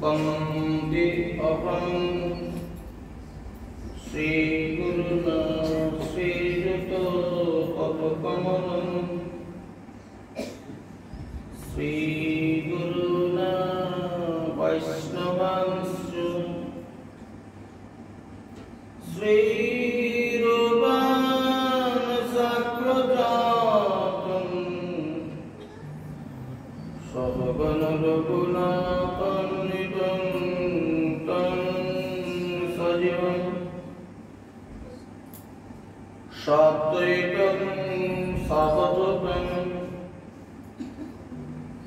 वन्दे अहं श्रीगुरुना श्रीयुतपदकमलं श्रीगुरुना वैष्णवांश्च श्रीरूपानुसाकृजातं सहगणरघुनाथान्वितं तं सजीवं साद्वैतं सावधूतं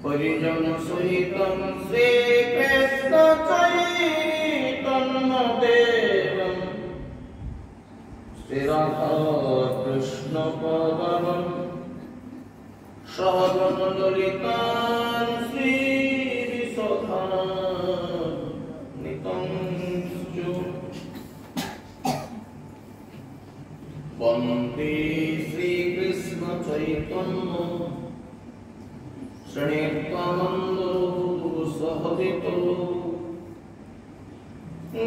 परिजनसहितं श्रीकृष्णचैतन्यदेवं श्रीराधाकृष्णपादान् सहगणललितान् श्रीविशोधान्वितं वन्दे श्रीकृष्णचैतन्यं श्रीनित्यानन्दं सहजितं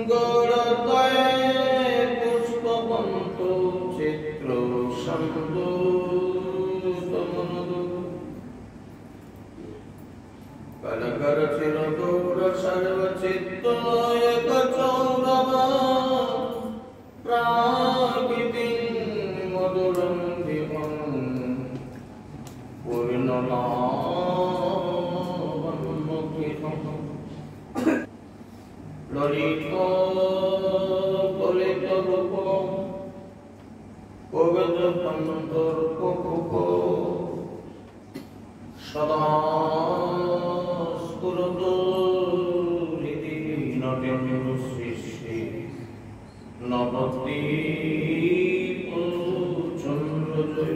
गौरद्वये पुष्पवन्तो चित्रशन्तो कनकरचिरगौरसर्वचित्तयकचौरव प्राकृतिं मधुरं दिवं पूर्णनाममुखितं ललितकलितरूपं पवित्रपन्तर्पकुपो सदा स्फुरतु हृदि नट्यं सृष्टि नवद्वीपचन्द्रजय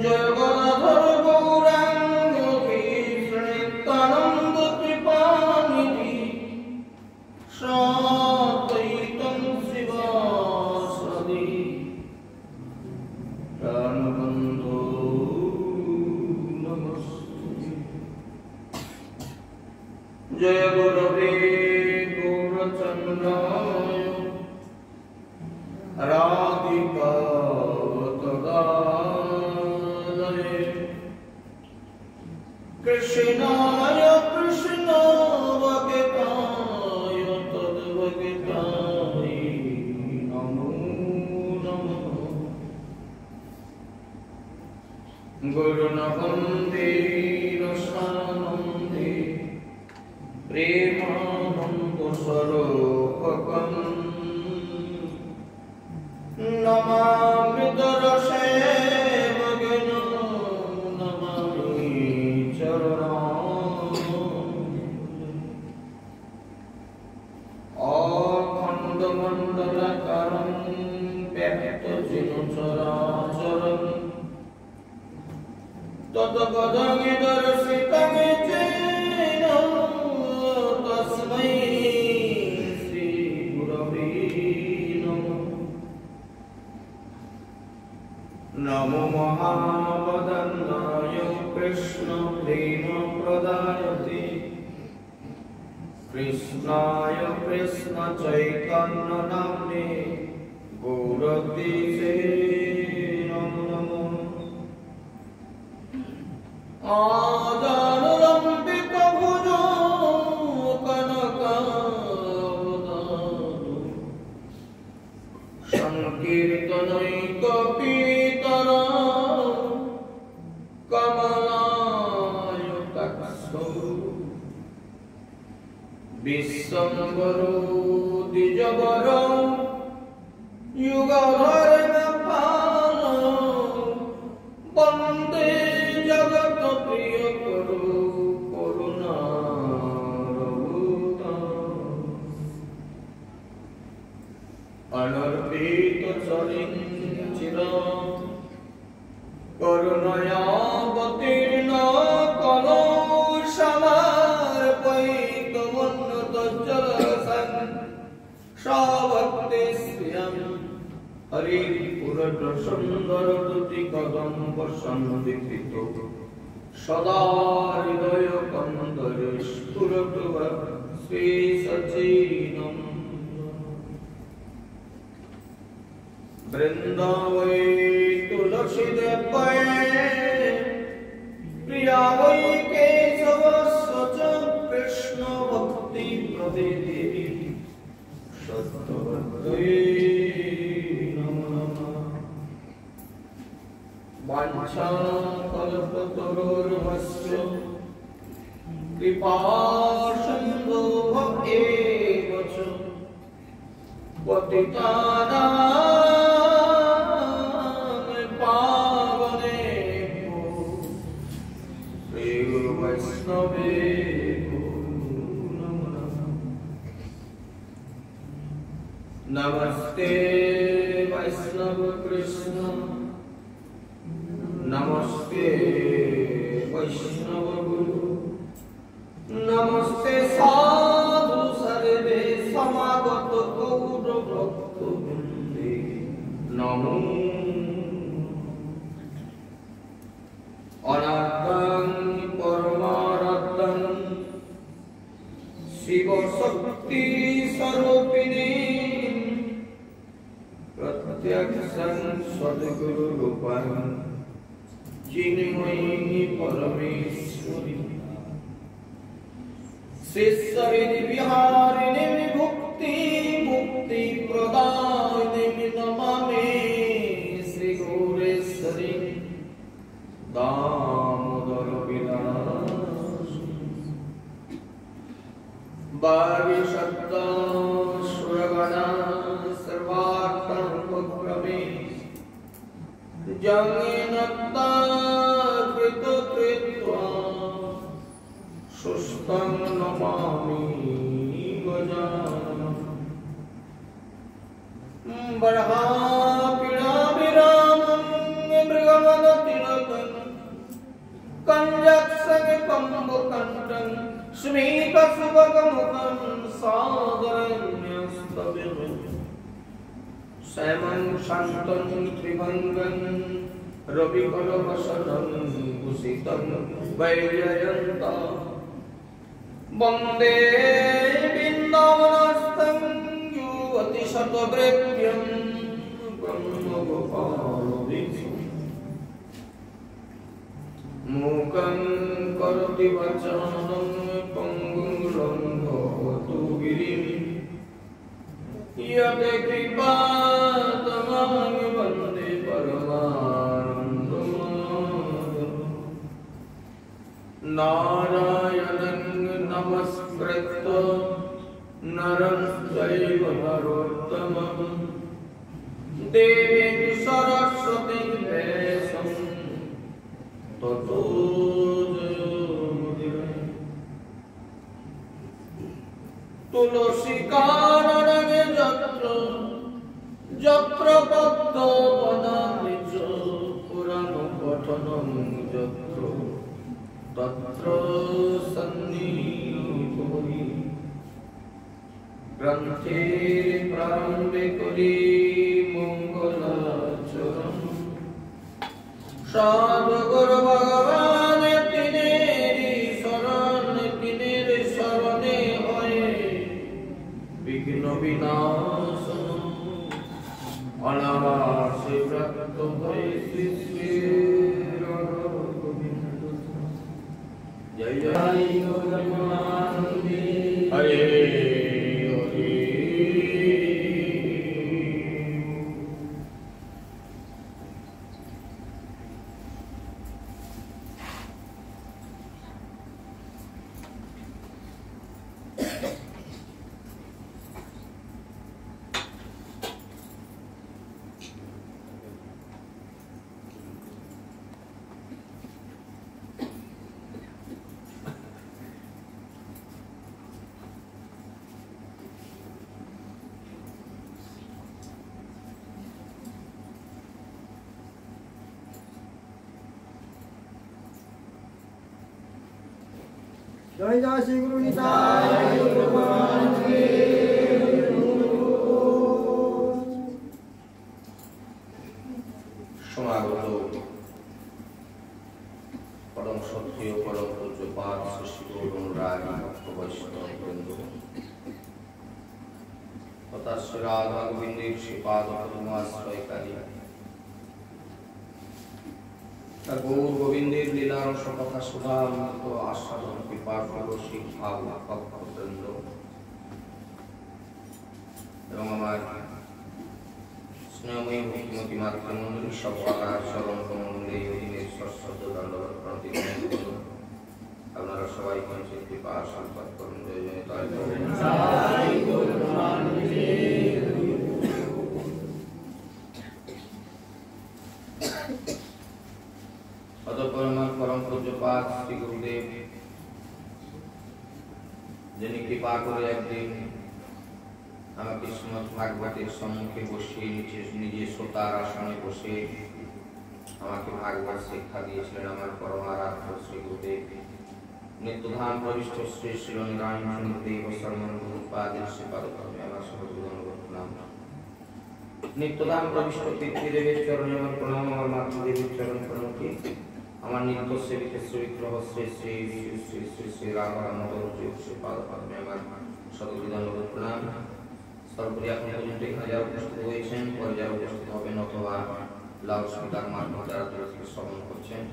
जय गदाधर गौराङ्ग नित्यानन्द कृपानिधि साद्वैतं शिवासादि प्राणबन्धो नमस्ते। जय गुरवे गौरचन्द्राय राधिकावतदालये कृष्णाय कृष्णभक्ताय तद्भक्ताय नमो नमः। गुरुन् वन्दे रसानन्दे प्रेमानन्दस्वरूपकं नमामि दरसे भगिनं नमामि अखण्डमण्डलाकारं व्याप्तजिनं चराचरं तत्पदमिदर्शितं येन तस्मै श्रीगुरवे नमः। नमो महावदन्नाय कृष्णप्रेमप्रदायते कृष्णाय कृष्णचैतन्यनाम्ने गौरतीसे नमो नमः। आजानुलम्बितभुजो कनकावदातो संकीर्तनैकपीतरा कमलायताक्षो विश्वम्भरो द्विजवरो युगधर्मपालो वन्दे जगत्प्रियकरो करुणारभूतं अनर्पितचरिञ्चिरं करुणयावतीर्णो कलो समर्पयितुमुन्नतजलसन् सभक्तिश्रियं हरिपुरप्रसुन्दरदुतिकदम्ब सन्दिग्धितो सदा हृदय कंदरे स्फुरतु श्री सचिनम वृंदावै तुलसी देवै प्रिया वै केशव सच कृष्ण भक्ति प्रदे देवी सत्यवत्यै नमो नमः वाञ्छा कल्पतरुर्भस्य कृपा सिन्धु एव च पतितानां पावनेभ्यो श्रीगुरुवैष्णवेभ्यो नमो नमः नमस्ते वैष्णव कृष्ण नमस्ते वैष्णव गुरु नमस्ते साधु सर्वे समागत गौर भक्त वृंदे नमो अनाद्यं परमाराध्यं शिव शक्ति स्वरूपिणी प्रत्यक्षं सद्गुरु रूपं चिन्मयी परमेश्वरी शिष्यरिति विहारिणि विभुक्ति मुक्ति प्रदायिनि नमामि श्री गौरेश्वरी दामोदर विलासिनी वारिशब्द सुरगणा सर्वार्थमुपक्रमे जंगेनत्ता कृतो कृत्वा सुष्ठं नमामि गजाननं बर्हापीडाभिरामं मृगमदतिलकं कञ्जत्सङ्गकम्बुकण्ठं स्मितसुभगमुखं सादरण्यस्तविरं श्यामं शान्तं त्रिभङ्गं रविकलवसनं कुसितं वैजयन्तं वन्दे वृन्दावनस्थं युवतिशतवृत्यं ब्रह्मगोपालदीक्षं मूकं करोति वचनं पङ्गुं लङ्घयतु गिरिं यते कृपातमं वन्दे परमानन्दमाधवं नारायणं नमस्कृत्य नरं चैव नरोत्तमं देवीं सरस्वतीं व्यासं ततो जयमुदीरये तुलसीकाननं यत्र यत्र पद्मवनानि च पुराणपठनं यत्र तत्र सन्निधि ग्रन्थे प्रारम्भे करि मङ्गलाचरणं सद्गुरु भगवान तिनेरि शरणे हये विघ्न विनाशनं अनायासे प्राप्त भये श्री श्री जय जय गौरमानंदी हरे हरे जय जय श्री गुरु निताय भगवान की সমাগত পরম परम क्षत्रिय परम पूज्यपाद श्री गौर राय वैष्णव तथा श्री राधा गोविंद श्रीपाद पद्माश्रयकारी गौर गोविंदेर लीला रस कथा सुधा मत आस्वादन कृपा रसिक भाव भक्तवृंद एवं हमार स्नेहमयी भक्तिमती मातृमंडली सभा चरण कमले सरस्वत दंडवत प्रणाम আপনারা সবাই পঞ্চের কৃপা আশীর্বাদ করুন জয় জয় তাই অতঃপর আমার পরম পূজ্যপাদ শ্রী গুরুদেব যিনি কৃপা করে একদিন আমাকে শ্রীমদ ভাগবতের সম্মুখে বসিয়ে নিজে শ্রোতার আসনে বসে আমাকে ভাগবত শিক্ষা দিয়েছিলেন আমার পরমারাধ্য শ্রী গুরুদেব নিত্যধাম প্রবিষ্ট শ্রী শ্রী নারায়ণ চন্দ্রদেব শর্মন গুরুপাদের শ্রীপাদপদ্মে আমার সর্বজনগণ প্রণাম নিত্যধাম প্রবিষ্ট পিতৃদেবের চরণে আমার প্রণাম আমার মাতৃদেবের চরণ প্রণতি আমার নিত্য সেবিত শ্রী বিগ্রহ শ্রী শ্রী শ্রী শ্রী শ্রী রাধারামোদর শ্রীপাদপদ্মে আমার সর্বজনগণ প্রণাম সর্বপ্রিয় এখন পর্যন্ত এখানে যারা উপস্থিত হয়েছেন পরে যারা উপস্থিত হবেন অথবা লাউডস্পিকার মাধ্যমে যারা শ্রবণ করছেন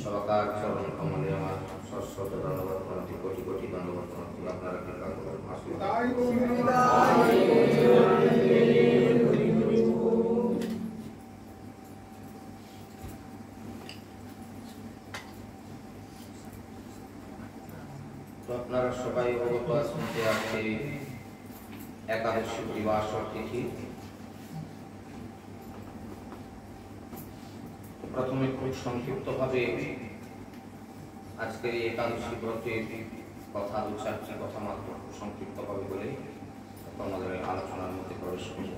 সবাকার চরণ কমলে আমার সশ্রদ্ধ ধন্যবাদ প্রণতি কোটি কোটি ধন্যবাদ প্রণতি আপনারা কৃপা করুন তো আপনারা সবাই অবগত আছেন যে আজকে একাদশী দিবস তিথি প্রথমে খুব সংক্ষিপ্তভাবে আজকের এই একাদশী ব্রতের কথা দু চারটি কথা মাত্র খুব সংক্ষিপ্তভাবে বলে আমাদের আলোচনার মধ্যে প্রবেশ করব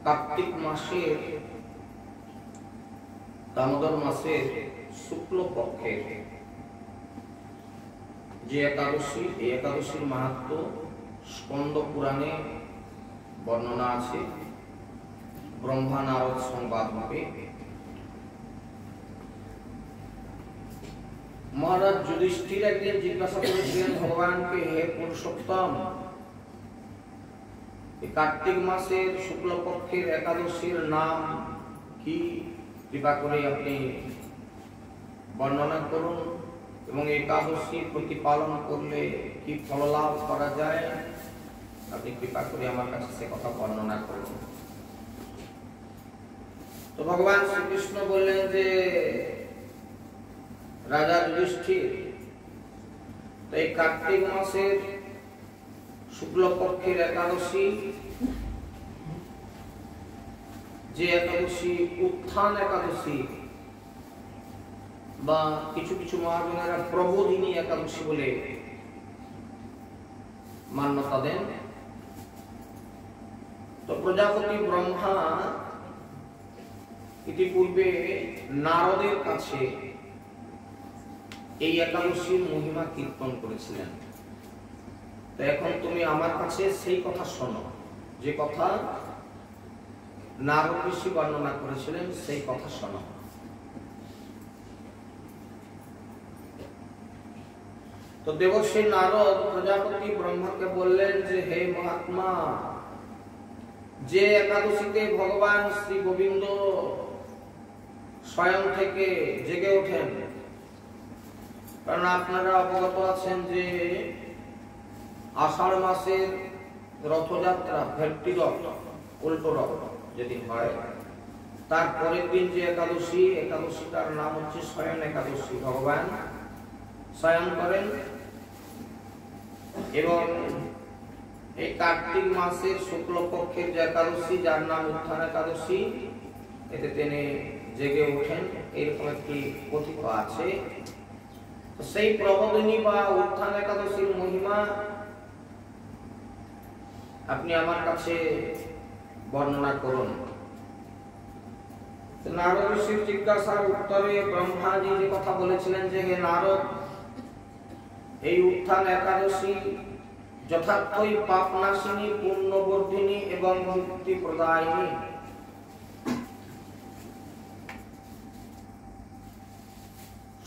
কার্তিক মাসের দামোদর মাসের শুক্ল পক্ষের যে একাদশী এই একাদশীর মাহাত্ম্য স্কন্দ পুরাণে বর্ণনা আছে ব্রহ্মা নারদ সংবাদ রূপে মহারাজ যুধিষ্ঠির একদিন জিজ্ঞাসা করেছিলেন ভগবানকে হে পুরুষোত্তম এই কার্তিক মাসের শুক্লপক্ষের একাদশীর নাম কি কৃপা করে আপনি বর্ণনা করুন এবং একাদশী প্রতিপালন করলে কি ফললাভ করা যায় আপনি কৃপা করে আমার কাছে সে কথা বর্ণনা করুন তো ভগবান শ্রীকৃষ্ণ বললেন যে রাজা যুধিষ্ঠির তো এই কার্তিক মাসের শুক্লপক্ষের একাদশী যে একাদশী উত্থান একাদশী বা কিছু কিছু মহাজনেরা প্রবোধিনী একাদশী বলে মান্যতা দেন তো প্রজাপতি ব্রহ্মা ইতিপূর্বে নারদের কাছে এই একাদশীর মহিমা কীর্তন করেছিলেন তো এখন তুমি আমার কাছে সেই কথা শোনো যে কথা নারদ ঋষি বর্ণনা করেছিলেন সেই কথা শোনো তো দেবশ্রী নারদ প্রজাপতি ব্রহ্মাকে বললেন যে হে মহাত্মা যে একাদশীতে ভগবান শ্রী গোবিন্দ স্বয়ং থেকে জেগে ওঠেন কারণ আপনারা অবগত আছেন যে আষাঢ় মাসের রথযাত্রা ভেট্টি রথ উল্টো রথ যেদিন হয় তার পরের দিন যে একাদশী একাদশীটার নাম হচ্ছে শয়ন একাদশী ভগবান শয়ন করেন এবং এই কার্তিক মাসের শুক্লপক্ষের যে একাদশী যার নাম উত্থান একাদশী এতে তিনি জেগে ওঠেন এরকম একটি কথিত আছে সেই প্রবোধিনী বা উত্থান একাদশীর মহিমা আপনি আমার কাছে বর্ণনা করুন নারদ ঋষির জিজ্ঞাসার উত্তরে ব্রহ্মাজি যে কথা বলেছিলেন যে হে নারদ এই উত্থান একাদশী যথার্থই পাপনাশিনী, পুণ্যবর্ধিনী এবং মুক্তি প্রদায়িনী।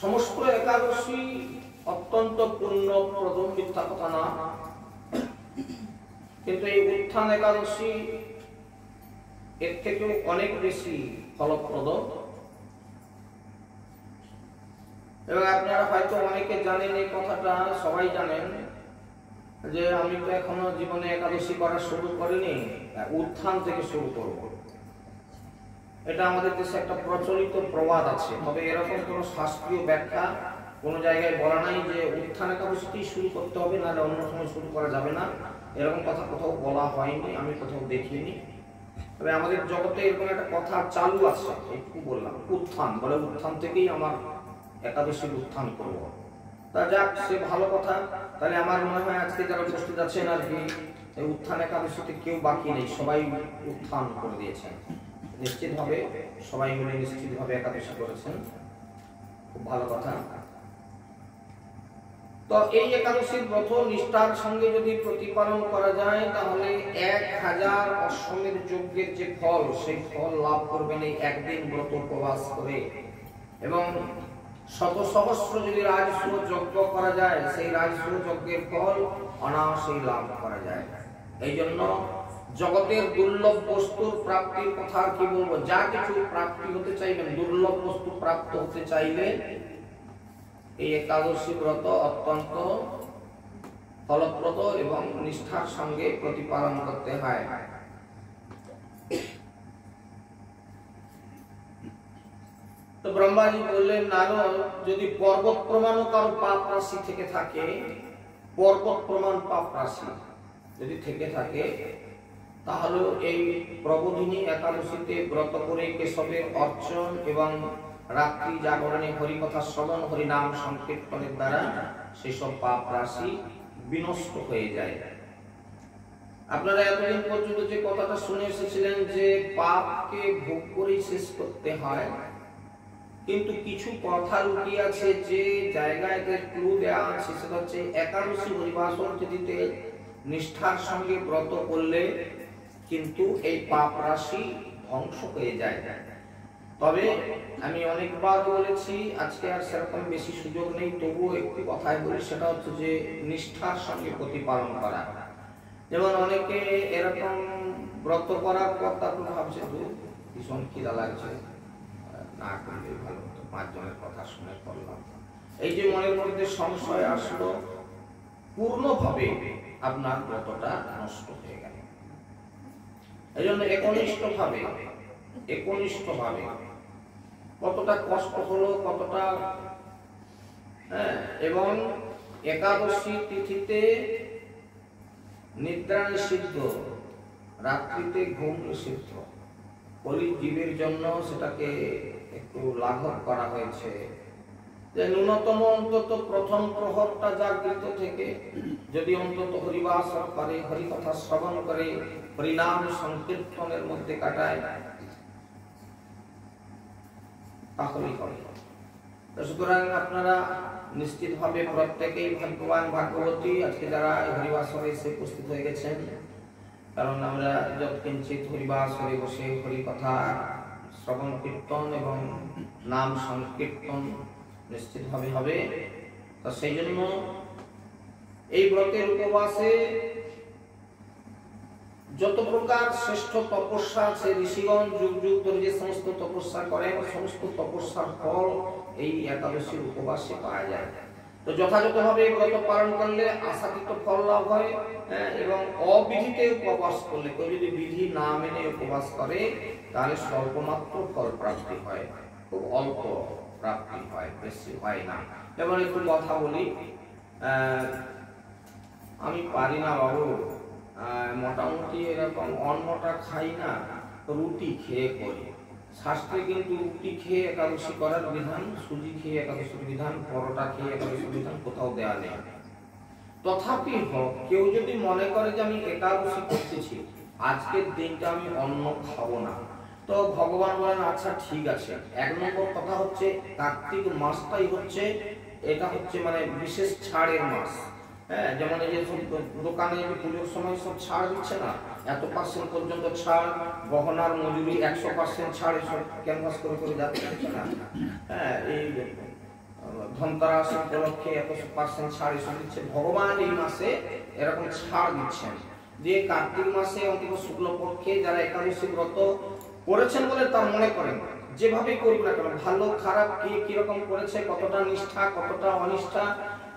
সমস্ত একাদশী অত্যন্ত পুণ্যপ্রদ, মিথ্যা কথা না, কিন্তু এই উত্থান একাদশী এর থেকেও অনেক বেশি ফলপ্রদ। এবং আপনারা হয়তো অনেকে জানেন এই কথাটা, সবাই জানেন যে আমি তো এখনো জীবনে একাদশী করা শুরু করিনি, উত্থান থেকে শুরু করব। এটা আমাদের দেশে একটা প্রচলিত প্রবাদ আছে, তবে এরকম কোনো শাস্ত্রীয় ব্যাখ্যা কোনো জায়গায় বলা নাই যে উত্থান একাদশীতেই শুরু করতে হবে, নাহলে অন্য সময় শুরু করা যাবে না, এরকম কথা কোথাও বলা হয়নি, আমি কোথাও দেখিনি। তবে আমাদের জগতে এরকম একটা কথা চালু আছে, একটু বললাম উত্থান, বলে উত্থান থেকেই আমার একাদশীর উত্থান করব। তা যাক, সে ভালো কথা। তাহলে আমার মনে হয় আজকে যারা উপস্থিত আছেন আর কি, এই উত্থান একাদশীতে কেউ বাকি নেই, সবাই উত্থান করে দিয়েছেন নিশ্চিতভাবে, সবাই মিলে নিশ্চিতভাবে একাদশী করেছেন, খুব ভালো কথা। তো এই একাদশীর ব্রত নিষ্ঠার সঙ্গে যদি প্রতিপালন করা যায়, তাহলে 1000 অশ্বমেধ যজ্ঞের যে ফল, সেই ফল লাভ করবেন এই একদিন ব্রত উপবাস করে। এবং শত সহস্র যদি রাজসূয় যজ্ঞ করা যায়, সেই রাজসূয় যজ্ঞের ফল অনায়াসেই লাভ করা যায়। এই জন্য জগতের দুর্লভ বস্তুর প্রাপ্তির কথা আর কি বলবো, যা কিছু প্রাপ্তি হতে চাইবেন, দুর্লভ বস্তু প্রাপ্ত হতে চাইলে এই একাদশী ব্রত অত্যন্ত ফলপ্রদ এবং নিষ্ঠার সঙ্গে প্রতিপালন করতে হয়। তো ব্রহ্মাজি বললেন, নারদ, যদি পর্বত প্রমাণও কারো পাপ রাশি থেকে থাকে, পর্বত প্রমাণ পাপ রাশি যদি থেকে থাকে, তাহলে এই প্রবোধিনী একাদশীতে ব্রত করে কেশবের অর্চন এবং রাত্রি জাগরণে হরিকথা শ্রবণ, হরিনাম সংকীর্তনের দ্বারা সেসব পাপ রাশি বিনষ্ট হয়ে যায়। আপনারা এতদিন পর্যন্ত যে কথাটা শুনে এসেছিলেন যে পাপকে ভোগ করেই শেষ করতে হয়, কিন্তু কিছু কথা লুকিয়ে আছে, যে জায়গায় ক্লু দেওয়া আছে, সেটা হচ্ছে একাদশী হরিবাসর তিথিতে নিষ্ঠার সঙ্গে ব্রত করলে কিন্তু এই পাপ রাশি ধ্বংস হয়ে যায়। তবে আমি অনেকবার বলেছি, আজকে আর সেরকম বেশি সুযোগ নেই, তবুও একটি কথাই বলি, সেটা হচ্ছে যে নিষ্ঠার সঙ্গে প্রতিপালন করা। যেমন অনেকে এরকম ব্রত করার পর তারপর ভাবছে ভীষণ খিদা লাগছে, না করলে ভালো হতো, 5 জনের কথা শুনে করলাম। এই যে মনের মধ্যে সংশয় আসলো, পূর্ণভাবে আপনার ব্রতটা নষ্ট হয়ে গেল। এই জন্য একনিষ্ঠভাবে কতটা কষ্ট হলো, কতটা এবং একাদশী তিথিতে নিদ্রা নিষিদ্ধ, রাত্রিতে ঘুম নিষিদ্ধ। কলির জীবের জন্য সেটাকে একটু লাঘব করা হয়েছে, যে ন্যূনতম অন্তত প্রথম প্রহরটা জাগৃত থেকে যদি অন্তত হরিবাসর করে, হরিকথা শ্রবণ করে, হরিনাম সংকীর্তনের মধ্যে কাটায়, তাহলেই হবে। সুতরাং আপনারা নিশ্চিতভাবে প্রত্যেকেই ভাগ্যবান, ভাগ্যবতী আজকে যারা হরিবাসরে এসে উপস্থিত হয়ে গেছেন। কারণ আমরা যৎকিঞ্চিত হরিবাসরে বসে হরিকথা শ্রবণ কীর্তন এবং নাম সংকীর্তন নিশ্চিতভাবে হবে। তো সেই জন্য এই ব্রতের উপবাসে যত প্রকার শ্রেষ্ঠ তপস্যা আছে, ঋষিগণ যুগ যুগ ধরে যে সমস্ত তপস্যা করেন, সমস্ত তপস্যার ফল এই একাদশীর উপবাসে পাওয়া যায়। তো যথাযথভাবে ব্রত পালন করলে আশাকৃত ফল লাভ হয়, এবং অবিধিতে উপবাস করলে, কেউ যদি বিধি না মেনে উপবাস করে, তাহলে স্বল্পমাত্র ফল প্রাপ্তি হয়, খুব অল্প প্রাপ্তি হয়, বেশি হয় না। যেমন একটু কথা বলি, আমি পারি না বাবু, মোটামুটি এরকম অন্নটা খাই না, রুটি খেয়ে করি। শাস্ত্রে কিন্তু রুটি খেয়ে একাদশী করার বিধান, সুজি খেয়ে একাদশীর বিধান, পরোটা খেয়ে একাদশীর বিধান কোথাও দেওয়া নেই। তথাপি কেউ যদি মনে করে যে আমি একাদশী করতেছি, আজকের দিনটা আমি অন্ন খাবো না, তো ভগবান বলেন আচ্ছা ঠিক আছে। 1 নম্বর কথা হচ্ছে কার্তিক মাসটাই হচ্ছে, এটা হচ্ছে মানে বিশেষ ছাড়ের মাস। হ্যাঁ, যেমন এই যে সব দোকানে পুজোর সময় সব ছাড় দিচ্ছে না, এত % পর্যন্ত ছাড়, গহনার মজুরি 100% ছাড়, এসব ক্যানভাস করে করে যাচ্ছে না। হ্যাঁ, এই ধনতেরাস উপলক্ষে 100% ছাড় এসব দিচ্ছে। ভগবান এই মাসে এরকম ছাড় দিচ্ছেন যে কার্তিক মাসে অন্তত শুক্লপক্ষে যারা একাদশী ব্রত করেছেন বলে তা মনে করেন, যেভাবেই করুন না কেন, ভালো খারাপ কে কিরকম করেছে, কতটা নিষ্ঠা কতটা অনিষ্ঠা,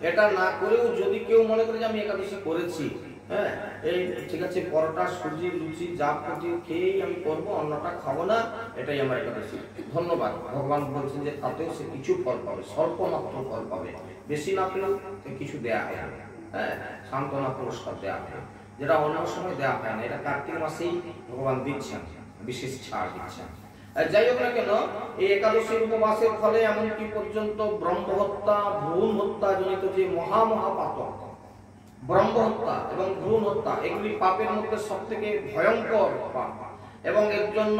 এটা না করেও যদি কেউ মনে করে যে আমি একাদশী করেছি, হ্যাঁ এই ঠিক আছে, পরোটা সুজি লুচি যা খুঁজি খেয়েই আমি করবো, অন্যটা খাবো না, এটাই আমার একাদশী, ধন্যবাদ। ভগবান বলছেন যে তাতেও সে কিছু ফল পাবে, স্বল্প মাত্র ফল পাবে, বেশি না পেলেও কিছু দেয়া হবে, হ্যাঁ সান্ত্বনা পুরস্কার দেওয়া হবে, যেটা অন্য সময় দেওয়া হয় না। এটা কার্তিক মাসেই ভগবান দিচ্ছেন, বিশেষ ছাড় দিচ্ছেন। যাই হোক না কেন, এই একাদশীর উপবাসের ফলে এমনকি পর্যন্ত ব্রহ্ম হত্যা, ভ্রূণ হত্যা জনিত যে মহাপাতক, ব্রহ্ম হত্যা এবং ভ্রূণ হত্যা, এগুলি পাপের মধ্যে সব থেকে ভয়ঙ্কর পাপ, এবং এর জন্য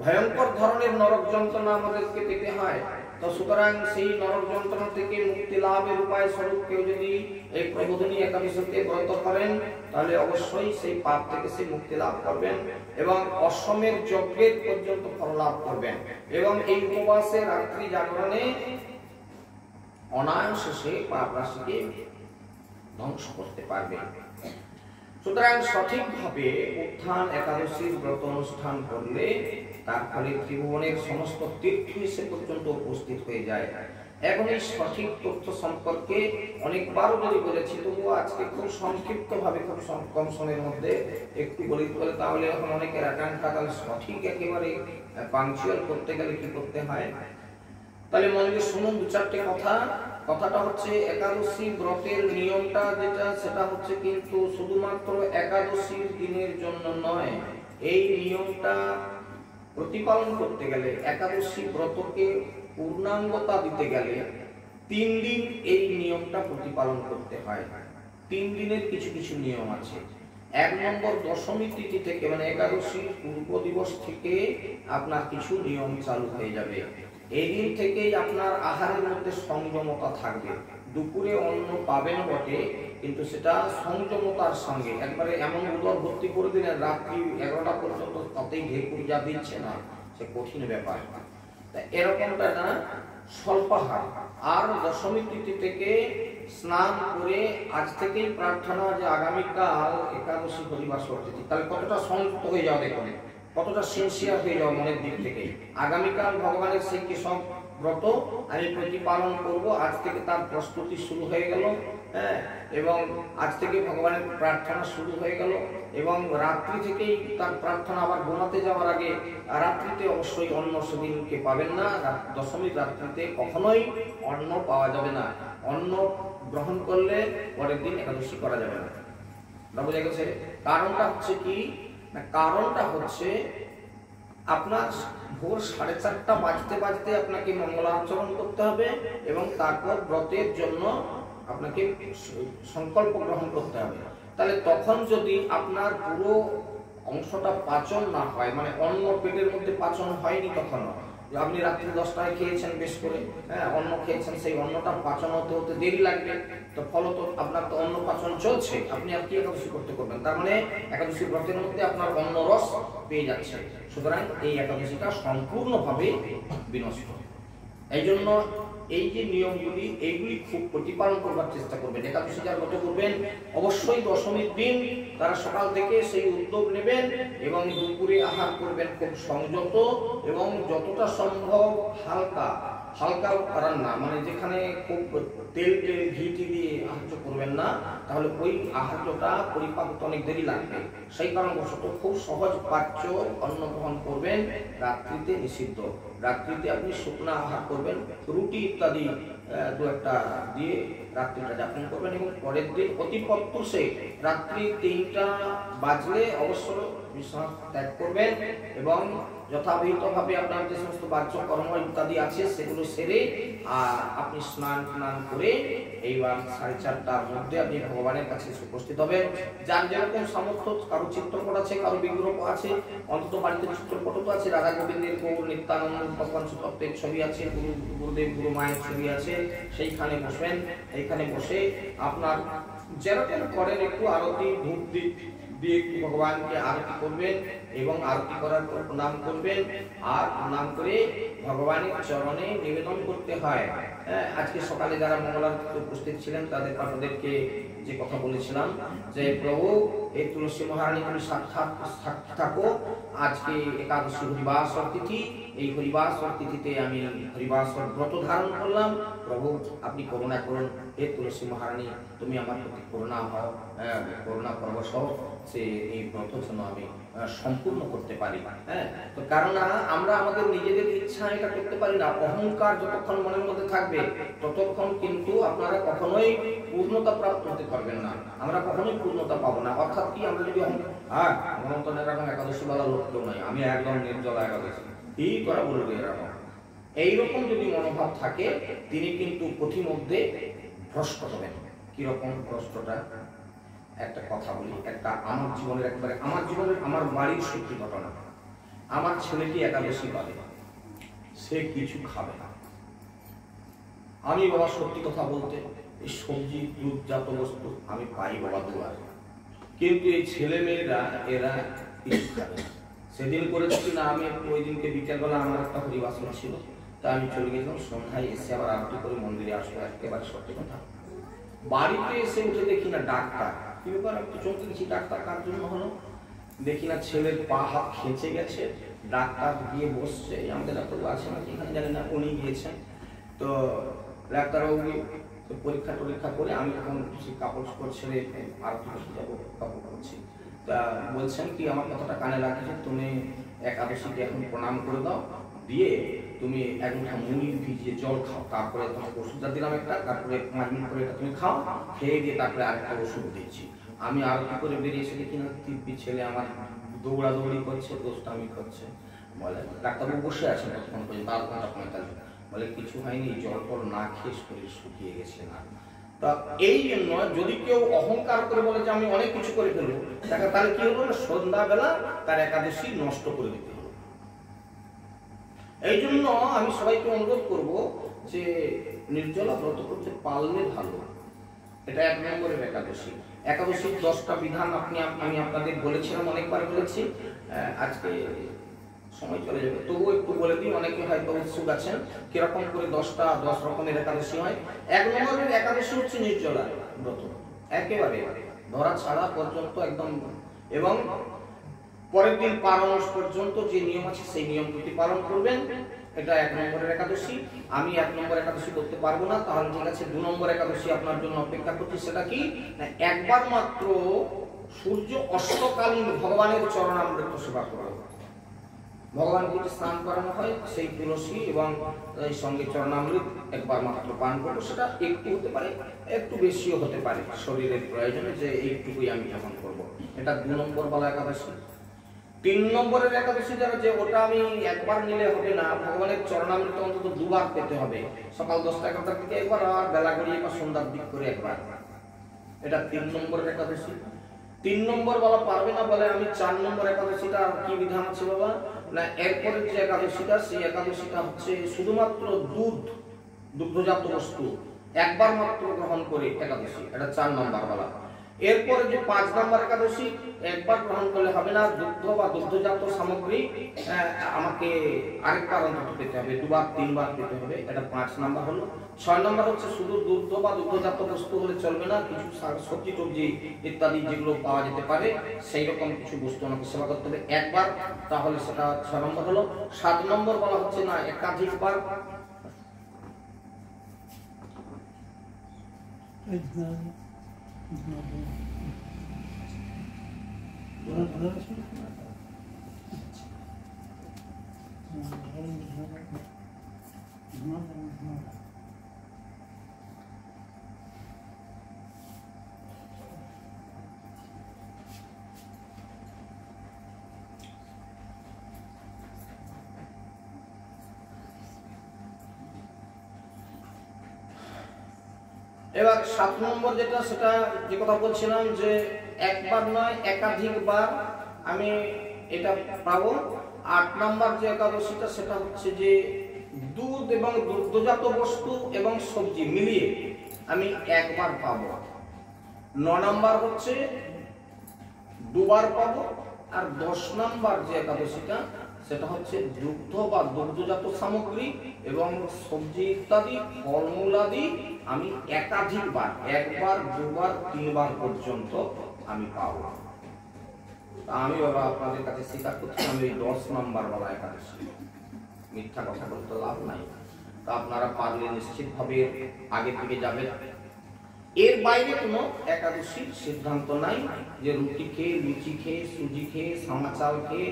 ভয়ঙ্কর ধরনের নরক যন্ত্রণা আমাদেরকে পেতে হয়। তো সুতরাং সেই নরক যন্ত্রণা থেকে মুক্তি লাভের উপায় স্বরূপ কেউ যদি এই প্রবোধিনী একাদশীতে ব্রত করেন, তাহলে অবশ্যই সেই পাপ থেকে সে মুক্তি লাভ করবেন এবং অশ্বমেধ যজ্ঞের পর্যন্ত ফল লাভ করবেন, এবং এই উপবাসে রাত্রি জাগরণে অনায়াসে সে পাপ রাশিকে ধ্বংস করতে পারবে। সুতরাং সঠিকভাবে উত্থান একাদশীর ব্রত অনুষ্ঠান করলে তার ফলে ত্রিভুবনের সমস্ত তীর্থ এসে পর্যন্ত উপস্থিত হয়ে যায়। এখন এই সঠিক তথ্য সম্পর্কে অনেকবারও যদি বলেছি, তবুও আজকে খুব সংক্ষিপ্তভাবে খুব কম সময়ের মধ্যে একটু বলিতে বলে, তাহলে এখন অনেকের আকাঙ্ক্ষা তাহলে সঠিক একেবারে পাংচুয়াল করতে গেলে কি করতে হয়, তাহলে মনে করে শুনুন দু চারটে কথা। কথাটা হচ্ছে একাদশী ব্রতের নিয়মটা যেটা, সেটা হচ্ছে কিন্তু শুধুমাত্র একাদশীর দিনের জন্য নয়। এই নিয়মটা প্রতিপালন করতে গেলে, একাদশী ব্রতকে পূর্ণাঙ্গতা দিতে গেলে 3 দিন এই নিয়মটা প্রতিপালন করতে হয়। 3 দিনের কিছু কিছু নিয়ম আছে। 1 নম্বর দশমী তিথি থেকে, মানে একাদশীর পূর্ব দিবস থেকে আপনার কিছু নিয়ম চালু হয়ে যাবে। এই দিন থেকেই আপনার আহারের মধ্যে সংযমতা থাকবে। দুপুরে অন্ন পাবেন বটে, কিন্তু সেটা সংযমতার সঙ্গে, একবারে এমন উদর ভর্তি করে দিলেন রাত্রি 11টা পর্যন্ত তাতেই ঢেকুর যা দিচ্ছে না, সে কঠিন ব্যাপার। এরকমটা না, স্বল্পাহার। আর দশমী তিথি থেকে স্নান করে আজ থেকেই প্রার্থনা যে আগামীকাল একাদশী পরিবার তিথি, তাহলে কতটা সংযুক্ত হয়ে যাওয়া, দেখুন কতটা সিনসিয়ার হয়ে যাওয়া মনের দিক থেকে। আগামীকাল ভগবানের সেই কেশব ব্রত আমি প্রতিপালন করব, আজ থেকে তার প্রস্তুতি শুরু হয়ে গেল, হ্যাঁ, এবং আজ থেকে ভগবানের প্রার্থনা শুরু হয়ে গেল, এবং রাত্রি থেকেই তার প্রার্থনা। আবার ঘুমাতে যাওয়ার আগে রাত্রিতে অবশ্যই অন্ন সেদিনকে পাবেন না, দশমীর রাত্রিতে কখনোই অন্ন পাওয়া যাবে না। অন্ন গ্রহণ করলে পরের দিন একাদশী করা যাবে না। বুঝা গেছে? কারণটা হচ্ছে কি, কারণটা হচ্ছে আপনার ভোর 4:30 বাজতে বাজতে আপনাকে মঙ্গলাচরণ করতে হবে, এবং তারপর ব্রতের জন্য আপনাকে সংকল্প গ্রহণ করতে হবে। তাহলে তখন যদি আপনার পুরো অংশটা পাচন না হয়, মানে অন্ন পেটের মধ্যে পাচন হয়নি, তখন আপনি রাত্রি 10টায় খেয়েছেন বেশ করে, হ্যাঁ, অন্ন খেয়েছেন, সেই অন্নটা পাচন হতে হতে দেরি লাগবে, তো ফলত আপনার তো অন্ন পাচন চলছে, আপনি আর কি একাদশী করতে করবেন? তার মানে একাদশী ব্রতের মধ্যে আপনার অন্ন রস পেয়ে যাচ্ছে। সুতরাং এই একাদশীটা সম্পূর্ণভাবে বিনষ্ট। এই জন্য এই যে নিয়মগুলি, এইগুলি খুব প্রতিপালন করবার চেষ্টা করবেন। একাদশী যারা ব্রত করবেন, অবশ্যই দশমীর দিন তারা সকাল থেকে সেই উদ্যোগ নেবেন, এবং দুপুরে আহার করবেন খুব সংযত, এবং যতটা সম্ভব হালকা হালকা রান্না, মানে যেখানে খুব তেল ঘি দিয়ে আহার্য করবেন না, তাহলে ওই আহার্যটা পরিপাক হতে অনেক দেরি লাগবে। সেই কারণবশত খুব সহজ পাচ্য অন্ন গ্রহণ করবেন। রাত্রিতে নিষিদ্ধ, রাত্রিতে আপনি শুকনো আহার করবেন, রুটি ইত্যাদি 2-1টা দিয়ে রাত্রিটা যাপন করবেন, এবং পরের দিন অতি প্রত্যুষে রাত্রি 3টা বাজলে অবশ্য বিশ্রাম ত্যাগ করবেন, এবং যথাবিহিতভাবে আপনার যে সমস্ত বাহ্য কর্ম ইত্যাদি আছে সেগুলো সেরে আপনি স্নান করে এইবার 4:30টার মধ্যে আপনি ভগবানের কাছে উপস্থিত হবেন। যার যেরকম সামর্থ্য, কারো চিত্রপট আছে, কারো বিগ্রহ আছে, অন্তত বাড়িতে চিত্রপট তো আছে, রাধা গোবিন্দের, গৌর নিত্যানন্দ ভগবান তত্ত্বের ছবি আছে, গুরুদেব গুরু মায়ের ছবি আছে, সেইখানে বসবেন। এইখানে বসে আপনার যারা যারা করেন একটু আরতি ধূপ দিয়ে একটু ভগবানকে আরতি করবেন এবং আরতি করার পর প্রণাম করবেন আর প্রণাম করে ভগবানের চরণে নিবেদন করতে হয়। আজকে সকালে যারা মঙ্গলারতিতে উপস্থিত ছিলেন তাদেরকে যে কথা বলেছিলাম যে প্রভু এই তুলসী মহারানী তুমি সাক্ষাৎ থাকো, আজকে একাদশী হরিবাসর তিথি, এই হরিবাসর তিথিতে আমি হরিবাসর ব্রত ধারণ করলাম, প্রভু আপনি করুণা করুন, হে তুলসী মহারানী তুমি আমার প্রতি করুণা হও, করুণা পরবশ হও, সে এই ব্রত যেন আমি সম্পূর্ণ করতে পারি। তো কারণ আমরা আমাদের নিজেদের ইচ্ছা এটা করতে পারি না, অহংকার যতক্ষণ মনের মধ্যে থাকবে ততক্ষণ কিন্তু আপনারা কখনোই পূর্ণতা প্রাপ্ত হতে পারবেন না, আমরা কখনোই পূর্ণতা পাবো না। অর্থাৎ কি আমরা যদি আমার তো এরকম একাদশী বলা লোক কেউ নয়, আমি একদম নির্জলা একাদশী এই করা বলবে এরকম, এইরকম যদি মনোভাব থাকে তিনি কিন্তু পথিমধ্যে ভ্রষ্ট হবেন। কিরকম ভ্রষ্টটা? একটা কথা বলি, একটা আমার জীবনের একবারে আমার বাড়ির সত্যি ঘটনা। আমার ছেলেটি একাদশী পাবে, সে কিছু খাবে না। আমি বাবা সত্যি কথা বলতে এই সবজি দুধজাত বস্তু আমি পাই বাবা দুয়ারে, কিন্তু এই ছেলে মেয়েরা এরা কিছু খাবে না। সেদিন করেছি না, আমি ওই দিনকে বিকেলবেলা আমার একটা হরিবাসন ছিল, তা আমি চলে গেছিলাম, সন্ধ্যায় এসে আবার আরতি করে মন্দিরে আসবো, একেবারে সত্যি কথা। বাড়িতে এসে উঠে দেখি না ডাক্তার, কি ব্যাপার আমি তো চমকে গেছি, ডাক্তার কার জন্য হলো? দেখি না ছেলের পা হাত খেঁচে গেছে, ডাক্তার গিয়ে বসছে, আমাদের ডাক্তারবাবু আছে নাকি এখানে জানি না, উনি গিয়েছেন। তো ডাক্তারবাবু পরীক্ষা টরীক্ষা করে আমি এখন কাপড় চোপড় ছেড়ে আরতি করতে যাবো, কাপড় করছি, তা বলছেন কি আমার কথাটা কানে রাখছে, তুমি একাদশীকে এখন প্রণাম করে দাও, দিয়ে তুমি এক মুঠা মুড়ি ভিজিয়ে জল খাও, তারপরে তোমাকে ওষুধটা দিলাম একটা, তারপরে 5 মিনিট পরে এটা তুমি খাও, খেয়ে দিয়ে তারপরে আরেকটা ওষুধ দিচ্ছি। আমি আরতি করে বেরিয়ে এসে দেখি না দিব্যি ছেলে আমার দৌড়াদৌড়ি করছে, দোস্তামি করছে। বলে ডাক্তারবাবু বসে আছেন তখন পর্যন্ত 12 ঘন্টা 45, বলে কিছু হয়নি, জল টল না খেয়ে শরীর শুকিয়ে গেছে না। তা এই জন্য যদি কেউ অহংকার করে বলে যে আমি অনেক কিছু করে ফেলবো, তাহলে কি হলো? সন্ধ্যাবেলা তার একাদশী নষ্ট করে দিতে হলো। এই জন্য আমি সবাইকে অনুরোধ করব যে নির্জলা ব্রত করতে পারলে ভালো। এটা 1 নম্বরের একাদশী। একাদশীর 10টা বিধান আমি আপনাদের বলেছিলাম, অনেকবার বলেছি, আজকে সময় চলে যাবে, তবুও একটু বলে দিই, অনেকে হয়তো উৎসুক আছেন কিরকম করে 10 রকমের একাদশী হয়। 1 নম্বরের একাদশী হচ্ছে নির্জলা ব্রত, একেবারে ধরা ছাড়া পর্যন্ত একদম, এবং পরের দিন পারমাস পর্যন্ত যে নিয়ম আছে সেই নিয়ম প্রতি পালন করবেন, এটা 1 নম্বরের একাদশী। আমি 1 নম্বর একাদশী করতে পারবো না, তাহলে ঠিক আছে 2 নম্বর একাদশী আপনার জন্য অপেক্ষা করছি। সেটা কি না, একবার মাত্র সূর্য অস্তকালীন ভগবানের চরণামৃত সেবা করা, ভগবানকে স্নান করানো হয়, সেই তুলসী এবং এই সঙ্গে চরণামৃত একবার মাত্র পান করবো। সেটা একটু হতে পারে, একটু বেশিও হতে পারে, শরীরের প্রয়োজনে যে এইটুকুই আমি এখন করবো। এটা 2 নম্বর বলা একাদশী। 3 নম্বরের একাদশী যারা, যে ওটা আমি একবার নিলে হবে না, ভগবানের চরণামৃত অন্তত 2 বার পেতে হবে, সকাল 10টা-11টার দিকে একবার, আর বেলা গড়িয়ে বা সন্ধ্যার দিক করে একবার। এটা 3 নম্বরের একাদশী। 3 নম্বর বলা পারবে না বলে আমি 4 নম্বর একাদশীটা কি বিধান আছে বাবা না, এরপরের যে একাদশীটা, সেই একাদশীটা হচ্ছে শুধুমাত্র দুগ্ধজাত বস্তু একবার মাত্র গ্রহণ করে একাদশী, এটা 4 নম্বর বলা। এরপরে যে 5 নম্বর একাদশী, একবার গ্রহণ করলে হবে না, দুগ্ধ বা দুগ্ধজাত সামগ্রী আমাকে আরেকবার অন্তত পেতে হবে, 2 বার 3 বার পেতে হবে, এটা 5 নম্বর হলো। 6 নম্বর হচ্ছে শুধু দুগ্ধ বা দুগ্ধজাত বস্তু হলে চলবে না, কিছু সবজি টবজি ইত্যাদি যেগুলো পাওয়া যেতে পারে সেই রকম কিছু বস্তু আমাকে সেবা করতে হবে একবার, তাহলে সেটা 6 নম্বর হলো। 7 নম্বর বলা হচ্ছে না একাধিকবার, এবার 7 নম্বর যেটা, সেটা যে কথা বলছিলাম যে একবার নয় একাধিকবার আমি এটা পাবো। 8 নম্বর যে একাদশীটা, সেটা হচ্ছে যে দুধ এবং দুগ্ধজাত বস্তু এবং সবজি মিলিয়ে আমি একবার পাবো। 9 নাম্বার হচ্ছে দুবার পাবো, আর 10 নাম্বার যে একাদশীটা সেটা হচ্ছে দুগ্ধ বা দুগ্ধজাত সামগ্রী এবং সবজি ইত্যাদি ফলমূলাদি আমি একাধিকবার, একবার, দুবার, তিনবার পর্যন্ত আমি পাবো। আমি বাবা আপনাদের কাছে স্বীকার করছি আমি ওই 10 নাম্বার বলা একাদশী, মিথ্যা কথা বলতে লাভ নাই। তা আপনারা পারলে নিশ্চিতভাবে আগে থেকে যাবেন। এর বাইরে কোনো একাদশীর সিদ্ধান্ত নাই যে রুটি খেয়ে, লুচি খেয়ে, সুজি খেয়ে, সামা চাল খেয়ে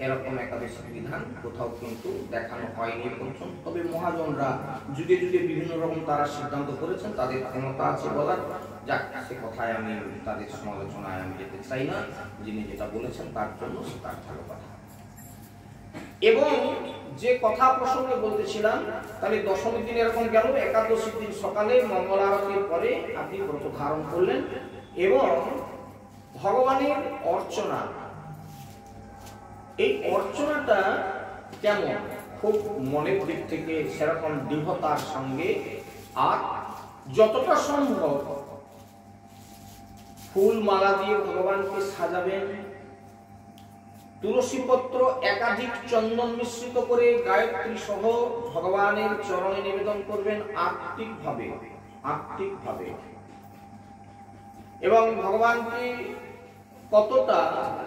এরকম একাদশীর বিধান কোথাও কিন্তু দেখানো হয়নি পর্যন্ত। তবে মহাজনরা যুগে যুগে বিভিন্ন রকম তারা সিদ্ধান্ত করেছেন, তাদের ক্ষমতা আছে বলার, যাক সে কথায় আমি তাদের সমালোচনায় আমি যেতে চাই না। যিনি যেটা বলেছেন তার জন্য তার ভালো কথা। এবং যে কথা প্রসঙ্গে বলতেছিলাম, তাহলে দশমীর দিন এরকম গেল, একাদশীর দিন সকালে মঙ্গল আরতির পরে আপনি ব্রত ধারণ করলেন এবং ভগবানের অর্চনা, এই অর্চনাটা কেমন, খুব মনের দিক থেকে সেরকম দৃঢ়তার সঙ্গে, আর যতটা সম্ভব ফুল মালা দিয়ে ভগবানকে সাজাবেন, তুলসী পত্র একাধিক চন্দন মিশ্রিত করে গায়ত্রী সহ ভগবানের চরণে নিবেদন করবেন আত্মিকভাবে। এবং ভগবানকে কতটা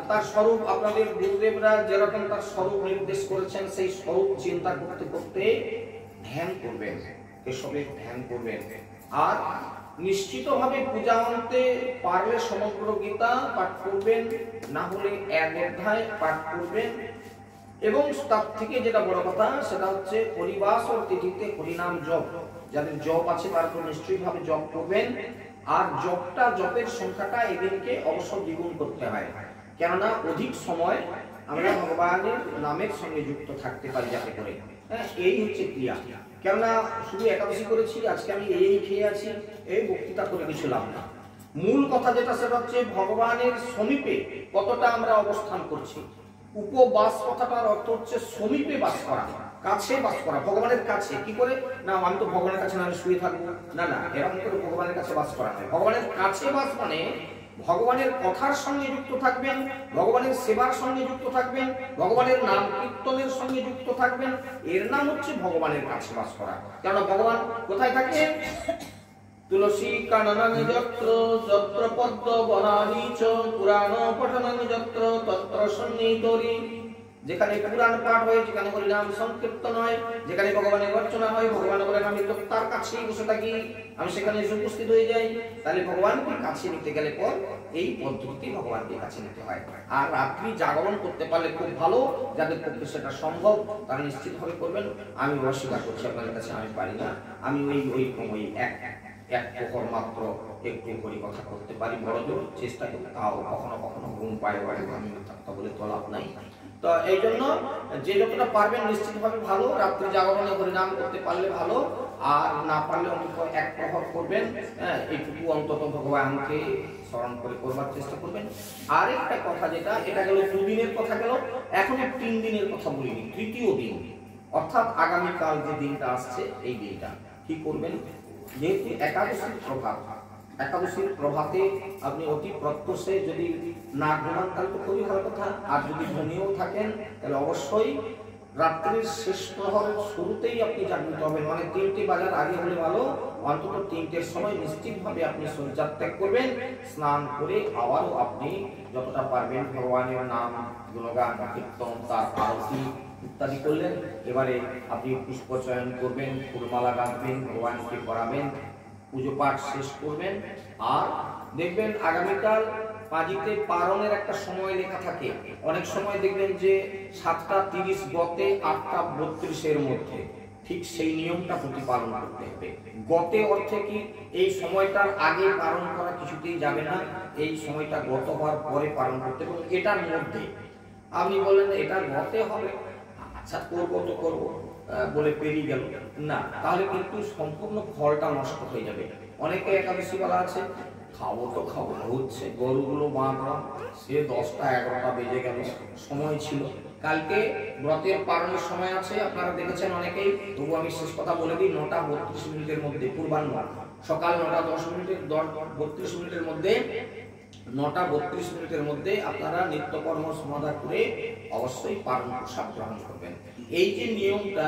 তার স্বরূপ আপনাদের গুরুদেবরা যেরকম তার স্বরূপ নির্দেশ করেছেন সেই স্বরূপ চিন্তা করতে করতে ধ্যান করবেন, এসবের ধ্যান করবেন। আর নিশ্চিতভাবে পূজা আনতে পারলে সমগ্র গীতা পাঠ করবেন, না হলে এক অধ্যায় পাঠ করবেন। এবং তার থেকে যেটা বড় কথা সেটা হচ্ছে হরিবাস ও তিথিতে হরিনাম জপ, যাদের জপ আছে তারা তো নিশ্চয়ই জপ করবেন। আর জপের সংখ্যাটা এদিনকে অবশ্য দ্বিগুণ করতে হয়, কেননা অধিক সময় আমরা ভগবানের নামের সঙ্গে যুক্ত থাকতে পারি যাতে করে। এই হচ্ছে ক্রিয়া। কেননা শুধু একাদশী করেছি, আজকে আমি এই খেয়ে আছি, এই বক্তৃতা করে কিছু লাভ না। মূল কথা যেটা সেটা হচ্ছে ভগবানের সমীপে কতটা আমরা অবস্থান করছি। উপবাস কথাটার অর্থ হচ্ছে সমীপে বাস করা, কাছে বাস করা, ভগবানের কাছে। কি করে না, আমি তো ভগবানের কাছে না শুয়ে থাকবো, না না, এরকম করে ভগবানের কাছে বাস করা হয়। ভগবানের কাছে বাস মানে ভগবানের কথার সঙ্গে যুক্ত থাকবেন, ভগবানের সেবার সঙ্গে যুক্ত থাকবেন, ভগবানের নাম কীর্তনের সঙ্গে যুক্ত থাকবেন। এর নাম হচ্ছে ভগবানের কাছে বাস করা। কেননা ভগবান কোথায় থাকে? তুলসী কাননানি যত্র যত্র পদ্ম বনানি চ পুরাণ পঠনানি যত্র তত্র সন্নিহিতরি। যেখানে পুরাণ পাঠ হয়, যেখানে হরিনাম সংকীর্তন হয়, যেখানে ভগবানের অর্চনা হয়, ভগবান বলেন আমি তো তার কাছেই বসে থাকি, আমি সেখানে উপস্থিত হয়ে যাই। তাহলে ভগবানকে কাছে নিতে গেলে পর এই পদ্ধতি ভগবানকে কাছে নিতে হয়। আর রাত্রি জাগরণ করতে পারলে খুব ভালো, যাদের পক্ষে সেটা সম্ভব তারা নিশ্চিতভাবে করবেন। আমি অস্বীকার করছি আপনাদের কাছে আমি পারি না। আমি ওই এক প্রহর মাত্র একটু করে কথা করতে পারি, বড় জোর চেষ্টা করি, তাও কখনো কখনো ঘুম পায়, আমি কথা বলে তো লাভ নাই। তো এই জন্য যে যতটা পারবেন নিশ্চিতভাবে ভালো, রাত্রি জাগরণে হরিনাম করতে পারলে ভালো, আর না পারলে অন্তত এক প্রহর করবেন। এইটুকু অন্তত ভগবানকে স্মরণ করে করবার চেষ্টা করবেন। আর একটা কথা যেটা, এটা গেল 2 দিনের কথা গেল, এখনো 3 দিনের কথা বলিনি। তৃতীয় দিন অর্থাৎ আগামীকাল যে দিনটা আসছে, এই দিনটা কি করবেন? যেহেতু একাদশীর প্রভাতে আপনি অতি প্রত্যুষে যদি না ঘুমান তাহলে তো খুবই ভালো কথা। আর যদি ঘুমিয়েও থাকেন তাহলে অবশ্যই রাত্রির শেষ প্রহর শুরুতেই আপনি জাগ্রত হবেন, মানে 3টে বাজার আগে হলে ভালো। অন্তত 3টের সময় নিশ্চিতভাবে আপনি শয্যা ত্যাগ করবেন, স্নান করে আবারও আপনি যতটা পারবেন ভগবানের নাম গুণগান কীর্তন তার আরতি ইত্যাদি করলেন। এবারে আপনি পুষ্প চয়ন করবেন, ফুলমালা গাঁথবেন, ভগবানকে পড়াবেন, পুজো পাঠ শেষ করবেন। আর দেখবেন আগামীকাল পাঁজিতে পারণের একটা সময় লেখা থাকে। অনেক সময় দেখবেন যে 7:30 গতে 8:32 মধ্যে, ঠিক সেই নিয়মটা প্রতিপালন করতে হবে। গতে অর্থে কি এই সময়টার আগে পালন করা কিছুতেই যাবে না, এই সময়টা গত হওয়ার পরে পালন করতে হবে। এটার মধ্যে আপনি বলেন এটা গতে হবে, আচ্ছা করবো তো করবো বলে পেরিয়ে গেল না, তাহলে কিন্তু সম্পূর্ণ ফলটা নষ্ট হয়ে যাবে। অনেকে একাদশী বলা আছে খাবো তো খাবো হচ্ছে, গরুগুলো বাঁধলাম, সে 10টা-11টা বেজে গেল, সময় ছিল। কালকে ব্রতের পালনের সময় আছে, আপনারা দেখেছেন অনেকেই, তবু আমি শেষ কথা বলে দিই, 9:32 মধ্যে পূর্বাহ্ন সকাল 9:32 মিনিটের মধ্যে 9:32 মিনিটের মধ্যে আপনারা নিত্যকর্ম সমাধা করে অবশ্যই পারণ প্রসাদ গ্রহণ করবেন। এই যে নিয়মটা,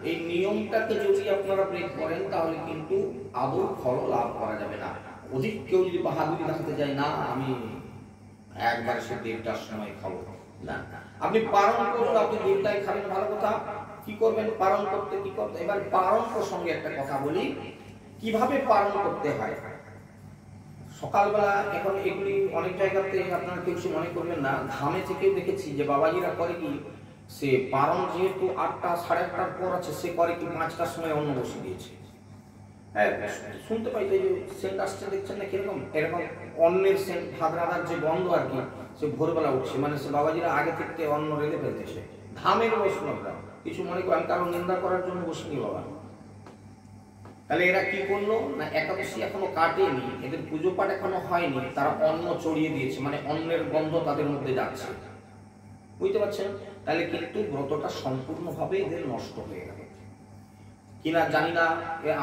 এই নিয়মটাকে যদি আপনারা ব্রেক করেন তাহলে কিন্তু আদৌ ফল লাভ করা যাবে না। অধিক কেউ যদি বাহাদুরি দেখাতে যায়, না আমি একবার সে 1:30টার সময় খাবো, না, আপনি পারণ করুন, আপনি 1:30টায় খাবেন, ভালো কথা। কি করবেন পারণ করতে, কি করতে? এবার পারণ প্রসঙ্গে একটা কথা বলি, কিভাবে পারণ করতে হয়। সকালবেলা এখন এগুলি অনেক জায়গাতে আপনারা কিছু মনে করবেন না, ধামে থেকেও দেখেছি যে বাবাজিরা করে কি, সে পারণ যেহেতু 8টা 8:30টার পর আছে, সে করে কি 5টার সময় অন্ন বসিয়ে দিয়েছে। হ্যাঁ, শুনতে পাই যে সেন্ট আসছে, দেখছেন না কিরকম, এরকম অন্নের সেন্ট, ভাত রাঁধার যে গন্ধ আর কি, সে ভোরবেলা উঠছে, মানে সে বাবাজিরা আগে থেকে অন্ন রেঁধে ফেলতেছে। ধামের বৈষ্ণবরা কিছু মনে করেন, কারণ নিন্দা করার জন্য বসিনি বাবা। তাহলে এরা কি করলো না, একাদশী এখনো কাটেনি, এদের পুজো পাঠ এখনো হয়নি, তারা অন্ন চড়িয়ে দিয়েছে, মানে অন্নের গন্ধ তাদের মধ্যে যাচ্ছে, বুঝতে পারছেন? তাহলে কিন্তু ব্রতটা সম্পূর্ণভাবে এদের নষ্ট হয়ে গেল কিনা জানি না,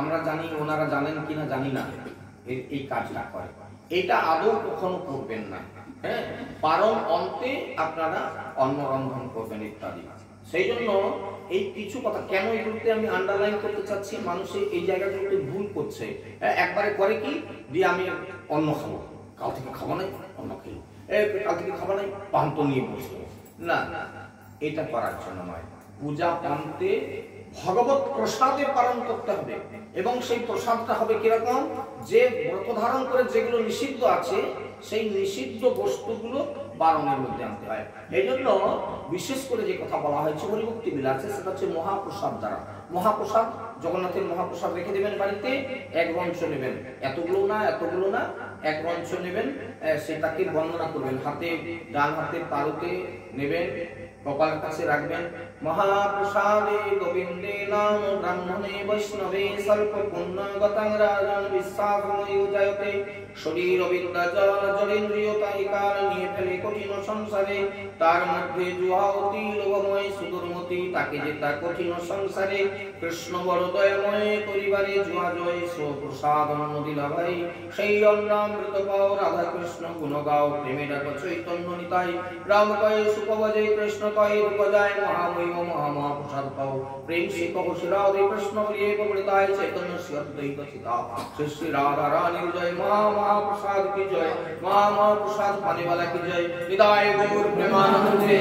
আমরা জানি, ওনারা জানেন কিনা জানি না, এই কাজটা করে। এটা আদৌ কখনো করবেন না। হ্যাঁ, পারণ অন্তে আপনারা অন্ন রন্ধন করবেন ইত্যাদি। সেই জন্য এই কিছু কথা কেন এগুলোতে আমি আন্ডারলাইন করতে চাচ্ছি, মানুষের এই জায়গাগুলোতে ভুল করছে। একবারে করে কি দিয়ে আমি অন্ন খাবো, কাল থেকে খাবো নাই, অন্ন খেলো, কাল থেকে খাবো নাই, পান্ত নিয়ে বসবো, না, এটা করার জন্য নয়। পূজা পান্তে ভগবত প্রসাদে পালন করতে হবে, এবং সেই প্রসাদটা হবে কিরকম, যে ব্রত ধারণ করে যেগুলো নিষিদ্ধ আছে সেই নিষিদ্ধ বস্তুগুলো বারণের মধ্যে আনতে হয়। এই জন্য বিশেষ করে যে কথা বলা হয়েছে হরিভক্তি বিলাসে, সেটা হচ্ছে মহাপ্রসাদ দ্বারা। মহাপ্রসাদ, জগন্নাথের মহাপ্রসাদ রেখে দেবেন বাড়িতে, 1 রঞ্চ নেবেন, এতগুলো না 1 রঞ্চ নেবেন, সেটাকে বর্ণনা করবেন, হাতে ডান হাতে তালুতে নেবেন, কপালের কাছে রাখবেন। মহাপ্রসাদে গোবিন্দে নাম ব্রাহ্মণে বৈষ্ণবে স্বল্প পুণ্য গতাং রাজন বিশ্বাসময় জয়তে শরীর বিদ্যা জল জলেন্দ্রিয় তাই কাল নিয়ে ফেলে কঠিন সংসারে, তার মধ্যে জুহা অতি লোভময় সুদূরমতি, তাকে যেতা কঠিন সংসারে কৃষ্ণ বড় দয়াময় পরিবারে জুহা জয় প্রসাদ নদিলা ভাই, সেই অন্নামৃত পাও রাধা কৃষ্ণ গুণ গাও, প্রেমে ডাকো চৈতন্য নিতাই, রাম কয়ে সুখ বজে কৃষ্ণ কয়ে রূপ যায়, মহামহিম মহাপ্রসাদ পাও, প্রেম শিখো শিরাধে কৃষ্ণ প্রিয় পবিতায়, চৈতন্য শ্রী অদ্বৈত চিতা শ্রী শ্রী রাধা রানীর জয়, মহাপ্রসাদ की जय, महाप्रसाद पाने वाला की जय, हृदय गौर प्रेमानंदे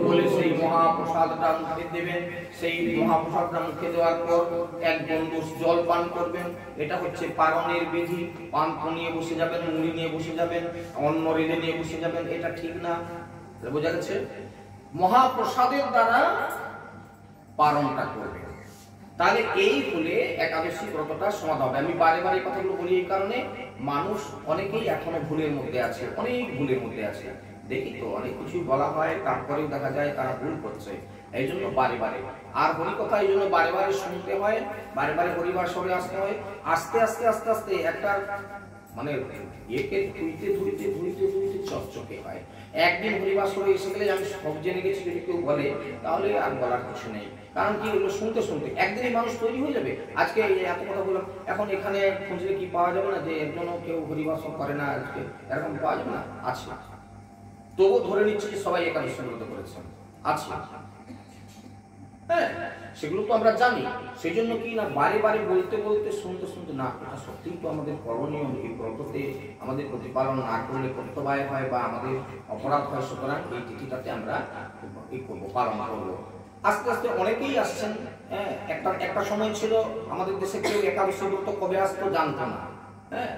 বলে সেই মহাপ্রসাদটা মুখে দেবেন। সেই মহাপ্রসাদটা মুখে দেওয়ার পর 1 গণ্ডূষ জল পান করবেন। এটা হচ্ছে পারণের বিধি। পান নিয়ে বসে যাবেন, মুড়ি নিয়ে বসে যাবেন, অন্ন রেঁধে নিয়ে বসে যাবেন, এটা ঠিক না। বোঝা গেছে? মহাপ্রসাদের দ্বারা পারণটা করবেন। তাহলে এই হলে একাদশী ব্রতটা সমাধা হবে। আমি বারে বারে কথাগুলো বলি এই কারণে, মানুষ অনেকেই এখনো ভুলের মধ্যে আছে, অনেক ভুলের মধ্যে আছে। দেখি তো অনেক কিছু বলা হয়, তারপরেও দেখা যায় তারা ভুল করছে। এই জন্য বারে বারে, আর হরি কথা এই জন্য বারে বারে শুনতে হয়, বারে বারে হরিবার সরে আসতে হয়। আস্তে আস্তে আস্তে আস্তে একটা মানে একে ধুইতে ধুইতে ধুইতে ধুইতে চকচকে হয়। একদিন হরিবার সরে এসে গেলে আমি সব জেনে গেছি যদি কেউ বলে, তাহলে আর বলার কিছু নেই। কারণ কি, এগুলো শুনতে শুনতে একদিনই মানুষ তৈরি হয়ে যাবে। আজকে এত কথা বললাম, এখন এখানে খুঁজলে কি পাওয়া যাবে না যে একজনও কেউ হরিবাসন করে না, আজকে এরকম পাওয়া যাবে না? আছে, তবু ধরে নিচ্ছি যে সবাই একাদশী ব্রত করেছেন, আছে। হ্যাঁ, সেগুলো তো আমরা জানি। সেই জন্য কি না, বারে বারে বলতে বলতে শুনতে শুনতে না, এটা সত্যিই তো আমাদের করণীয়। এই ব্রততে আমাদের প্রতিপালন না করলে কর্তব্য হয় বা আমাদের অপরাধ হয়। সুতরাং এই তিথিটাতে আমরা এই করবো, পালন করবো। আস্তে আস্তে অনেকেই আসছেন। হ্যাঁ, একটা সময় ছিল আমাদের দেশে কেউ একাদশী ব্রত কবে আসতো জানতো না। হ্যাঁ,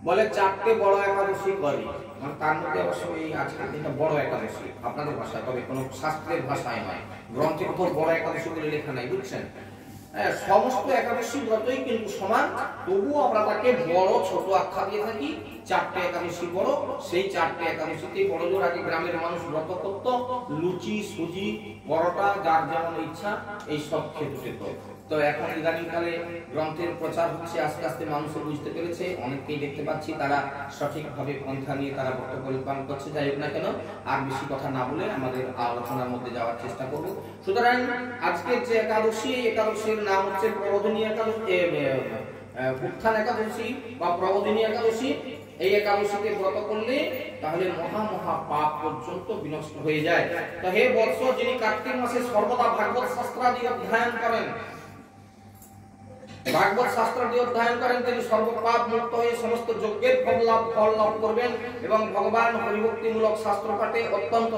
বলে 4টে বড় একাদশী করে, মানে তার মধ্যে অবশ্যই আজকের দিনটা বড় একাদশী আপনাদের ভাষায়, তবে কোনো শাস্ত্রের ভাষায় নয়, গ্রন্থে কোথাও বড় একাদশী বলে লেখা নাই, বুঝছেন? হ্যাঁ, সমস্ত একাদশী ব্রতই কিন্তু সমান, তবুও আমরা তাকে বড় ছোট আখ্যা দিয়ে থাকি। 4টে একাদশী বড়, সেই 4টে একাদশীতে বড় জোর আগে গ্রামের মানুষ ব্রত করত, লুচি সুজি পরোটা যার যেমন ইচ্ছা এই সব খেতে পেত। তো এখন ইদানিংকালে গ্রন্থের প্রচার হচ্ছে, আস্তে আস্তে মানুষ বুঝতে পেরেছে, অনেককেই দেখতে পাচ্ছি তারা সঠিকভাবে পন্থা নিয়ে তারা ব্রত পরিপালন করছে। যাই হোক না কেন, আর বেশি কথা না বলে আমাদের আলোচনার মধ্যে যাওয়ার চেষ্টা করব। সুতরাং আজকের যে একাদশী, এই একাদশীর নাম হচ্ছে প্রবোধিনী একাদশী, উত্থান একাদশী বা প্রবোধিনী একাদশী, এই একাদশীতে ব্রত করলে তাহলে মহা মহা পাপ পর্যন্ত বিনষ্ট হয়ে যায়। তো হে বৎস, যিনি কার্তিক মাসে সর্বদা ভাগবত শাস্ত্রাদি অধ্যয়ন করেন, ভাগবত শাস্ত্রাদি অধ্যয়ন করেন, তিনি সর্বপাপ মুক্ত হয়ে সমস্ত যজ্ঞের ফল লাভ করবেন এবং ভগবান হরিভক্তিমূলক শাস্ত্র পাঠে অত্যন্ত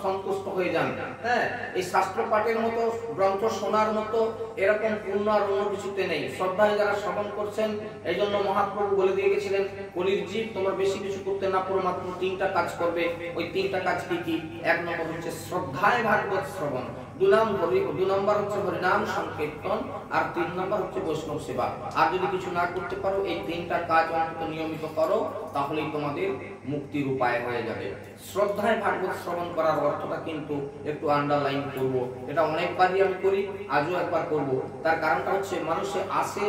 সন্তুষ্ট হয়ে যান। হ্যাঁ, এই শাস্ত্র পাঠের মতো, গ্রন্থ শোনার মতো এরকম পূর্ণ আর অন্য কিছুতে নেই। শ্রদ্ধায় যারা শ্রবণ করছেন, এই জন্য মহাপ্রভু বলে দিয়ে গেছিলেন, কলির জীব তোমরা বেশি কিছু করতে না পারো, মাত্র 3টা কাজ করবে। ওই 3টা কাজ কি কি? 1 নম্বর হচ্ছে শ্রদ্ধায় ভাগবত শ্রবণ, 2 নম্বর হচ্ছে হরিনাম সংকীর্তন, আর 3 নম্বর হচ্ছে বৈষ্ণব সেবা। আর যদি কিছু না করতে পারো, এই 3টা কাজ অন্তত নিয়মিত করো, তাহলেই তোমাদের মুক্তির উপায় হয়ে যাবে। শ্রদ্ধায় ভাগবত শ্রবণ করার অর্থটা কিন্তু একটু আন্ডারলাইন করব। এটা অনেকবারই আমি করি, আজও একবার করব। তার কারণটা হচ্ছে মানুষে আসে,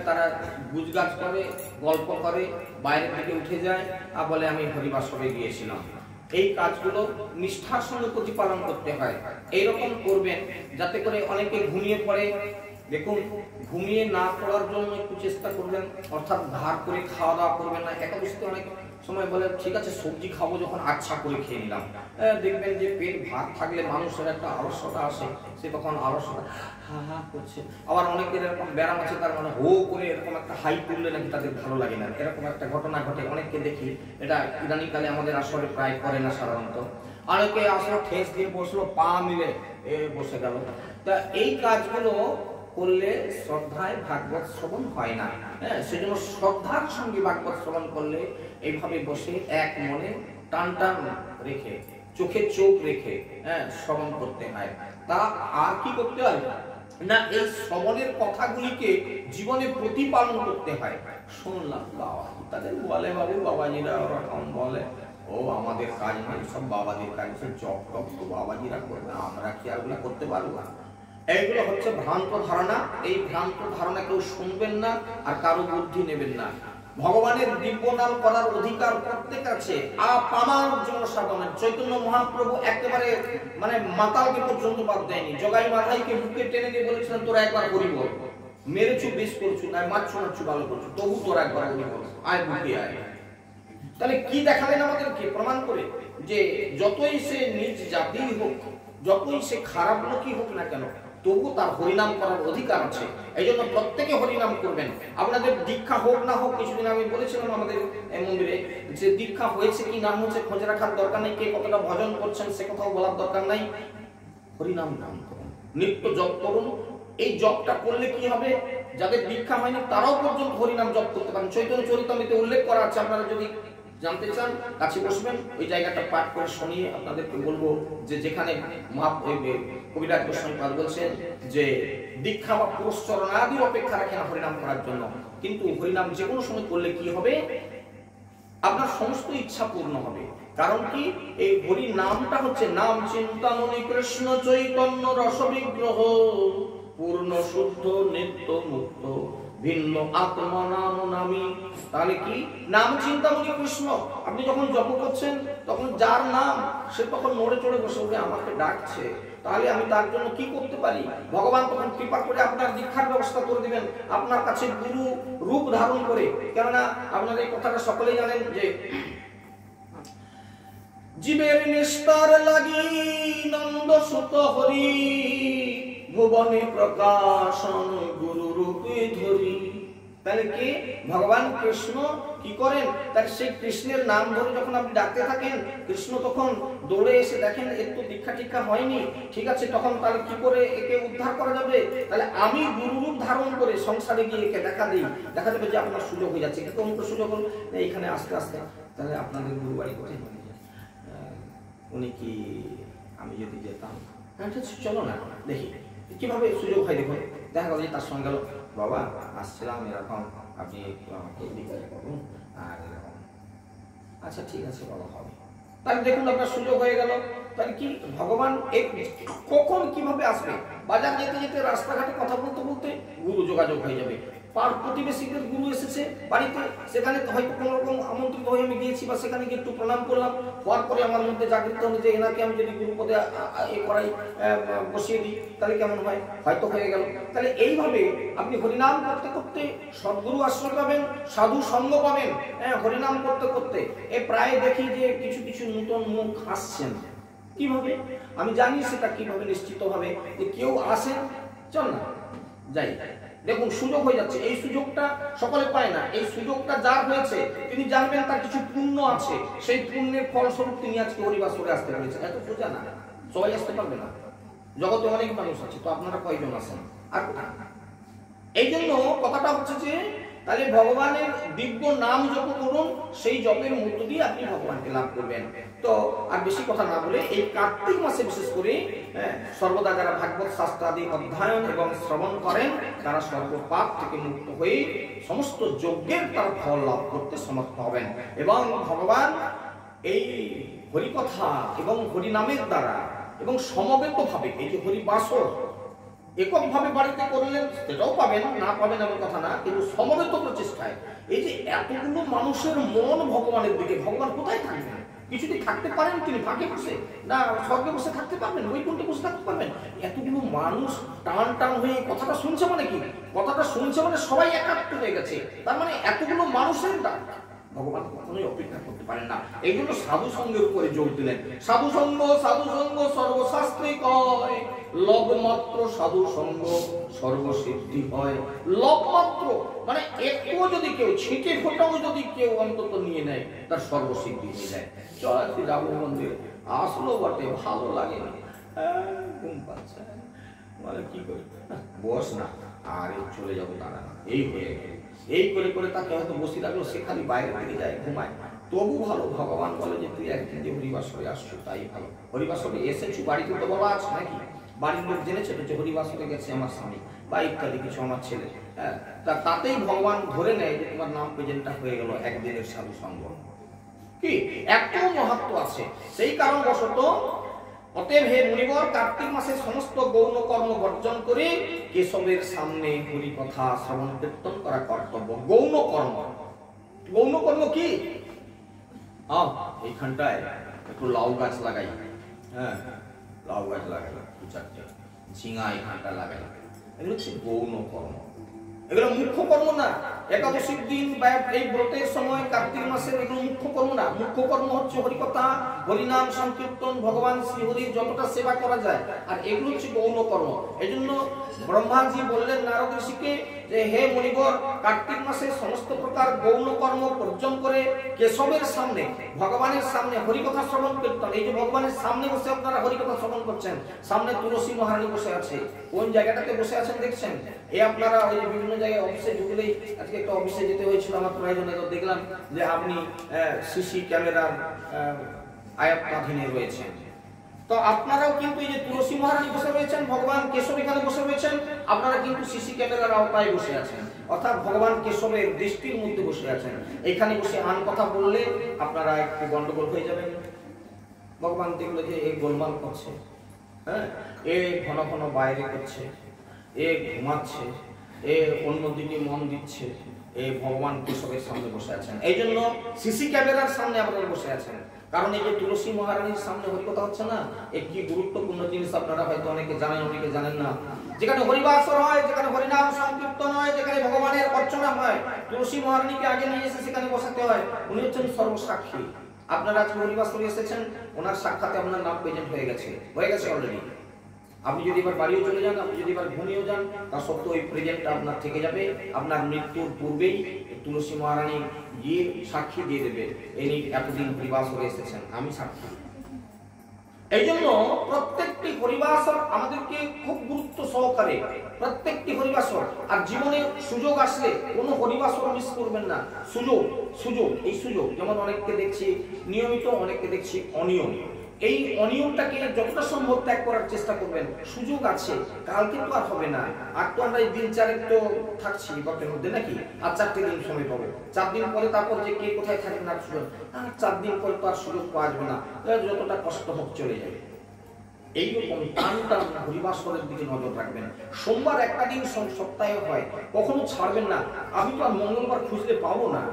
তারা গুজগাছ করে, গল্প করে, বাইরের দিকে উঠে যায় আর বলে আমি হরিবাসরে গিয়েছিলাম। এই কাজগুলো নিষ্ঠার সঙ্গে প্রতিপালন করতে হয়। এইরকম করবেন যাতে করে অনেকে ঘুমিয়ে পড়ে। দেখুন, ঘুমিয়ে না পড়ার জন্য একটু চেষ্টা করবেন, অর্থাৎ ভার করে খাওয়া দাওয়া করবেন না। একাদশীতে অনেক সময় বলে ঠিক আছে সবজি খাবো, যখন আচ্ছা করে খেয়ে নিলাম। দেখবেন যে পেট ভাত থাকলে মানুষের একটা আলস্যতা আসে, সে তখন আলস্যতা হা হা করছে। আবার অনেকের এরকম ব্যায়াম আছে, তার মানে হো করে এরকম একটা হাই তুললে নাকি তাদের ভালো লাগে না, এরকম একটা ঘটনা ঘটে। অনেককে দেখি, এটা ইদানিংকালে আমাদের আসলে প্রায় করে না সাধারণত। অনেকে আসলে ঠেস দিয়ে বসলো, পা মিলে বসে গেল। তা এই কাজগুলো করলে শ্রদ্ধায় ভাগবত শ্রবণ হয় না। হ্যাঁ, সেজন্য শ্রদ্ধার সঙ্গে ভাগবত শ্রবণ করলে এইভাবে বসে এক মনে টান টান রেখে, চোখে চোখ রেখে শ্রবণ করতে হয়। তা আর কি করতে হয় না, এই শ্রবণের কথাগুলিকে জীবনে প্রতিপালন করতে হয়। শুনলাম বাবা তাদের বলে, বাবু বাবাজিরা ওরকম বলে, ও আমাদের কাজ নয়, সব বাবাজির কাজ, জপ টপ তো বাবাজিরা করবে, আমরা কি আরগুলো করতে পারবো না। এইগুলো হচ্ছে ভ্রান্ত ধারণা। এই ভ্রান্ত ধারণা কেউ শুনবেন না আর কারো বুদ্ধি নেবেন না। ভগবানের দিব্য নাম করার অধিকার প্রত্যেক আছে। আমার জন্য সাধনের চৈতন্য মহাপ্রভু একেবারে মানে মাতালকে পর্যন্ত বাদ দেয়নি। জগাই মাথাইকে বুকে টেনে নিয়ে বলেছিলেন, তোরা একবার করি বল, মেরেছু বেশ করছু, না মারছু মারছু ভালো করছু, তবু তোরা একবার করি বল, আয় বুকে আয়। তাহলে কি দেখালেন আমাদেরকে? প্রমাণ করে যে যতই সে নিজ জাতি হোক, যতই সে খারাপ লোকই হোক না কেন, তবু তার হরিনাম করার অধিকার আছে। এই জন্য প্রত্যেকে হরিনাম করবেন। আপনাদের দীক্ষা হোক না হোক, কিছুদিন আমি বলেছিলাম আমাদের মন্দিরে যে দীক্ষা হয়েছে কি নাম হচ্ছে খোঁজ রাখার দরকার নেই, কে কতটা ভজন করছেন সে কথাও বলার দরকার নাই। হরিনাম নাম করুন, নিত্য জপ করুন। এই জপটা করলে কি হবে, যাদের দীক্ষা হয়নি তারাও পর্যন্ত হরিনাম জপ করতে পারেন। চৈতন্য চরিতামৃতে উল্লেখ করা আছে, আপনারা যদি জানতে চান কাছে বসবেন, ওই জায়গাটা পাঠ করে শুনিয়ে আপনাদেরকে বলবো যে যেখানে কবিরাজ গোস্বামী পাদ বলছেন যে দীক্ষা বা পুরস্চরণাদির অপেক্ষা রাখে না হরিনাম করার জন্য, কিন্তু হরিনাম যে কোনো সময় করলে কি হবে, আপনার সমস্ত ইচ্ছা পূর্ণ হবে। কারণ কি, এই হরি নামটা হচ্ছে নাম চিন্তামণি কৃষ্ণ চৈতন্য রস বিগ্রহ, পূর্ণ শুদ্ধ নিত্য মুক্ত ভিন্ন আত্মা নাম নামি। তাহলে কি, নাম চিন্তামণি কৃষ্ণ। আপনি যখন জপ করছেন তখন যার নাম, সে তখন নড়ে চড়ে বসে উঠে আমাকে ডাকছে, তাহলে আমি তার জন্য কি করতে পারি? ভগবান তখন কৃপা করে আপনার দীক্ষার ব্যবস্থা করে দিবেন, আপনার কাছে গুরু রূপ ধারণ করে। কেননা আপনারা এই কথাটা সকলেই জানেন যে জীবের নিস্তার লাগি নন্দ সুত হরি, ভুবনে প্রকাশন গুরু রূপে ধরি। তাহলে কি, ভগবান কৃষ্ণ কি করেন, তার সেই কৃষ্ণের নাম ধরে যখন আপনি ডাকতে থাকেন, কৃষ্ণ তখন দৌড়ে এসে দেখেন একটু দীক্ষা টিক্ষা হয়নি, ঠিক আছে, তখন তাহলে কি করে একে উদ্ধার করা যাবে? তাহলে আমি গুরু রূপ ধারণ করে সংসারে গিয়ে একে দেখা দিই, দেখা যাবে যে আপনার সুযোগ হয়ে যাচ্ছে। কিন্তু অমুক সুযোগ হল এইখানে আস্তে আস্তে, তাহলে আপনাদের গুরু বাড়ি কোথায়, উনি কি, আমি যদি যেতাম, হ্যাঁ চলো না দেখি কিভাবে সুযোগ হয়। দেখুন, দেখা গেল যে তার সঙ্গে গেল, বাবা আসছিলাম এরকম, আপনি একটু আমাকে বিকালে করুন, আর এরকম, আচ্ছা ঠিক আছে বাবা হবে। তাহলে দেখুন আপনার সুযোগ হয়ে গেল। তাহলে কি, ভগবান কখন কিভাবে আসবে? বাজার যেতে যেতে রাস্তাঘাটে কথা বলতে বলতে গুরু যোগাযোগ হয়ে যাবে। পাড় প্রতিবেশীদের গুরু এসেছে বাড়িতে, সেখানে হয়তো কোনো রকম আমন্ত্রিত হয়ে আমি গিয়েছি বা সেখানে গিয়ে একটু প্রণাম করলাম, হওয়ার পরে আমার মধ্যে জাগৃত হলো যে এনাকে আমি যদি গুরু পদে করাই বসিয়ে দিই তাহলে কেমন হয়, হয়তো হয়ে গেল। তাহলে এইভাবে আপনি হরিনাম করতে করতে সদ্গুরু আশ্রয় পাবেন, সাধু সঙ্গ পাবেন। হ্যাঁ, হরিনাম করতে করতে প্রায় দেখি যে কিছু কিছু নতুন মুখ আসছেন। কিভাবে আমি জানি সেটা কিভাবে, নিশ্চিতভাবে যে কেউ আসেন, চল না যাই, দেখুন সুযোগ হয়ে যাচ্ছে। এই সুযোগটা সকলে পায় না, এই সুযোগটা যার হয়েছে তিনি জানবেন তার কিছু পুণ্য আছে, সেই পুণ্যের ফলস্বরূপ তিনি আজকে হরিবাসরে আসতে পেরেছেন। এত সোজা না, সবাই আসতে পারবে না, জগতে অনেক মানুষ আছে, তো আপনারা কয়জন আছেন আর কোথায়? এই জন্য কথাটা হচ্ছে যে তাহলে ভগবানের দিব্য নাম জপ করুন, সেই জপের মধ্য দিয়ে আপনি ভগবানকে লাভ করবেন। তো আর বেশি কথা না বলে এই কার্তিক মাসে বিশেষ করে সর্বদা যারা ভাগবত শাস্ত্র আদি অধ্যয়ন এবং শ্রবণ করেন তারা সর্বপাপ থেকে মুক্ত হয়ে সমস্ত যজ্ঞের তার ফল লাভ করতে সমর্থ হবেন। এবং ভগবান এই হরিকথা এবং হরিনামের দ্বারা এবং সমবেতভাবে এই যে হরিবাসর এককভাবে বাড়িতে করলেন সেটাও পাবেন, না পাবেন এমন কথা না, কিন্তু সমবেত প্রচেষ্টায় এই যে এতগুলো মানুষের মন ভগবানের দিকে, ভগবান কোথায় থাকবেন? কিছুদিন থাকতে পারেন তিনি ফাঁকে বসে, না স্বর্গে বসে থাকতে পারবেন, বৈকুণ্ঠে বসে থাকতে পারবেন? এতগুলো মানুষ টান টান হয়ে কথাটা শুনছে মানে কি? কথাটা শুনছে মানে সবাই একাত্ম হয়ে গেছে, তার মানে এতগুলো মানুষের ডাক ভগবান কখনোই অপেক্ষা করতে পারেন না। এই জন্য সাধু সঙ্গের উপরে জোর দিলেন। সাধু সঙ্গ সর্বশাস্ত্রে কয়, লব মাত্র সাধু সঙ্গ সর্বসিদ্ধি হয়। লব মাত্র মানে একটুও যদি কেউ ছিটে ফোটাও যদি কেউ অন্তত নিয়ে নেয় তার সর্বসিদ্ধি হয়ে যায়। চল আজকে যাবো মন্দিরে, আসলো বটে, ভালো লাগে না, ঘুম পাচ্ছে, মানে কি করি, বস না আর চলে যাবো দাঁড়া, এই হয়ে গেল। এই করে করে তাকে হয়তো বসে রাখলো, সে খালি বাইরে থেকে যায়, ঘুমায়, তবু ভালো। ভগবান বলে যে তুই একদিন যে হরিবাসরে আসছো তাই ভালো। হরিবাসরে এসেছো, বাড়িতে তো বলা আছে নাকি, বাড়ির লোক জেনেছে তো যে হরিবাসরে গেছে আমার স্বামী বা ইত্যাদি কিছু আমার ছেলে, হ্যাঁ, তাতেই ভগবান ধরে নেয় যে তোমার নাম প্রেজেন্টটা হয়ে গেল একদিনের সাধু সঙ্গ। কি এত মাহাত্ম্য আছে, সেই কারণবশত অতএব হে মুনিবর, কার্তিক মাসে সমস্ত গৌণ কর্ম বর্জন করে কেশবের সামনে হরি কথা শ্রবণ কীর্তন করা কর্তব্য। গৌণ কর্ম, গৌণ কর্ম কি? এইখানটায় একটু লাউ গাছ লাগাই, হ্যাঁ লাউ গাছ লাগাই, দু চারটে ঝিঙা এখানটা লাগাই, এগুলো হচ্ছে গৌণ কর্ম, এগুলো মুখ্য কর্ম না। একাদশীর দিন বা এই ব্রতের সময় কার্তিক মাসের এগুলো মুখ্য কর্ম না। মুখ্য কর্ম হচ্ছে হরিকথা, হরিনাম সংকীর্তন, ভগবান শ্রীহরির যতটা সেবা করা যায়, আর এগুলো হচ্ছে গৌণ কর্ম। এই জন্য ব্রহ্মাজি বললেন নারদ ঋষিকে যে হে মুনিবর, কার্তিক মাসে সমস্ত প্রকার গৌণ কর্ম বর্জন করে কেশবের সামনে, ভগবানের সামনে হরিকথা শ্রবণ কীর্তন। এই যে ভগবানের সামনে বসে আপনারা হরিকথা শ্রবণ করছেন, সামনে তুলসী মহারানী বসে আছে, কোন জায়গাটাতে বসে আছেন দেখছেন? এই আপনারা ওই যে বিভিন্ন জায়গায় অফিসে ঢুকলেই, আজকে একটা অফিসে যেতে হয়েছিল আমার প্রয়োজনে, তো দেখলাম যে আপনি সিসি ক্যামেরার আয়ত্তাধীনে রয়েছেন। তো আপনারাও কিন্তু এই যে তুলসী মহারানী বসে রয়েছেন, ভগবান কেশব এখানে বসে রয়েছেন, আপনারা কিন্তু সিসি ক্যামেরার আওতায় বসে আছেন, অর্থাৎ ভগবান কেশবের দৃষ্টির মধ্যে বসে আছেন। এখানে বসে আন কথা বললে আপনারা একটু গন্ডগোল হয়ে যাবেন। ভগবান দেখলো যে এই গোলমাল করছে, হ্যাঁ, এ ঘন ঘন বাইরে করছে, এ ঘুমাচ্ছে, এ অন্যদিকে মন দিচ্ছে, এ ভগবান কেশবের সামনে বসে আছেন। এই জন্য সিসি ক্যামেরার সামনে আপনারা বসে আছেন, কারণ এই যে তুলসী মহারানীর সামনে হরিকথা হচ্ছে না, এই কি গুরুত্বপূর্ণ জিনিস আপনারা হয়তো অনেকে জানেন, অনেকে জানেন না। যেখানে হরিবাসর হয়, যেখানে হরিনাম সংকীর্তন হয়, যেখানে ভগবানের অর্চনা হয়, তুলসী মহারানীকে আগে নিয়ে এসে সেখানে বসাতে হয়। উনি হচ্ছেন সর্বসাক্ষী। আপনারা আজকে হরিবাসরে এসেছেন, ওনার সাক্ষাতে আপনার নাম প্রেজেন্ট হয়ে গেছে অলরেডি। আপনি যদি এবার বাড়িও চলে যান, আপনি যদি এবার ঘুমিয়েও যান, তা সত্ত্বেও ওই প্রেজেন্টটা আপনার থেকে যাবে। আপনার মৃত্যুর পূর্বেই তুলসী মহারানী গিয়ে সাক্ষী দিয়ে দেবে, ইনি এতদিন হরিবাসরে এসেছেন, আমি সাক্ষী। এই জন্য প্রত্যেকটি হরিবাসর আমাদেরকে খুব গুরুত্ব সহকারে, প্রত্যেকটি হরিবাসর, আর জীবনে সুযোগ আসলে কোনো হরিবাসর মিস করবেন না। সুযোগ এই সুযোগ, যেমন অনেককে দেখছি নিয়মিত, অনেককে দেখছি অনিয়ম। এই অনিয়মটাকে যতটা সম্ভব ত্যাগ করার চেষ্টা করবেন। সুযোগ আছে, কালকে তো আর হবে না, আর তো আমরা এই দিন চারেক তো থাকছি গতের মধ্যে নাকি, আর 4টে দিন সময় পাবো, 4 দিন পরে তারপর যে কে কোথায় থাকবে না সুযোগ, আর 4 দিন পরে তো আর সুযোগ পাওয়া যাবে না, যতটা কষ্ট হোক চলে যাবে। এইরকম টান টান হরিবাসরের দিকে নজর রাখবেন। সোমবার একটা দিন সপ্তাহে হয়, কখনো ছাড়বেন না। আমি তো আর মঙ্গলবার খুঁজলে পাবো না।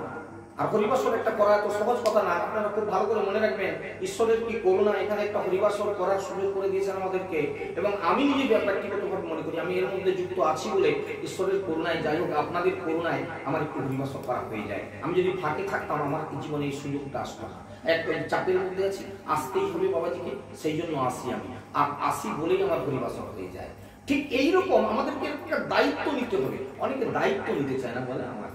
আর হরিবাসর একটা করা এত সহজ কথা না, আপনারা খুব ভালো করে মনে রাখবেন। ঈশ্বরের কি করুণা, এখানে একটা হরিবাসর করার সুযোগ করে দিয়েছেন আমাদেরকে। এবং আমি নিজে ব্যক্তিগতভাবে মনে করি আমি এর মধ্যে যুক্ত আছি বলে ঈশ্বরের করুণায়, যাই হোক আপনাদের করুণায় আমার একটু হরিবাসর করা হয়ে যায়। আমি যদি ফাঁকে থাকতাম আমার জীবনে এই সুযোগটা আসতো না। চাপের মধ্যে আছি, আসতেই হবে বাবাজিকে, সেই জন্য আসি আমি। আর আসি বলেই আমার হরিবাসর হয়ে যায়। ঠিক এইরকম আমাদেরকে একটা দায়িত্ব নিতে হবে। অনেকে দায়িত্ব নিতে চায় না, বলে আমার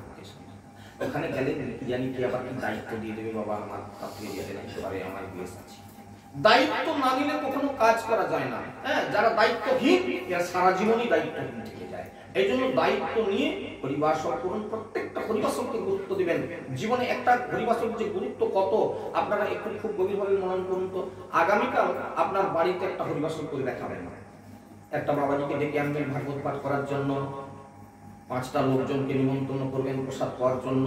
ওখানে গেলে জানি কি আবার কি দায়িত্ব দিয়ে দেবে, বাবা আমার তাড়াতাড়ি যেতে নাইতে পারে, আমার বিয়ে আছে। দায়িত্ব না নিলে কখনো কাজ করা যায় না। হ্যাঁ, যারা দায়িত্বহীন এরা সারা জীবনই দায়িত্বহীন থেকে যায়। এই জন্য দায়িত্ব নিয়ে হরিবাসর করুন। প্রত্যেকটা হরিবাসরকে গুরুত্ব দিবেন। জীবনে একটা হরিবাসর যে গুরুত্ব কত আপনারা একটু খুব গভীরভাবে মনন করুন তো। আগামীকাল আপনার বাড়িতে একটা হরিবাসর করে দেখাবেন। একটা বাবাজিকে ডেকে আনবেন ভাগবত পাঠ করার জন্য, 5টা লোকজনকে নিমন্ত্রণ করবেন প্রসাদ পাওয়ার জন্য।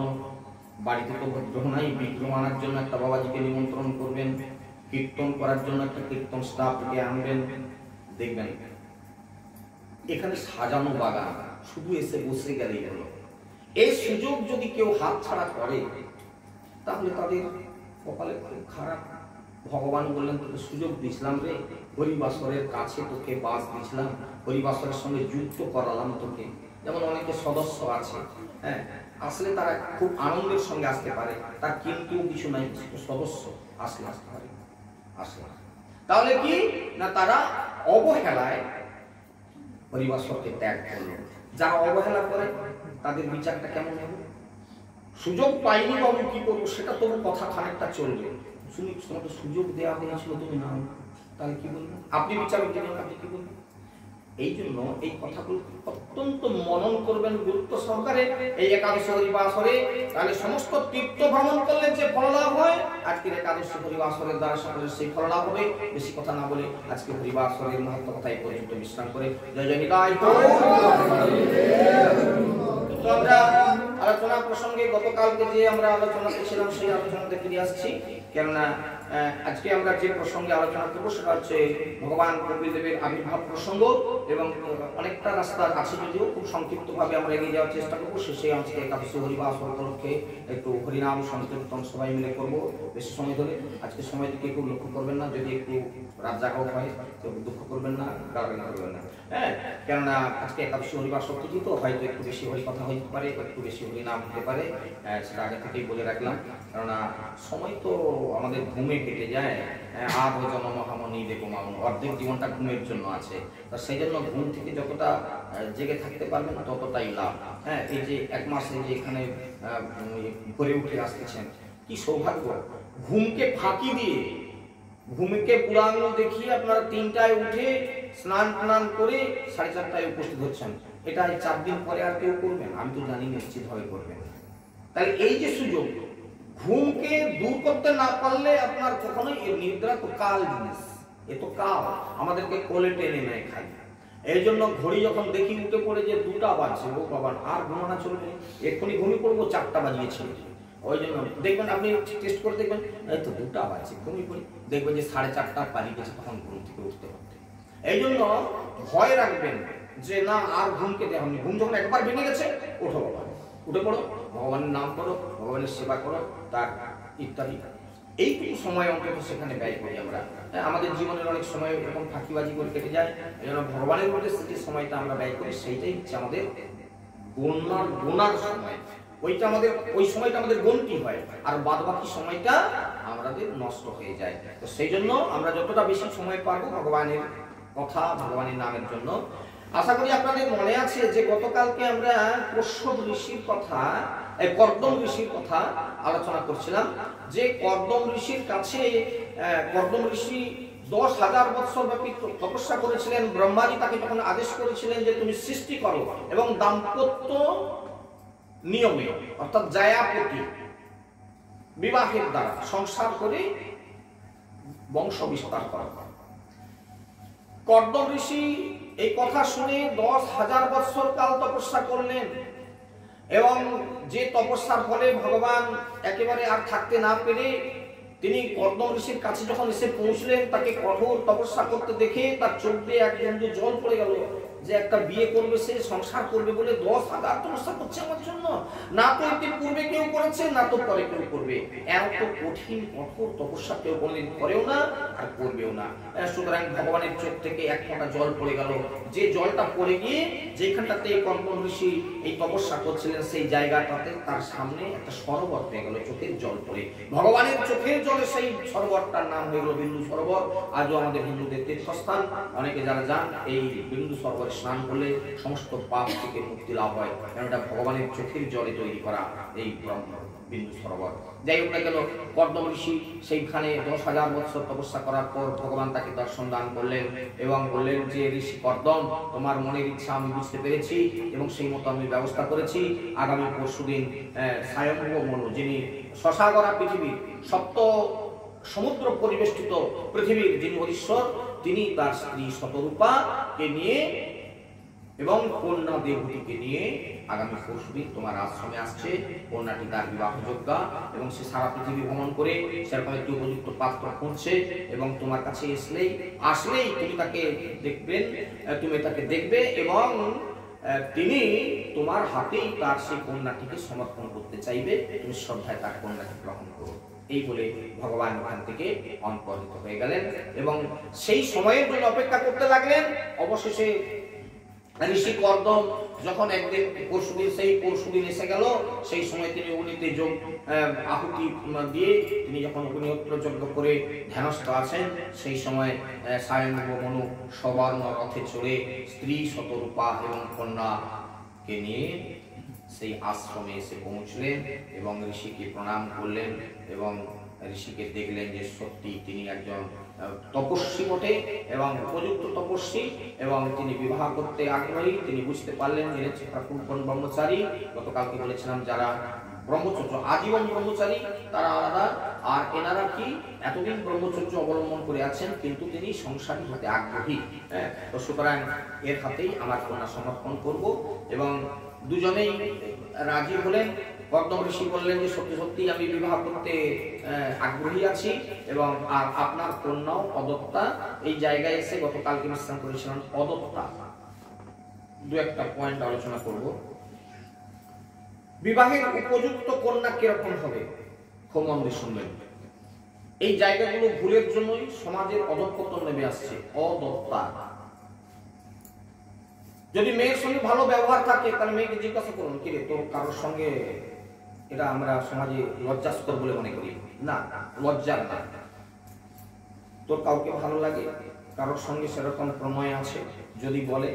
বাড়িতে তো বিগ্রহ নাই, বিগ্রহ আনার জন্য একটা বাবাজিকে নিমন্ত্রণ করবেন। কীর্তন করার জন্য একটা কীর্তন স্টাফকে আনবেন। দেখবেন এখানে সাজানো বাগান, শুধু এসে বসে গেলেই হলো। এই সুযোগ যদি কেউ হাতছাড়া করে তাহলে তাদের কপালে খুব খারাপ। ভগবান বললেন তোকে সুযোগ দিয়েছিলাম রে, হরিবাসরের কাছে তোকে বাস দিয়েছিলাম, হরিবাসরের সঙ্গে যুক্ত করালাম তোকে। যেমন অনেকে সদস্য আছে, হ্যাঁ, আসলে তারা খুব আনন্দের সঙ্গে আসতে পারে, তার কিন্তু কিছু নাই, সদস্য আসলে আসতে পারে, আসলে তাহলে কি না তারা অবহেলায় হরিবাসরকে ত্যাগ করলো। যারা অবহেলা করে তাদের বিচারটা কেমন হবে? সুযোগ পাইনি বাবু কি করবো, সেটা তবু কথা খানিকটা চলবে। শুনি তোমাকে সুযোগ দেওয়া হয়েছিল তুমি না, তাহলে কি বলবেন? আপনি বিচারক জানেন, আপনি কি বলবেন? এই জন্য এই কথাগুলো অত্যন্ত মনন করবেন গুরুত্ব সহকারে। এই একাদশী হরিবাসরে তাহলে সমস্ত তীর্থ ভ্রমণ করলে যে ফল লাভ হয়, আজকের একাদশী হরিবাসরের দ্বারা সকলের সেই ফল লাভ হবে। বেশি কথা না বলে আজকে হরিবাসরের মহত্ব কথা এই পর্যন্ত বিশ্রাম করে জয় জয় নিতাই। তো আমরা আলোচনা প্রসঙ্গে গতকালকে যে আমরা আলোচনা করছিলাম সেই আলোচনাতে ফিরে আসছি। কেননা আজকে আমরা যে প্রসঙ্গে আলোচনা করবো সেটা হচ্ছে ভগবান কপিল দেবের আবির্ভাব প্রসঙ্গ। এবং অনেকটা রাস্তা আছে, যদিও খুব সংক্ষিপ্তভাবে আমরা এগিয়ে যাওয়ার চেষ্টা করবো। শেষে আজকে একাদশী হরিবাসর উপলক্ষে একটু হরিনাম সংকীর্তন সবাই মিলে করবো বেশি সময় ধরে। আজকে সময় দিকে কেউ লক্ষ্য করবেন না, যদি একটু রাত জাগাও হয় কেউ দুঃখ করবেন না, গাড়াগাড়ি করবেন না। হ্যাঁ, কেননা আজকে একাদশী হরিবাসর তিথি তো হয়তো একটু বেশি হরি কথা হইতে পারে, একটু বেশি হরিনাম হতে পারে, সেটা আগে থেকেই বলে রাখলাম। কেননা সময় তো আমাদের ঘুমে কেটে যায়। আর ওই জনমহামনি দেখো মামন, অর্ধেক জীবনটা ঘুমের জন্য আছে। তা সেই জন্য ঘুম থেকে যতটা জেগে থাকতে পারবেন ততটাই লাভ। হ্যাঁ, এই যে 1 মাসে যে এখানে ঘরে উঠে আসতেছেন, কি সৌভাগ্য। ঘুমকে ফাঁকি দিয়ে, ঘুমকে পুরানো দেখিয়ে আপনারা 3টায় উঠে স্নান টান করে 4:30টায় উপস্থিত হচ্ছেন। এটা 4 দিন পরে আর কেউ করবেন? আমি তো জানি নিশ্চিতভাবে করবেন। তাই এই যে সুযোগ, ঘুমকে দূর করতে না পারলে আপনার কখনোই নিদ্রা তো কাল জিনিস, এ তো কাল আমাদেরকে কোলে টেনে নেয় খাই। এই জন্য ঘড়ি যখন দেখি উঠে পড়ে যে 2টা বাজছে, ও বাবা আর ঘুমানো চলবে, এক্ষুনি ঘুমিয়ে পড়বো, 4টা বাজিয়েছিল। ওই জন্য দেখবেন, আপনি টেস্ট করে দেখবেন, এই তো 2টা বাজছে, ঘুমিয়ে পড়ি, দেখবেন যে 4:30টা পালিয়ে গেছে তখন ঘুম থেকে উঠতে উঠতে। এই জন্য ভয় রাখবেন যে না আর ঘুমকে দেওয়া হয়নি। ঘুম যখন একবার ভেঙে গেছে, ওঠো বাবা, উঠে পড়ো, ভগবানের নাম করো, ভগবানের সেবা করো, তার ইত্যাদি। এইটুকু সময় অন্তত সেখানে ব্যয় করি আমরা। আমাদের জীবনের অনেক সময় এরকম ফাঁকিবাজি করে কেটে যায়। এই জন্য ভগবানের মধ্যে যে সময়টা আমরা ব্যয় করি সেইটাই হচ্ছে আমাদের গোনার সময়। ওইটা আমাদের, ওই সময়টা আমাদের গণতি হয়, আর বাদ বাকি সময়টা আমাদের নষ্ট হয়ে যায়। তো সেই জন্য আমরা যতটা বেশি সময় পারবো ভগবানের কথা, ভগবানের নামের জন্য। আশা করি আপনাদের মনে আছে যে গতকালকে আমরা কশ্যপ ঋষির কথা, কর্দম ঋষির কথা আলোচনা করছিলাম। যে কর্দম ঋষির কাছে কর্দম ঋষি 10,000 বছর ব্যাপী তপস্যা করেছিলেন। ব্রহ্মাজি তাকে যখন আদেশ করেছিলেন যে তুমি সৃষ্টি করো এবং দাম্পত্য নিয়মে, অর্থাৎ জায়াপতি বিবাহের দ্বারা সংসার করে বংশ বিস্তার করা। কর্দম ঋষি এই কথা শুনে 10,000 বৎসর কাল তপস্যা করলেন এবং যে তপস্যার ফলে ভগবান একেবারে আর থাকতে না পেরে তিনি কর্দম ঋষির কাছে যখন এসে পৌঁছলেন, তাকে কঠোর তপস্যা করতে দেখে তার চোখ দিয়ে এক বিন্দু জল পড়ে গেল যে একটা বিয়ে করবে, সে সংসার করবে বলে 10,000 তপস্যা করছে আমার জন্য। না তো এর পূর্বে কেউ করেছে, না তো পরে কেউ করবে। এত কঠিন কঠোর তপস্যা কেউ কোনোদিন করেও না আর করবেও না। সুতরাং ভগবানের চোখ থেকে এক ফোঁটা জল পড়ে গেল, যে জলটা পড়ে গিয়ে যেখানটাতে কর্দম ঋষি এই তপস্যা করছিলেন সেই জায়গাটাতে তার সামনে একটা সরোবর হয়ে গেল চোখের জল পড়ে। ভগবানের চোখের জলে সেই সরোবরটার নাম হয়ে গেল বিন্দু সরোবর। আজও আমাদের হিন্দুদের তীর্থস্থান। অনেকে যারা যান এই বিন্দু সরোবরে স্নান করলে সমস্ত পাপ থেকে মুক্তি লাভ হয়, কারণ এটা ভগবানের চোখের জলে তৈরি করা এই বিন্দু সরোবর। যাই হোক না কেন, কর্দম ঋষি সেইখানে 10,000 বছর তপস্যা করার পর ভগবান তাকে দর্শন দান করলেন এবং বললেন যে ঋষি কর্দম, তোমার মনের ইচ্ছা আমি বুঝতে পেরেছি এবং সেই মতো আমি ব্যবস্থা করেছি। আগামী পরশুদিন স্বয়ম্ভব মনু, যিনি শশাগরা পৃথিবীর সপ্ত সমুদ্র পরিবেষ্টিত পৃথিবীর যিনি অধীশ্বর, তিনি তার স্ত্রী শতরূপাকে নিয়ে এবং কন্যা দেবতীকে নিয়ে আগামী পরশুদিন তোমার আশ্রমে আসছে। কন্যাটি তার বিবাহযোগ্যা এবং সে সারা পৃথিবী ভ্রমণ করে সেরকম একটি উপযুক্ত পাত্র খুঁজছে এবং তোমার কাছে আসলেই তুমি তাকে দেখবে এবং তিনি তোমার হাতেই তার সেই কন্যাটিকে সমর্পণ করতে চাইবে। তুমি শ্রদ্ধায় তার কন্যাকে গ্রহণ করো। এই বলে ভগবান ওখান থেকে অন্তর্হিত হয়ে গেলেন এবং সেই সময়ের জন্য অপেক্ষা করতে লাগলেন। অবশেষে ঋষি কর্দম যখন একদিন পরশুদিন এসে গেল, সেই সময় তিনি অগ্নিতে যোগ আহুতি দিয়ে তিনি যখন অগ্নিহোত্র যজ্ঞ করে ধ্যানস্থ আছেন, সেই সময় স্বয়ম্ভব মনু সবর্ণ রথে চড়ে স্ত্রী শতরূপা এবং কন্যাকে নিয়ে সেই আশ্রমে এসে পৌঁছলেন এবং ঋষিকে প্রণাম করলেন এবং ঋষিকে দেখলেন যে সত্যি তিনি একজন তপস্বী বটে এবং উপযুক্ত তপস্বী এবং তিনি বিবাহ করতে আগ্রহী। তিনি বুঝতে পারলেন এর কোন ব্রহ্মচারী। গতকালকে বলেছিলাম যারা ব্রহ্মচর্য আজীবন ব্রহ্মচারী তারা আলাদা, আর এনারা কি এতদিন ব্রহ্মচর্য অবলম্বন করে আছেন কিন্তু তিনি সংসারী হতে আগ্রহী। তো সুতরাং এর হাতেই আমার কন্যা সমর্পণ করব এবং দুজনেই রাজি হলেন। কর্দম ঋষি বললেন যে সত্যি সত্যি আমি বিবাহ করতে আগ্রহী আছি এবং আর আপনার কন্যাও অদত্তা। এই জায়গায় এসে গতকালকে বিশ্রাম করেছিলাম অদত্তা, দু একটা পয়েন্ট আলোচনা করব। বিবাহের উপযুক্ত কন্যা কিরকম হবে খুব মন দিয়ে শুনবেন। এই জায়গাগুলো ভুলের জন্যই সমাজের অধঃপতন নেমে আসছে। অদত্তা, যদি মেয়ের সঙ্গে ভালো ব্যবহার থাকে তাহলে মেয়েকে জিজ্ঞাসা করুন, কিরে তোর কারোর সঙ্গে, এটা আমরা সমাজে লজ্জাস্কর বলে মনে করি না, লজ্জার না। তোর কাউকে ভালো লাগে, কারোর সঙ্গে সেরকম প্রণয় আছে, যদি বলে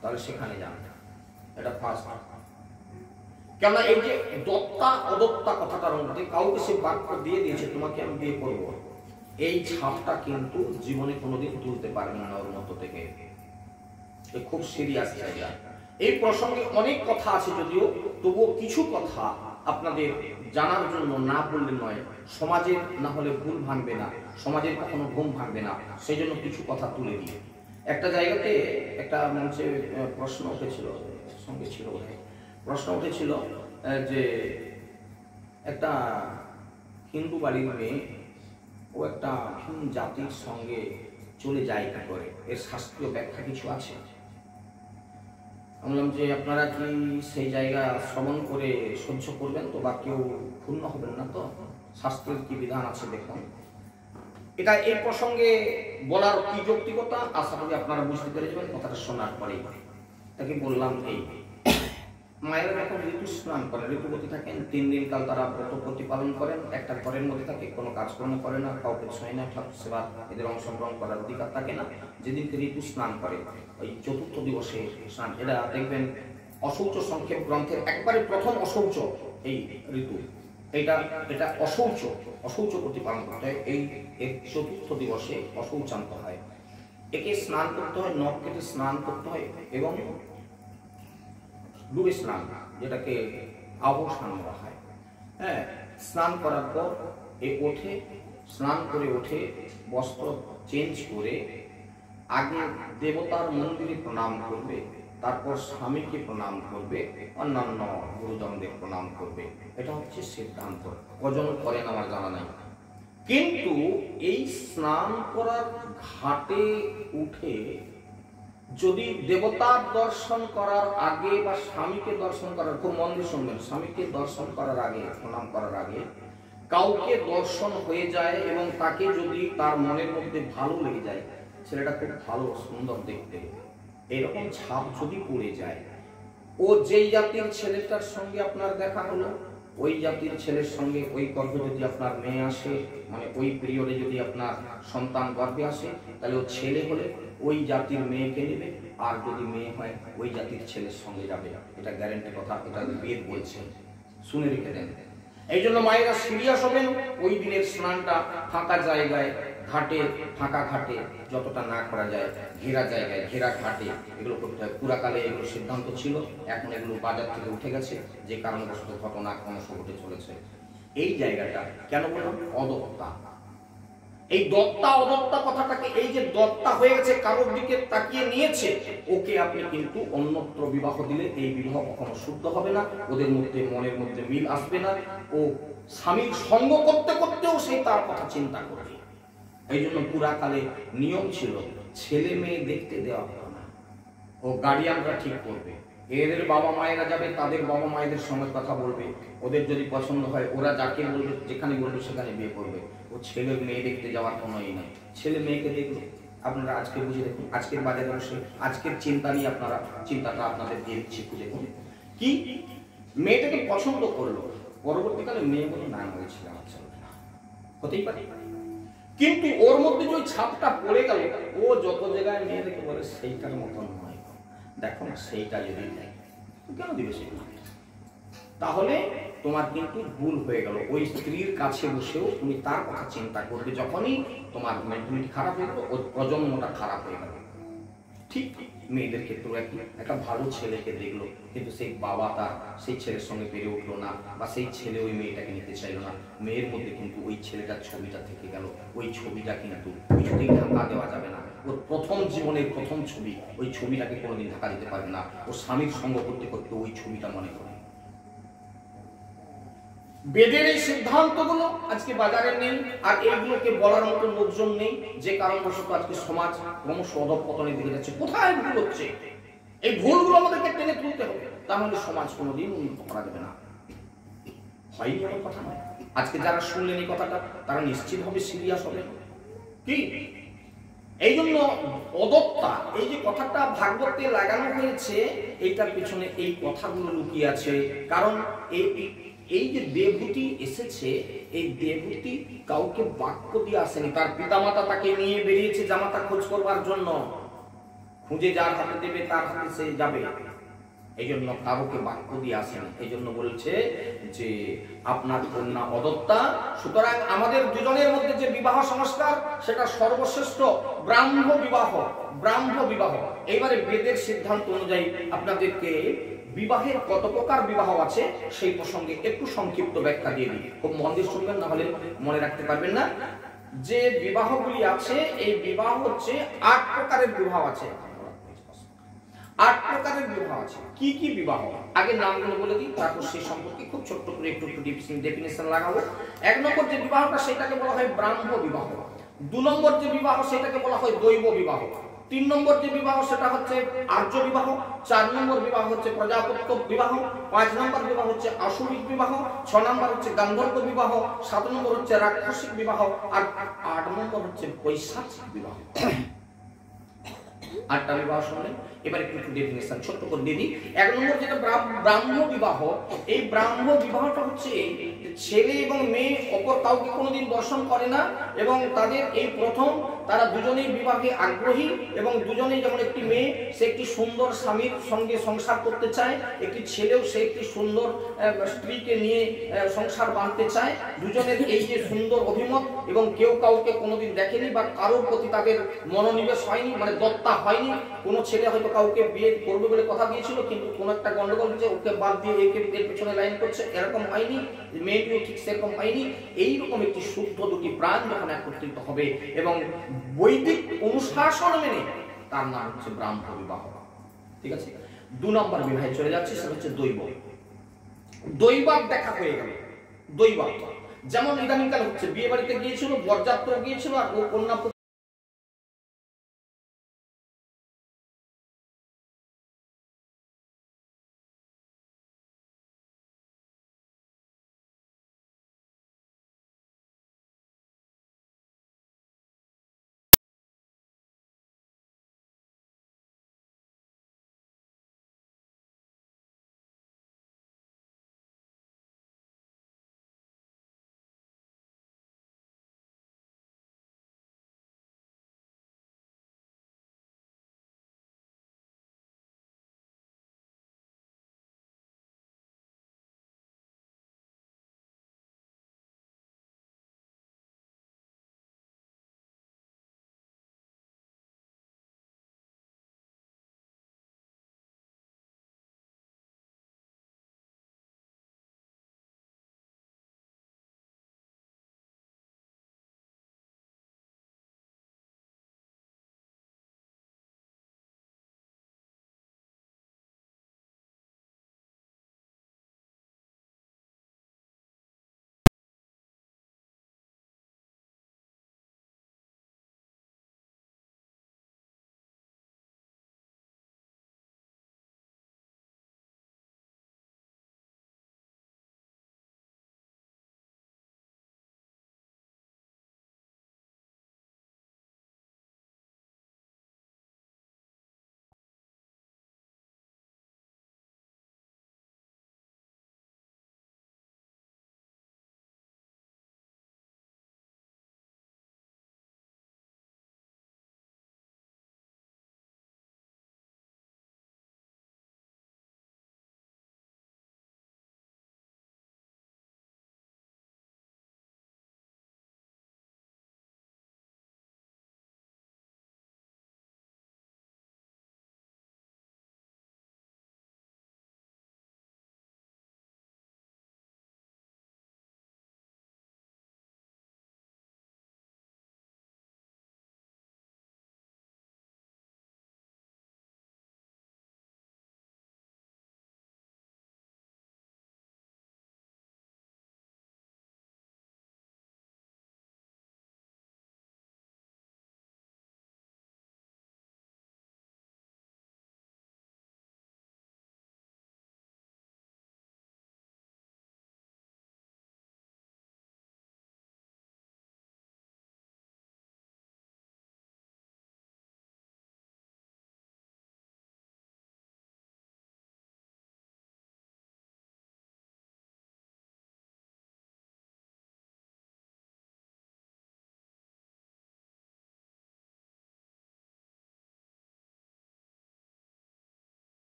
তাহলে সেখানে যান। এটা ফার্স্ট। কেননা এই যে দত্তা অদত্তা কথাটার মধ্যে কাউকে সে বাক্য দিয়ে দিয়েছে তোমাকে আমি বিয়ে করবো, এই ছাপটা কিন্তু জীবনে কোনোদিন তুলতে পারবে না ওর মতো থেকে। খুব সিরিয়াস জায়গা। এই প্রসঙ্গে অনেক কথা আছে যদিও, তবুও কিছু কথা আপনাদের জানার জন্য না বললে নয়। সমাজের না হলে ভুল ভাঙবে না, সমাজের কখনো ঘুম ভাঙবে না, সেই জন্য কিছু কথা তুলে দিয়ে। একটা জায়গাতে একটা মঞ্চে প্রশ্ন উঠেছিল, সঙ্গে ছিল প্রশ্ন উঠেছিল যে একটা হিন্দু বাড়ির মেয়ে ও একটা ভিন জাতির সঙ্গে চলে যায় কি করে, এর শাস্ত্রীয় ব্যাখ্যা কিছু আছে? বললাম যে আপনারা কি সেই জায়গা শ্রবণ করে সহ্য করবেন তো, বা কেউ ক্ষুণ্ণ হবেন না তো? শাস্ত্রের কি বিধান আছে দেখুন। এটা এই প্রসঙ্গে বলার কি যৌক্তিকতা আশা করি আপনারা বুঝতে পেরে যাবেন কথাটা শোনার পরেই। তাকে বললাম এই মায়েরা যখন ঋতু স্নান করেন, ঋতুবতী থাকেন, 3 দিন কাল তারা ব্রত প্রতিপালন করেন, একটা ঘরের মধ্যে থাকে, কোনো কাজকর্ম করে না, কাউকে ছোঁয় না, ঠাকুর সেবা এদের অংশগ্রহণ করার অধিকার থাকে না। যেদিনকে ঋতু স্নান করে ওই 4র্থ দিবসে স্নান, এটা দেখবেন অশৌচ সংক্ষেপ গ্রন্থের একবারে প্রথম অশৌচ এই ঋতু, এটা অশৌচ প্রতিপালন করতে হয়। এই 4র্থ দিবসে অশৌচান্ত হয়, একে স্নান করতে হয়, নখ কেটে স্নান করতে হয় এবং ডুবে স্নান, যেটাকে আবস্নান বলা হয়। স্নান করার পর স্নান করে ওঠে, বস্ত্র চেঞ্জ করে আগে দেবতার মন্দিরে প্রণাম করবে, তারপর স্বামীকে প্রণাম করবে, অন্যান্য গুরুজনদের প্রণাম করবে। এটা হচ্ছে সিদ্ধান্ত। কজন করেন আমার জানা নাই, কিন্তু এই স্নান করার ঘাটে উঠে যদি দেবতার দর্শন করার আগে বা স্বামীকে দর্শন করার, খুব মন দিয়ে শুনবেন, স্বামীকে দর্শন করার আগে, প্রণাম করার আগে কাউকে দর্শন হয়ে যায় এবং তাকে যদি তার মনের মধ্যে ভালো লেগে যায়, ছেলেটা খুব ভালো সুন্দর দেখতে, এরকম ছাপ যদি পড়ে যায়, ও যেই জাতির ছেলেটার সঙ্গে আপনার দেখা হলো, ওই জাতির ছেলের সঙ্গে ওই গর্ভে যদি আপনার মেয়ে আসে, মানে ওই পিরিয়ডে যদি আপনার সন্তান গর্ভে আসে, তাহলে ও ছেলে হলে ওই জাতির মেয়েকে নেবে, আর যদি মেয়ে হয় ওই জাতির ছেলের সঙ্গে যাবে। এটা গ্যারান্টি কথা, এটা বেদ বলছে, শুনে রেখে দেন। এই জন্য মায়েরা সিরিয়াস হবেন। ওই দিনের স্নানটা ফাঁকা জায়গায়, ঘাটে, ফাঁকা ঘাটে, যতটা না করা যায় ঘেরা জায়গায়, ঘেরা ঘাটে এগুলো করতে হয়। পুরাকালে এগুলো সিদ্ধান্ত ছিল, এখন এগুলো বাজার থেকে উঠে গেছে, যে কারণবশত ঘটনা ক্রমশ ঘটে চলেছে। এই জায়গাটা কেন বললাম? অদত্তা। এই দত্তা অদত্তা কথাটাকে, এই যে দত্তা হয়ে গেছে, কারোর দিকে তাকিয়ে নিয়েছে, ওকে আপনি কিন্তু অন্যত্র বিবাহ দিলে এই বিবাহ কখনো শুদ্ধ হবে না, ওদের মধ্যে মনের মধ্যে মিল আসবে না, ও স্বামীর সঙ্গ করতে করতেও সেই তার কথা চিন্তা করবে। এই জন্য পুরাকালে নিয়ম ছিল, ছেলে মেয়ে দেখতে দেওয়া হতো না, ও গার্ডিয়ানরা ঠিক করবে। এদের বাবা মায়েরা যাবে, তাদের বাবা মায়েদের সঙ্গে কথা বলবে, ওদের যদি পছন্দ হয় ওরা যাকে বলবে, যেখানে বলবে সেখানে বিয়ে করবে। ও ছেলে মেয়ে দেখতে যাওয়ার কোনো ই নাই। ছেলে মেয়েকে দেখবে, আপনারা আজকে বুঝে দেখুন, আজকের বাজারে বসে আজকের চিন্তা নিয়ে আপনারা চিন্তাটা আপনাদের দিয়ে দিচ্ছি, খুঁজে দেখুন। কি মেয়েটাকে পছন্দ করলো, পরবর্তীকালে মেয়ে বলে না হয়েছিল, আমার চলবে না, হতেই পারে, কিন্তু ওর মধ্যে যে ছাপটা পড়ে গেল, ও যত জায়গায় মেয়ে দেখে বলে সেইটার মতন নয়, দেখো না সেইটা যদি দেয়, কেন দিবে সেটা? তাহলে তোমার কিন্তু ভুল হয়ে গেল। ওই স্ত্রীর কাছে বসেও তুমি তার কথা চিন্তা করবে, যখনই তোমার মেন্টালিটি খারাপ হয়ে গেল, ওর প্রজন্মটা খারাপ হয়ে গেল। ঠিক মেয়েদের ক্ষেত্রেও একটা ভালো ছেলেকে দেখলো, কিন্তু সেই বাবা তার সেই ছেলের সঙ্গে পেরে উঠলো না, বা সেই ছেলে ওই মেয়েটাকে নিতে চাইলো না, মেয়ের মধ্যে কিন্তু ওই ছেলেটার ছবিটা থেকে গেল। ওই ছবিটা কিন্তু কিছুতেই ঢাকা দেওয়া যাবে না। ওর প্রথম জীবনের প্রথম ছবি, ওই ছবিটাকে কোনোদিন ঢাকা দিতে পারবে না। ও স্বামীর সঙ্গ করতে করতে ওই ছবিটা মনে করে। বেদের এই সিদ্ধান্তগুলো আজকে বাজারে নেই, আর এইগুলোকে বলার মতো লোকজন নেই, যে কারণবশত আজকে সমাজ ক্রমশ অধঃপতনের দিকে যাচ্ছে। কোথায় ভুল হচ্ছে? এই ভুলগুলো আমাদেরকে টেনে তুলতে হবে, তাহলে সমাজ কোনোদিন উন্নত করা যাবে না। হয়নি এমন কথা নয়। আজকে যারা শুনলেন এই কথাটা, তারা নিশ্চিত হবে সিরিয়াস হবে। কি এই জন্য অদত্তা, এই যে কথাটা ভাগবতে লাগানো হয়েছে, এইটার পিছনে এই কথাগুলো লুকিয়ে আছে। কারণ এই যে দেবহূতি এসেছে, এই দেবহূতি কাউকে বাক্য দিয়ে আসেনি। তার পিতামাতা তাকে নিয়ে বেরিয়েছে জামাতা খোঁজ করবার জন্য, খুঁজে যার হাতে দেবে তার হাতে সে যাবে। এই জন্য কাউকে বাক্য দিয়ে আসেনি। এই জন্য বলছে যে আপনার কন্যা অদত্তা। সুতরাং আমাদের দুজনের মধ্যে যে বিবাহ সংস্কার, সেটা সর্বশ্রেষ্ঠ ব্রাহ্ম বিবাহ। ব্রাহ্ম বিবাহ। এইবারে বেদের সিদ্ধান্ত অনুযায়ী আপনাদেরকে বিবাহের কত প্রকার বিবাহ আছে সেই প্রসঙ্গে একটু সংক্ষিপ্ত ব্যাখ্যা দিয়ে দিই। খুব মন দিয়ে শুনবেন, না হলে মনে রাখতে পারবেন না। যে বিবাহগুলি আছে, এই বিবাহ হচ্ছে 8 প্রকারের বিবাহ আছে। 8 প্রকারের বিবাহ আছে। কি কি বিবাহ? আগে নামগুলো বলে দিই, তারপর সেই সম্পর্কে খুব ছোট্ট করে একটু ডেফিনিশন লাগাবো। 1 নম্বর যে বিবাহটা, সেটাকে বলা হয় ব্রাহ্ম বিবাহ। 2 নম্বর যে বিবাহ, সেটাকে বলা হয় দৈব বিবাহ। 3 নম্বর যে বিবাহ, সেটা হচ্ছে আর্য বিবাহ। 4 নম্বর বিবাহ হচ্ছে প্রজাপত্য বিবাহ। 5 নম্বর বিবাহ হচ্ছে আসুরিক বিবাহ। 6 নম্বর হচ্ছে গান্ধর্ব বিবাহ। 7 নম্বর হচ্ছে রাক্ষসিক বিবাহ। আর 8 নম্বর হচ্ছে পৈশাচিক বিবাহ। 8টা বিবাহ শুনলেন। এবার একটু ডেফিনিশন ছোট্ট করে দিয়ে দিই। 1 নম্বর যেটা ব্রাহ্ম বিবাহ, এই ব্রাহ্ম বিবাহটা হচ্ছে ছেলে এবং মেয়ে অপর কাউকে কোনোদিন দর্শন করে না, এবং তাদের এই প্রথম, তারা দুজনেই বিবাহে আগ্রহী, এবং দুজনেই, যেমন একটি মেয়ে সে একটি সুন্দর স্বামীর সঙ্গে সংসার করতে চায়, একটি ছেলেও সে একটি সুন্দর স্ত্রীকে নিয়ে সংসার বাঁধতে চায়। দুজনের এই যে সুন্দর অভিমত, এবং কেউ কাউকে কোনোদিন দেখেনি বা কারোর প্রতি তাদের মনোনিবেশ হয়নি, মানে দত্তা হয়নি। কোনো ছেলে হয়তো কাউকে বিয়ে করবে বলে কথা দিয়েছিল, কিন্তু কোনো একটা গন্ডগোল হচ্ছে, ওকে বাদ দিয়ে একে এর পেছনে লাইন করছে, এরকম হয়নি। মেয়েটিও ঠিক সেরকম হয়নি। এইরকম একটি শুদ্ধ দুটি প্রাণ যখন একত্রিত হবে এবং বৈদিক অনুশাসন মেনে, তার নাম হচ্ছে ব্রাহ্ম বিবাহ। ঠিক আছে। 2 নম্বর বিবাহে চলে যাচ্ছে, সেটা হচ্ছে দৈব। দৈবাত দেখা হয়ে গেল। দৈবাত যেমন ইদানিংকাল হচ্ছে, বিয়ে বাড়িতে গিয়েছিল, বরযাত্র গিয়েছিল, আর ও কন্যা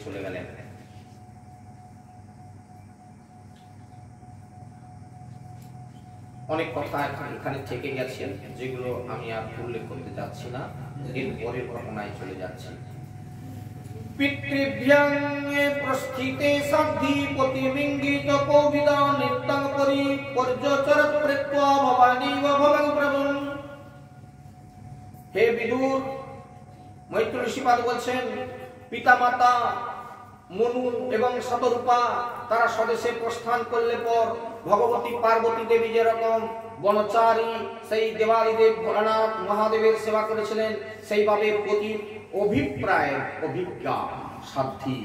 চলে গেলেন। অনেক কথা এখানে থেকে গেছে, যেগুলো আমি আর উল্লেখ করতে যাচ্ছি না, এর পরের ঘটনায় চলে যাচ্ছি। পিতৃভ্যাং প্রস্থিতে সাধ্যি পতিমিঙ্গিত কোবিদ নিত্যং পরি পর্যচর প্রত্যা ভবানী ভবং প্রভুন। হে বিদুর, মৈত্র ঋষিপাদ বলছেন, পিতামাতা মনু এবং শতরূপা তারা স্বদেশে প্রস্থান করলে পর ভগবতী পার্বতী দেবী যেরকম বনচারী সেই দেবাদিদেব ভোলানাথ মহাদেবের সেবা করেছিলেন, সেইভাবে পতির অভিপ্রায় অভিজ্ঞা সাধ্যি,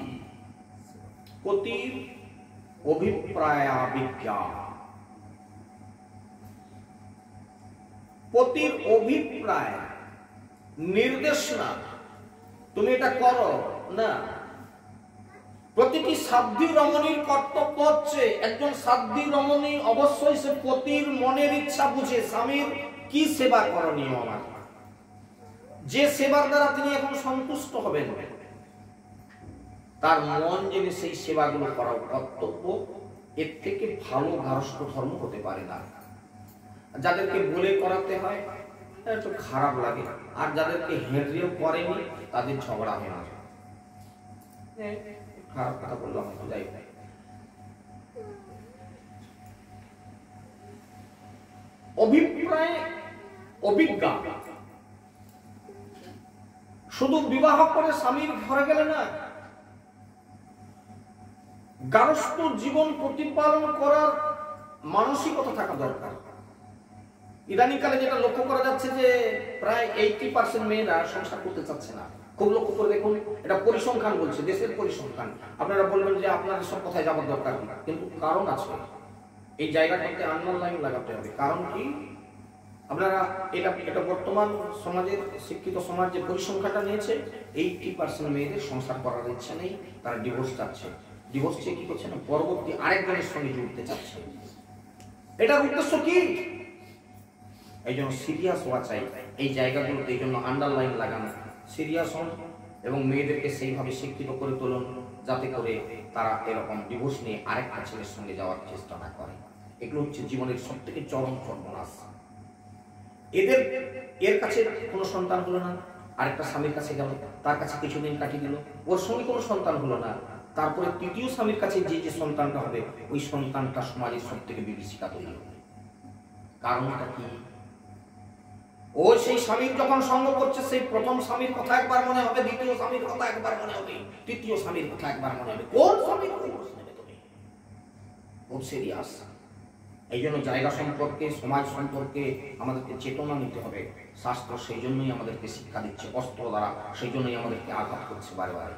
পতির অভিপ্রায়াবিজ্ঞা, পতির অভিপ্রায় নির্দেশ না, তুমি এটা করো না। প্রতিটি সাধ্বী রমণীর কর্তব্য হচ্ছে, একজন সাধ্বী রমণী অবশ্যই সে পতির মনের ইচ্ছা বুঝে স্বামীর কি সেবা করণীয় আমার, যে সেবার দ্বারা তিনি এখন সন্তুষ্ট হবেন, তার মন জেনে সেই সেবাগুলো করা কর্তব্য। এর থেকে ভালো গার্হস্থ্য ধর্ম হতে পারে না। যাদেরকে বলে করাতে হয় একটু খারাপ লাগে, আর যাদেরকে হেঁটেও করেনি তাদের ঝগড়া হয় না। খারাপ কথা বললাম, যাই অভিপ্রায় অভিজ্ঞা। শুধু বিবাহ করে স্বামীর ঘরে গেলে না, গার্হস্থ্য জীবন প্রতিপালন করার মানসিকতা থাকা দরকার। ইদানিংকালে যেটা লক্ষ্য করা যাচ্ছে যে প্রায় 80% মেয়েরা সংসার করতে চাচ্ছে না। খুব লক্ষ্য করে দেখুন, এটা পরিসংখ্যান বলছে, দেশের পরিসংখ্যান। আপনারা বলবেন যে আপনাদের সব কথায় যাবার দরকার কি, কিন্তু কারণ আছে। এই জায়গাটাতে আন্ডারলাইন লাগাতে হবে। কারণ কি, আপনারা এটা বর্তমান সমাজের শিক্ষিত সমাজ যে পরিসংখ্যানটা নিয়েছে, 80% মেয়েদের সংসার করার ইচ্ছা নেই, তারা ডিভোর্স চাচ্ছে। ডিভোর্স চেয়ে কি করছে না, পরবর্তী আরেকজনের সঙ্গে জুড়তে চাচ্ছে। এটার উদ্দেশ্য কি? এই জন্য সিরিয়াস হওয়া চাই এই জায়গাগুলোতে। এই জন্য আন্ডারলাইন লাগানো, সিরিয়াস হন এবং মেয়েদেরকে সেইভাবে শিক্ষিত করে তুলুন যাতে করে তারা এরকম ডিভোর্স নিয়ে আরেকটা ছেলের সঙ্গে যাওয়ার চেষ্টা না করে। এগুলো হচ্ছে জীবনের সব থেকে চরম সর্বনাশ। এর কাছে কোনো সন্তান হলো না, আরেকটা স্বামীর কাছে গেল, তার কাছে কিছুদিন কাটিয়ে দিল, ওর সঙ্গে কোনো সন্তান হলো না, তারপরে তৃতীয় স্বামীর কাছে যে সন্তানটা হবে, ওই সন্তানটা সমাজের সব থেকে বিভীষিকা তৈরি হবে। কারণটা কি? ও সেই স্বামীর যখন সঙ্গ করছে, সেই প্রথম স্বামীর কথা একবার মনে হবে, দ্বিতীয় স্বামীর কথা একবার মনে হবে, তৃতীয় স্বামীর কথা একবার মনে হবে। কোন স্বামীর কথা নেবে তুমি? খুব সিরিয়াস। এই জন্য জায়গা সম্পর্কে, সমাজ সম্পর্কে আমাদেরকে চেতনা নিতে হবে। শাস্ত্র সেই জন্যই আমাদেরকে শিক্ষা দিচ্ছে, অস্ত্র দ্বারা সেই জন্যই আমাদেরকে আঘাত করছে বারে বারে।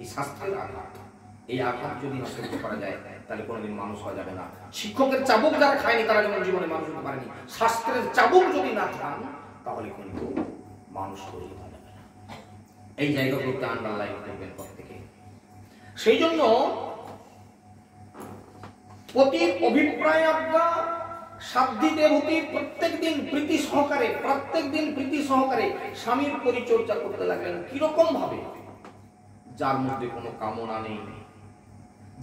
এই শাস্ত্রের আঘাত, এই আঘাত যদি না সহ্য করা যায় তাহলে কোনোদিন মানুষ হওয়া যাবে না। শিক্ষকের চাবুক যারা খায়নি তারা যেমন জীবনে মানুষ হতে পারেনি, শাস্ত্রের চাবুক যদি না খান তাহলে কিন্তু মানুষ তৈরি হওয়া যাবে না। এই জায়গাগুলোতে আন্ডারলাইন করবেন প্রত্যেকে। সেই জন্য পতির অভিপ্রায় আজ্ঞা সাধ্যি দেবতী প্রত্যেকদিন প্রীতি সহকারে স্বামীর পরিচর্যা করতে লাগলেন। কিরকম ভাবে? যার মধ্যে কোনো কামনা নেই,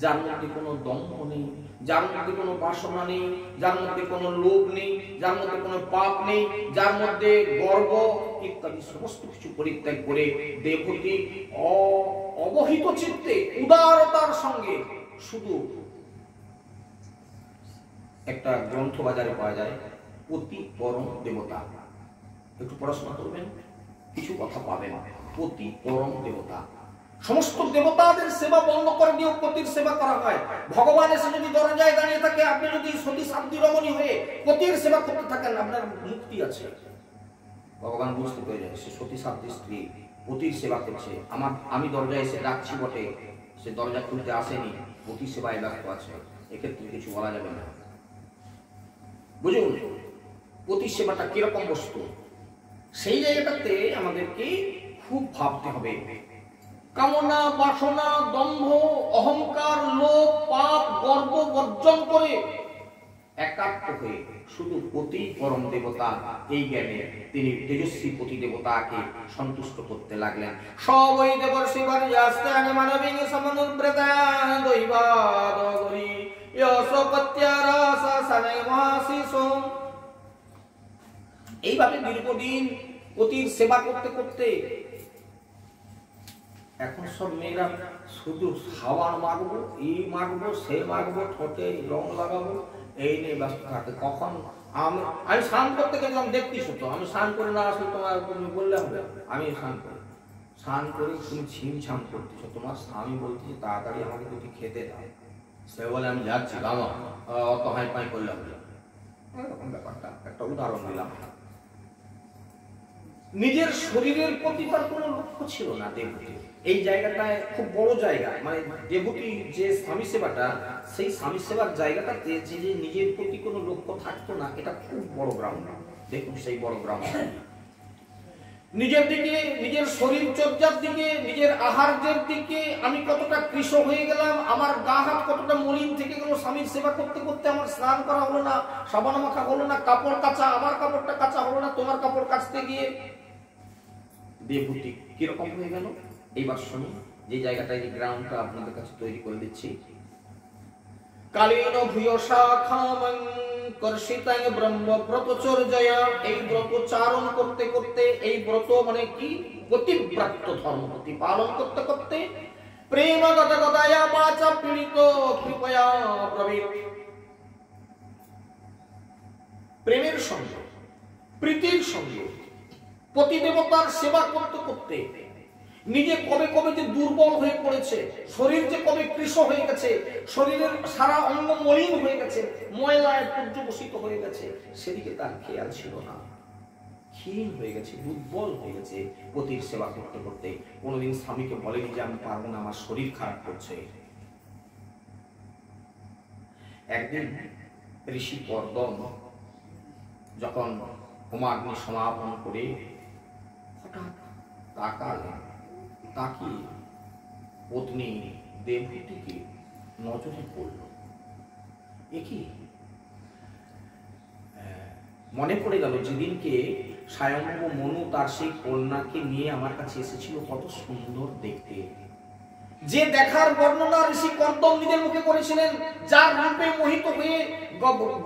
যার মধ্যে কোনো দম্ভ নেই, যার মধ্যে কোনো বাসনা নেই, যার মধ্যে কোনো লোভ নেই, যার মধ্যে কোনো পাপ নেই, যার মধ্যে গর্ব ইত্যাদি সমস্ত কিছু পরিত্যাগ করে দেবতী অবহিত চিত্তে উদারতার সঙ্গে, শুধু একটা গ্রন্থ বাজারে পাওয়া যায়, পতি পরম দেবতা। একটু পড়াশোনা করবেন, কিছু কথা পাবেন। পতি পরম দেবতা, সমস্ত দেবতাদের সেবা বন্ধ করে দিয়ে পতির সেবা করা হয়। ভগবান এসে যদি দরজায় দাঁড়িয়ে থাকে, আপনি যদি সতী সাধ্বী রমণী হয়ে পতির সেবা করতে থাকেন, আপনার মুক্তি আছে। ভগবান বুঝতে পেরে যায় সে সতী সাধ্বী স্ত্রী পতির সেবা করছে, আমি দরজায় এসে ডাকছি বটে, সে দরজা খুলতে আসেনি, পতি সেবায় ব্যস্ত আছে, এক্ষেত্রে কিছু বলা যাবে না। বুঝুন পতি সেবাটা কিরকম বস্তু, সেই জায়গাটাতে আমাদেরকে খুব ভাবতে হবে। কামনা, বাসনা, দম্ভ, অহংকার, লোভ, পাপ, গর্ব বর্জন করে একাত্ম হয়ে শুধু পতি পরম দেবতা এই জ্ঞানে তিনি তেজস্বী পতি দেবতাকে সন্তুষ্ট করতে লাগলেন। সবই দেবর্ষি বর্যাস্তানি মানবিং সমনুব্রতান দৈবাদগরি ইয়সপত্যারাসাসানে মহাশিসোম। এইভাবে দীর্ঘদিন পতির সেবা করতে করতে এখন সব মেয়েরা শুধু হাওয়ার মাখবো, এই মাখবো, সে মাখবো, ঠোঁটে রং লাগাবো, এই নিয়ে ব্যস্ত থাকে। কখন আমি স্নান করতে গেলাম, দেখতিস তো আমি স্নান করে না আসলে তোমার তুমি বললে হবে, আমি স্নান করি, স্নান করে তুমি ছিমছাম করতেছ, তোমার স্বামী বলতেছে তাড়াতাড়ি আমাকে দুটি খেতে দাও, সে বলে আমি যাচ্ছি দাও, অত হাই পাই করলে হবে, এরকম ব্যাপারটা একটা উদাহরণ দিলাম। নিজের শরীরের প্রতি তার কোনো লক্ষ্য ছিল না দেবতী। এই জায়গাটায় খুব বড় জায়গা, মানে দেবতী যে স্বামী সেবাটা, সেই স্বামী সেবার জায়গাটাতে যে নিজের প্রতি কোনো লক্ষ্য থাকতো না, এটা খুব বড় গ্রাউন্ড। দেখুন সেই বড় গ্রাউন্ড, নিজের দিকে, নিজের শরীর চর্চার দিকে, নিজের আহারের দিকে আমি কতটা কৃষ হয়ে গেলাম, আমার গা হাত কতটা মলিন থেকে গেল স্বামীর সেবা করতে করতে। আমার স্নান করা হলো না, সাবান মাখা হলো না, কাপড় কাচা, আমার কাপড়টা কাচা হলো না, তোমার কাপড় কাচতে গিয়ে দেবতী কিরকম হয়ে গেল। এইবার শুনুন, যে জায়গাটায় যে গ্রাউন্ডটা আপনাদের কাছে তৈরি করে দিচ্ছি। কালীন ভূয়সা খামং কর্ষিতাং ব্রহ্ম ব্রতচর্যয়া। এই ব্রত চারণ করতে করতে, এই ব্রত মানে কি, পতিব্রত ধর্ম প্রতিপালন করতে করতে, প্রেম গত গদায়া বাচা পীড়িত কৃপয়া প্রবীর। প্রেমের সঙ্গে, প্রীতির সঙ্গে পতিদেবতার সেবা করতে করতে নিজে কবে কবে যে দুর্বল হয়ে পড়েছে, শরীর যে কবে কৃশ হয়ে গেছে, শরীরের সারা অঙ্গ মলিন হয়ে গেছে, ময়লায় পর্যবসিত হয়ে গেছে, সেদিকে তার খেয়াল ছিল না। ক্ষীণ হয়ে গেছে, দুর্বল হয়ে গেছে পতির সেবা করতে করতে। কোনোদিন স্বামীকে বলেনি যে আমি পারবো না, আমার শরীর খারাপ করছে। একদিন ঋষি কর্দম যখন হোমাগ্নি সমাপন করে হঠাৎ তাকালেন, তাকিয়ে পত্নী দেবহূতিকে নজরে পড়ল। একই মনে পড়ে গেল যেদিনকে স্বয়ম্ভু মনু তার সেই কন্যাকে নিয়ে আমার কাছে এসেছিল, কত সুন্দর দেখতে। যে দেখার বর্ণনা ঋষি কর্দম নিজের মুখে করেছিলেন, যার রূপে মোহিত হয়ে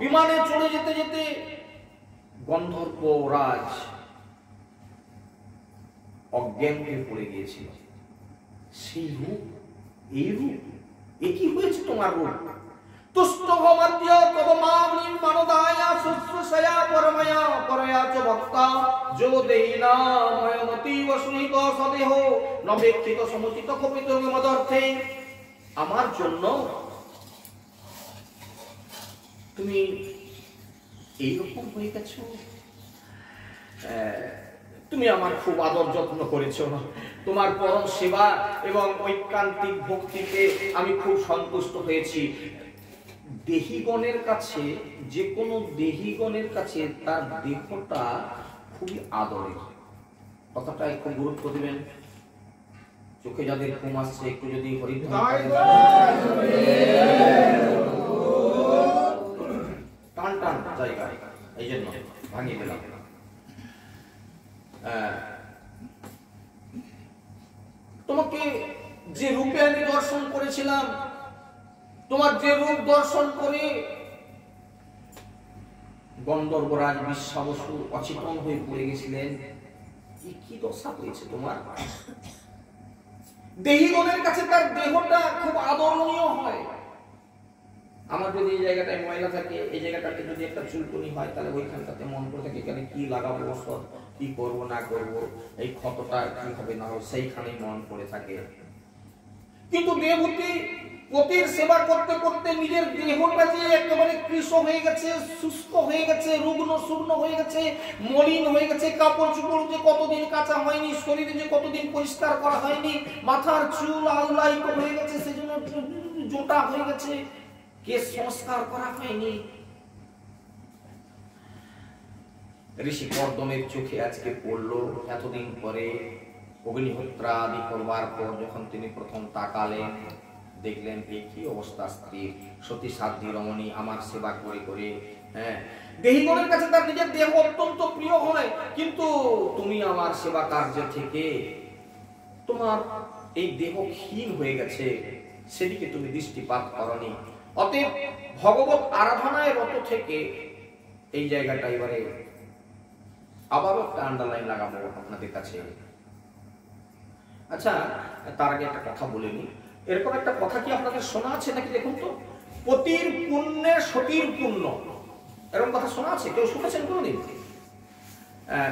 বিমানে চলে যেতে যেতে গন্ধর্ব রাজ অজ্ঞান হয়ে পড়ে গিয়েছিল। সেই রূপ, এই রূপ, একই হয়েছে তোমার রূপ। তুষ্ট ভমাদ্য তব মামনি মানদায়া শুশ্রূষয়া পরময়া পরয়া চ ভক্তা যো দেহিনা ময়মতি বসুহিত সদেহ নবেক্ষিত সমুচিত কপিত মদর্থে। আমার জন্য তুমি এইরকম হয়ে গেছো, তুমি আমার খুব আদর যত্ন করেছো, তোমার পরম সেবা এবং ঐকান্তিক ভক্তিতে আমি খুব সন্তুষ্ট হয়েছি। দেহিগণের কাছে, যে কোনো দেহিগণের কাছে তার দেহটা খুবই আদরের। কথাটা একটু গুরুত্ব দিবেন। চোখে যাদের ঘুম আসছে একটু যদি টান টান জায়গা, এই জন্য ভাঙিয়ে দিলাম। তোমাকে যে রূপে আমি দর্শন করেছিলাম, তোমার যে রূপ দর্শন করে গন্ধর্বরাজ বিশ্বাবসু অচেতন হয়ে পড়ে গেছিলেন, কি দশা হয়েছে তোমার। দেহিগণের কাছে তার দেহটা খুব আদরণীয় হয়। আমার যদি এই জায়গাটায় ময়লা থাকে, এই জায়গাটাতে যদি একটা চুলকুনি হয়, তাহলে ওইখানটাতে মন করে থাকে এখানে কি লাগাবো, ওষুধ কি করব না করব, এই ক্ষতটা কি হবে না হবে, সেইখানেই মন পড়ে থাকে। কিন্তু দেবহূতি পতির সেবা করতে করতে নিজের দেহটা যে একেবারে কৃশ হয়ে গেছে, শুষ্ক হয়ে গেছে, রুগ্ন শূন্য হয়ে গেছে, মলিন হয়ে গেছে, কাপড় চোপড় যে কতদিন কাঁচা হয়নি, শরীরে যে কতদিন পরিষ্কার করা হয়নি, মাথার চুল আউলায়িত হয়ে গেছে, সেজন্য জোটা হয়ে গেছে, কেশ সংস্কার করা হয়নি। ঋষি কর্দমের চোখে আজকে পড়লো, এতদিন পরে অগ্নিহোত্রাদি করবার পর যখন তিনি প্রথম তাকালেন, দেখলেন এই কি অবস্থা স্ত্রীর, সতী সাধ্বী রমণী আমার সেবা করে করে, হ্যাঁ, দেহিগণের কাছে তার নিজের দেহ অত্যন্ত প্রিয় হয়, কিন্তু তুমি আমার সেবা কার্য থেকে তোমার এই দেহ ক্ষীণ হয়ে গেছে, সেদিকে তুমি দৃষ্টিপাত করনি। অতএব ভগবত আরাধনায় রত থেকে এই জায়গাটা এবারে আবারও একটা আন্ডারলাইন লাগাবো আপনাদের কাছে। আচ্ছা, তার আগে একটা কথা বলে নি, এরকম একটা কথা কি আপনাদের শোনা আছে নাকি? দেখুন তো, পতির পুণ্যে সতীর পুণ্য, এরকম কথা শোনা আছে? কেউ শুনেছেন কোনোদিন?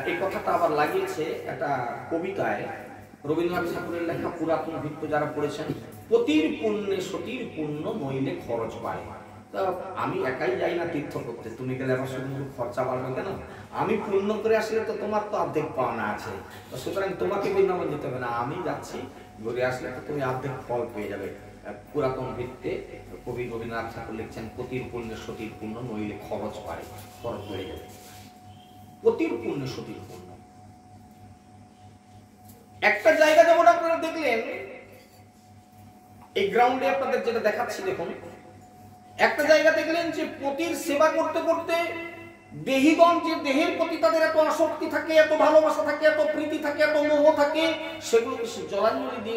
এই কথাটা আবার লাগিয়েছে একটা কবিতায়, রবীন্দ্রনাথ ঠাকুরের লেখা পুরাতন ভিত্ত যারা পড়েছেন, পতির পুণ্যে সতীর পুণ্য নইলে খরচ বাড়ে। আমি একাই যাই না তীর্থ করতে, তুমি গেলে আমার শুধু খরচা বাড়বে কেন? আমি পুণ্য করে আসলে তো তোমার তো অর্ধেক পাওনা আছে, সুতরাং তোমাকে বৃন্দাবন যেতে হবে না, আমি যাচ্ছি, ঘুরে আসলে তো তুমি অর্ধেক ফল পেয়ে যাবে। পুরাতন ভিত্তে কবি রবীন্দ্রনাথ ঠাকুর লিখছেন, পতির পুণ্যে সতীর পুণ্য নইলে খরচ বাড়ে, খরচ বেড়ে যাবে। পতির পুণ্যে সতীর পুণ্য, একটা জায়গা যেমন আপনারা দেখলেন, এই গ্রাউন্ডে আপনাদের যেটা দেখাচ্ছি দেখুন, একটা জায়গা দেখলেন যে পতির সেবা করতে করতে দেহিগণ, যে দেহের প্রতি তাদের এত আসক্তি থাকে, এত ভালোবাসা থাকে, এত প্রীতি থাকে, এত মোহ থাকে, সেগুলোকে সে জলাঞ্জলি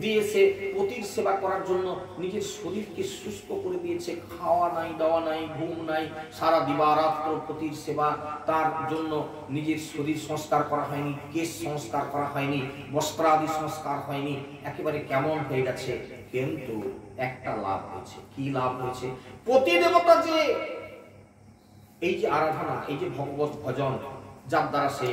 দিয়েছে পতির সেবা করার জন্য, নিজের শরীরকে শুষ্ক করে দিয়েছে, খাওয়া নাই, দাওয়া নাই, ঘুম নাই, সারা দিবারাত্র পতির সেবা, তার জন্য নিজের শরীর সংস্কার করা হয়নি, কেশ সংস্কার করা হয়নি, বস্ত্রাদি সংস্কার হয়নি, একেবারে কেমন হয়ে গেছে। কিন্তু একটা লাভ হয়েছে। কি লাভ হয়েছে? পতি দেবতা যে এই যে আরাধনা, এই যে ভগবত ভজন, যার দ্বারা সে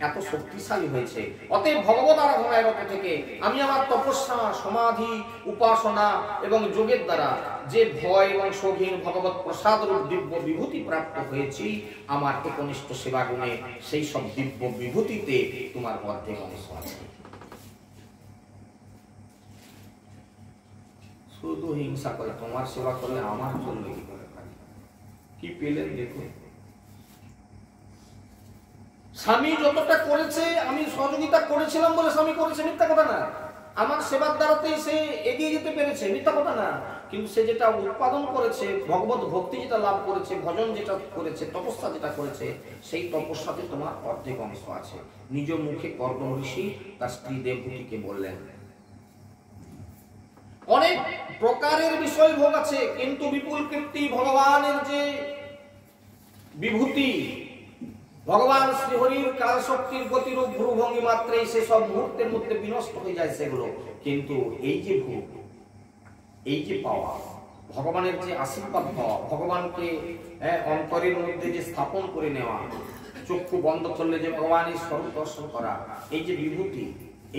এত শক্তিশালী হয়েছে, অতএব ভগবত আরাধনায় রত থেকে আমি আমার তপস্যা, সমাধি, উপাসনা এবং যোগের দ্বারা যে ভয় এবং সৌহীন ভগবত প্রসাদ রূপ দিব্য বিভূতি প্রাপ্ত হয়েছি, আমার একনিষ্ঠ সেবা গুণে সেই সব দিব্য বিভূতিতে তোমার মধ্যে অংশ আছে। শুধু হিংসা করে, তোমার সেবা করলে আমার চলবে কি করে? কি পেলেন দেখুন। স্বামী যতটা করেছে, আমি সহযোগিতা করেছিলাম বলে স্বামী করেছে, মিথ্যা কথা না। আমার সেবার দ্বারাতেই সে এগিয়ে যেতে পেরেছে, মিথ্যা কথা না। কিন্তু সে যেটা উৎপাদন করেছে, ভগবত ভক্তি যেটা লাভ করেছে, ভজন যেটা করেছে, তপস্যা যেটা করেছে, সেই তপস্যাতে তোমার অর্ধেক অংশ আছে। নিজ মুখে কর্দম ঋষি তার স্ত্রী দেবহূতিকে বললেন। অনেক প্রকারের বিষয় ভোগ আছে, কিন্তু বিপুল কীর্তি, ভগবানের যে বিভূতি, ভগবান শ্রীহরির কালশক্তির গতিরূপ ভ্রুভঙ্গি মাত্রেই সে সব মুহূর্তের মধ্যে বিনষ্ট হয়ে যায় সেগুলো। কিন্তু এই যে ভোগ, এই যে পাওয়া, ভগবানের যে আশীর্বাদ পাওয়া, ভগবানকে অন্তরের মধ্যে যে স্থাপন করে নেওয়া, চক্ষু বন্ধ করলে যে ভগবানের স্বরূপ দর্শন করা, এই যে বিভূতি,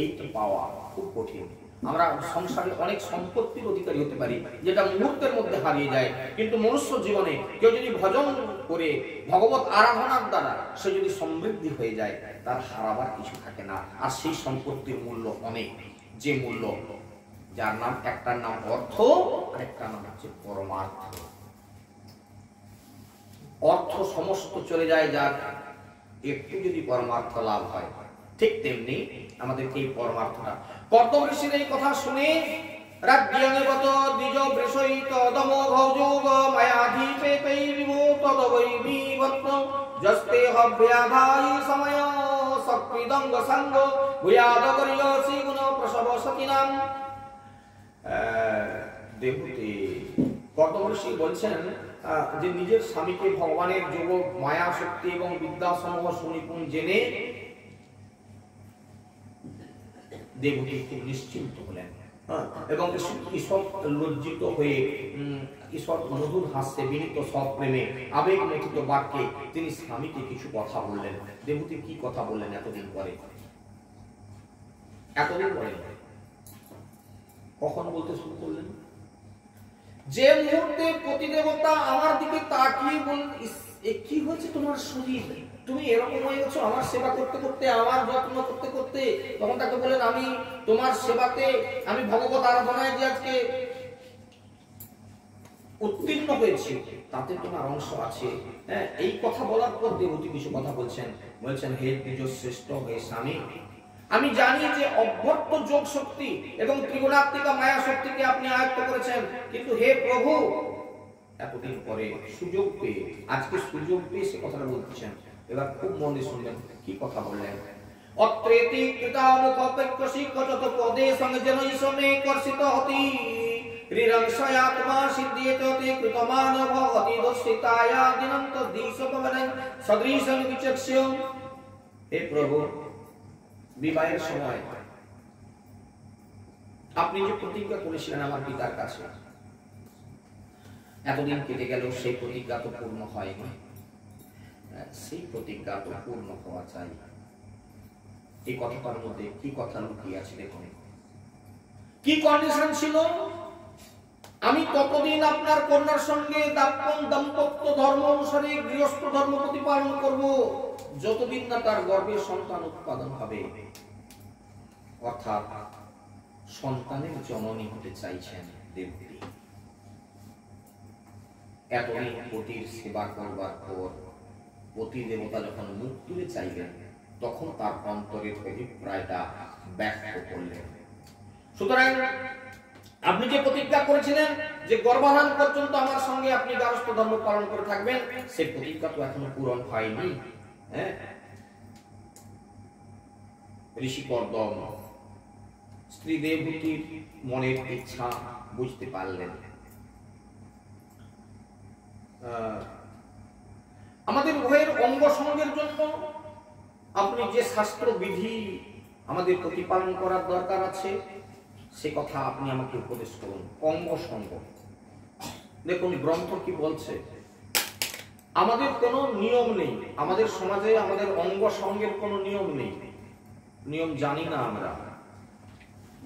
এইটা পাওয়া খুব কঠিন। আমরা সংসারে অনেক সম্পত্তির অধিকারী হতে পারি, যেটা মুহূর্তের মধ্যে হারিয়ে যায়, কিন্তু মনুষ্য জীবনে কেউ যদি ভজন করে, ভগবত আরাধনার দ্বারা সে যদি সমৃদ্ধি হয়ে যায়, তার হারাবার কিছু থাকে না। আর সেই সম্পত্তির মূল্য অনেক, যে মূল্য, যার নাম, একটার নাম অর্থ, আর একটার নাম হচ্ছে পরমার্থ। অর্থ সমস্ত চলে যায় যার, একটু যদি পরমার্থ লাভ হয়, ঠিক তেমনি আমাদেরকে এই পরমার্থটা। কর্দম ঋষির এই কথা শুনে রাজ্ঞাঙ্গত দ্বিজ বৃষয়িত দম ভৌযোগ মায়াধীপেতৈ বিমূত দবৈবিবত্ন যস্তে হব্যাধাই সময় সক্রিদঙ্গ সঙ্গ ভূয়াদগরিয়সি গুণ প্রসব সতিনাম। দেবহূতি, কর্দম ঋষি বলছেন যে নিজের স্বামীকে ভগবানের যোগ, মায়া শক্তি এবং বিদ্যা সমূহ সুনিপুণ জেনে দেবহূতি খুব নিশ্চিন্ত হলেন, এবং ঈশ্বর লজ্জিত হয়ে, ঈশ্বর মধুর হাস্যে, বিনীত সৎপ্রেমে, আবেগ মথিত বাক্যে তিনি স্বামীকে কিছু কথা বললেন। দেবহূতি কি কথা বললেন এতদিন পরে? এতদিন পরে কখন বলতে শুরু করলেন? যে মুহূর্তে পতিদেবতা আমার দিকে তাকিয়ে বললেন, কি হয়েছে তোমার শরীর, তুমি এরকম হয়ে গেছো আমার সেবা করতে করতে, আমার যত্ন করতে করতে, তখন তাকে বলেন আমি তোমার সেবাতে, আমি ভগবত আরাধনায় যে আজকে উত্তীর্ণ হয়েছি, তাতে তোমার অংশ আছে। হ্যাঁ, এই কথা বলার পর দেবহূতি কিছু কথা বলছেন। হে দ্বিজ শ্রেষ্ঠ, হে স্বামী, আমি জানি যে অভ্যর্থ যোগ শক্তি এবং ত্রিগুণাত্মিকা মায়া শক্তিকে আপনি আয়ত্ত করেছেন, কিন্তু হে প্রভু এতদিন পরে সুযোগ পেয়ে, আজকে সুযোগ পেয়ে সে কথাটা বলতেছেন। এবার খুব মনে শুনবেন কি কথা বললেন। অত্রেতি কৃতানুকপেক্ষসিকচত পদে সংজনৈসমে কর্ষিত হতি রিরংশয়াত্মা সিদ্ধিয়তে কৃতমানভ অতি দর্শিতায়া দিনন্ত দিশপবনে সদৃশং বিচক্ষ্য। হে প্রভু, বিবাহের সময় আপনি যে প্রতিজ্ঞা করেছিলেন আমার পিতার কাছে, এতদিন কেটে গেল, সেই প্রতিজ্ঞা তো পূর্ণ হয়নি। সেই প্রতিজ্ঞা তো পূর্ণ হওয়া চাই। এই কথাটার মধ্যে কি কথা লুকিয়ে আছে দেখুন। কি কন্ডিশন ছিল? আমি ততদিন আপনার কন্যার সঙ্গে দাম্পত্য ধর্ম অনুসারে গৃহস্থ ধর্ম প্রতিপালন করব যতদিন না তার গর্ভে সন্তান উৎপাদন হবে। অর্থাৎ সন্তানের জননী হতে চাইছেন দেবী। এতদিন পতির সেবা করবার পর পতি দেবতা যখন মুখ তুলে চাইবেন, তখন তার অন্তরের অভিপ্রায়টা ব্যক্ত করলেন। সুতরাং আপনি যে প্রতিজ্ঞা করেছিলেন যে গর্ভাধান পর্যন্ত আমার সঙ্গে আপনি গার্হস্থ্য ধর্ম পালন করে থাকবেন, সেই প্রতিজ্ঞা তো এখনো পূরণ হয়নি। ঋষি কর্দম স্ত্রী দেবহূতির মনের ইচ্ছা বুঝতে পারলেন। আমাদের উভয়ের অঙ্গ সঙ্গের জন্য আপনি যে শাস্ত্র বিধি আমাদের প্রতিপালন করার দরকার আছে, সে কথা আপনি আমাকে উপদেশ করুন। অঙ্গ সঙ্গ দেখুন গ্রন্থ কি বলছে। আমাদের কোনো নিয়ম নেই, আমাদের সমাজে আমাদের অঙ্গ সঙ্গের কোনো নিয়ম নেই, নিয়ম জানি না আমরা।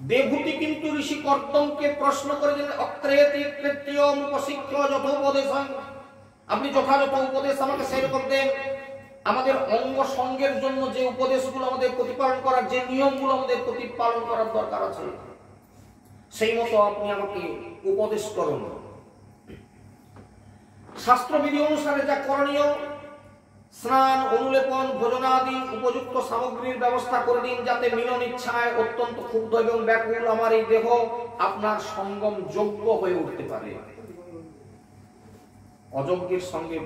দেবহূতি কিন্তু ঋষি কর্দমকে প্রশ্ন করেছেন, অত্রেতি কৃত্যম উপশিক্ষ্য যথোপদেশং, আপনি যথাযথ উপদেশ আমাকে সেরকম দেন। আমাদের অঙ্গ সঙ্গের জন্য যে উপদেশগুলো আমাদের প্রতিপালন করার, যে নিয়মগুলো আমাদের প্রতিপালন করার দরকার আছে, সেই মতো আপনি আমাকে উপদেশ করুন। শাস্ত্রবিধি অনুসারে যা করণীয়, স্নান, অনুলেপন, ভোজনাদি উপযুক্ত সামগ্রীর ব্যবস্থা করে দিন, যাতে মিলন ইচ্ছায় অত্যন্ত ক্ষুব্ধ এবং ব্যাকুল আমার এই দেহ আপনার সঙ্গম যোগ্য হয়ে উঠতে পারে। অযোগ্যের সঙ্গে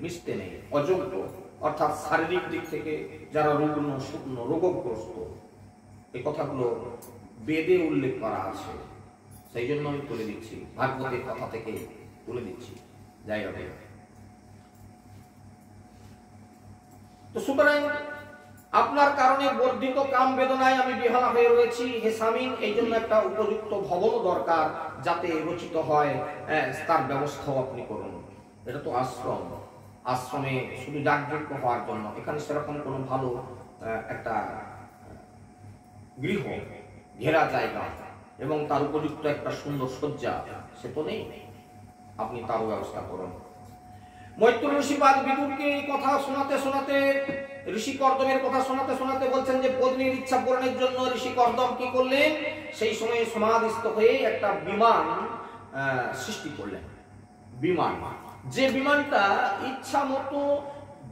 মিশতে নেই। অযোগ্য অর্থাৎ শারীরিক দিক থেকে যারা রুগ্ন, শুকনো, রোগগ্রস্ত, এই কথাগুলো বেদে উল্লেখ করা আছে। সেই জন্য আমি তুলে দিচ্ছি, ভাগবতের কথা থেকে তুলে দিচ্ছি। যাই হোক, তো সুতরাং আপনার কারণে বর্ধিত কাম বেদনায় আমি বিহলা হয়ে রয়েছি হে স্বামী। এই জন্য একটা উপযুক্ত ভবন দরকার, যাতে রচিত হয়, তার ব্যবস্থাও আপনি করুন। এটা তো আশ্রম, আশ্রমে শুধু যাগযজ্ঞ হওয়ার জন্য, এখানে সেরকম কোনো ভালো একটা গৃহ, ঘেরা জায়গা এবং তার উপযুক্ত একটা সুন্দর শয্যা সে তো নেই, আপনি তারও ব্যবস্থা করুন। মৈত্র ঋষিপাদ বিদুরকে এই কথা শোনাতে শোনাতে, ঋষি কর্দমের কথা শোনাতে শোনাতে বলছেন যে পত্নীর ইচ্ছা পূরণের জন্য ঋষি কর্দম কি করলেন, সেই সময়ে সমাধিস্থ হয়ে একটা বিমান সৃষ্টি করলেন। বিমান, যে বিমানটা ইচ্ছা মতো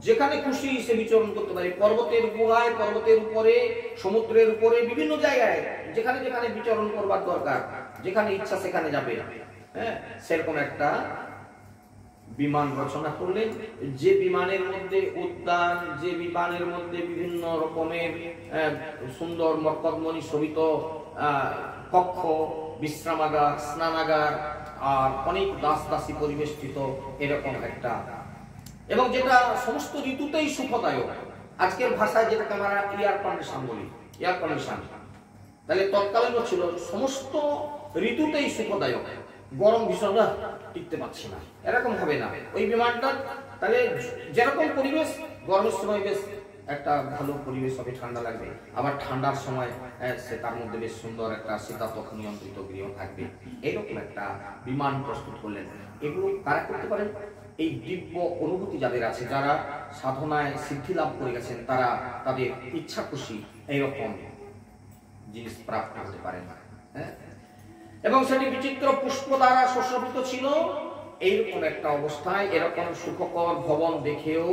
যেখানে খুশি সে বিচরণ করতে পারে, পর্বতের গুহায়, পর্বতের উপরে, সমুদ্রের উপরে, বিভিন্ন জায়গায় যেখানে যেখানে বিচরণ করবার দরকার, যেখানে ইচ্ছা সেখানে যাবে। সেরকম একটা বিমান রচনা করলেন, যে বিমানের মধ্যে উদ্যান, যে বিমানের মধ্যে বিভিন্ন রকমের সুন্দর মরকতমণি শোভিত কক্ষ, বিশ্রামাগার, স্নানাগার আর অনেক দাস দাসী পরিবেষ্টিত এরকম একটা, এবং যেটা সমস্ত ঋতুতেই সুখদায়ক। আজকের ভাষায় যেটাকে আমরা এয়ার কন্ডিশন বলি, এয়ার কন্ডিশন, তাহলে তৎকালীনও ছিল সমস্ত ঋতুতেই সুখদায়ক। গরম ভীষণ টিকতে পারছি না, এরকম হবে না ওই বিমানটা। তাহলে যেরকম পরিবেশ, গরমের সময় বেশ একটা ভালো পরিবেশ হবে, ঠান্ডা লাগবে, আবার ঠান্ডার সময় সে তার মধ্যে বেশ সুন্দর একটা শীতাতপ নিয়ন্ত্রিত গৃহ থাকবে। এরকম একটা বিমান প্রস্তুত করলেন। এগুলো কারা করতে পারেন? এই দিব্য অনুভূতি যাদের আছে, যারা সাধনায় সিদ্ধি লাভ করে গেছেন, তারা তাদের ইচ্ছা খুশি এইরকম জিনিস প্রাপ্ত হতে পারেন। এবং সেটি বিচিত্র পুষ্প দ্বারা সুশোভিত ছিল এইরকম একটা অবস্থায় এরকম সুখকর ভবন দেখেও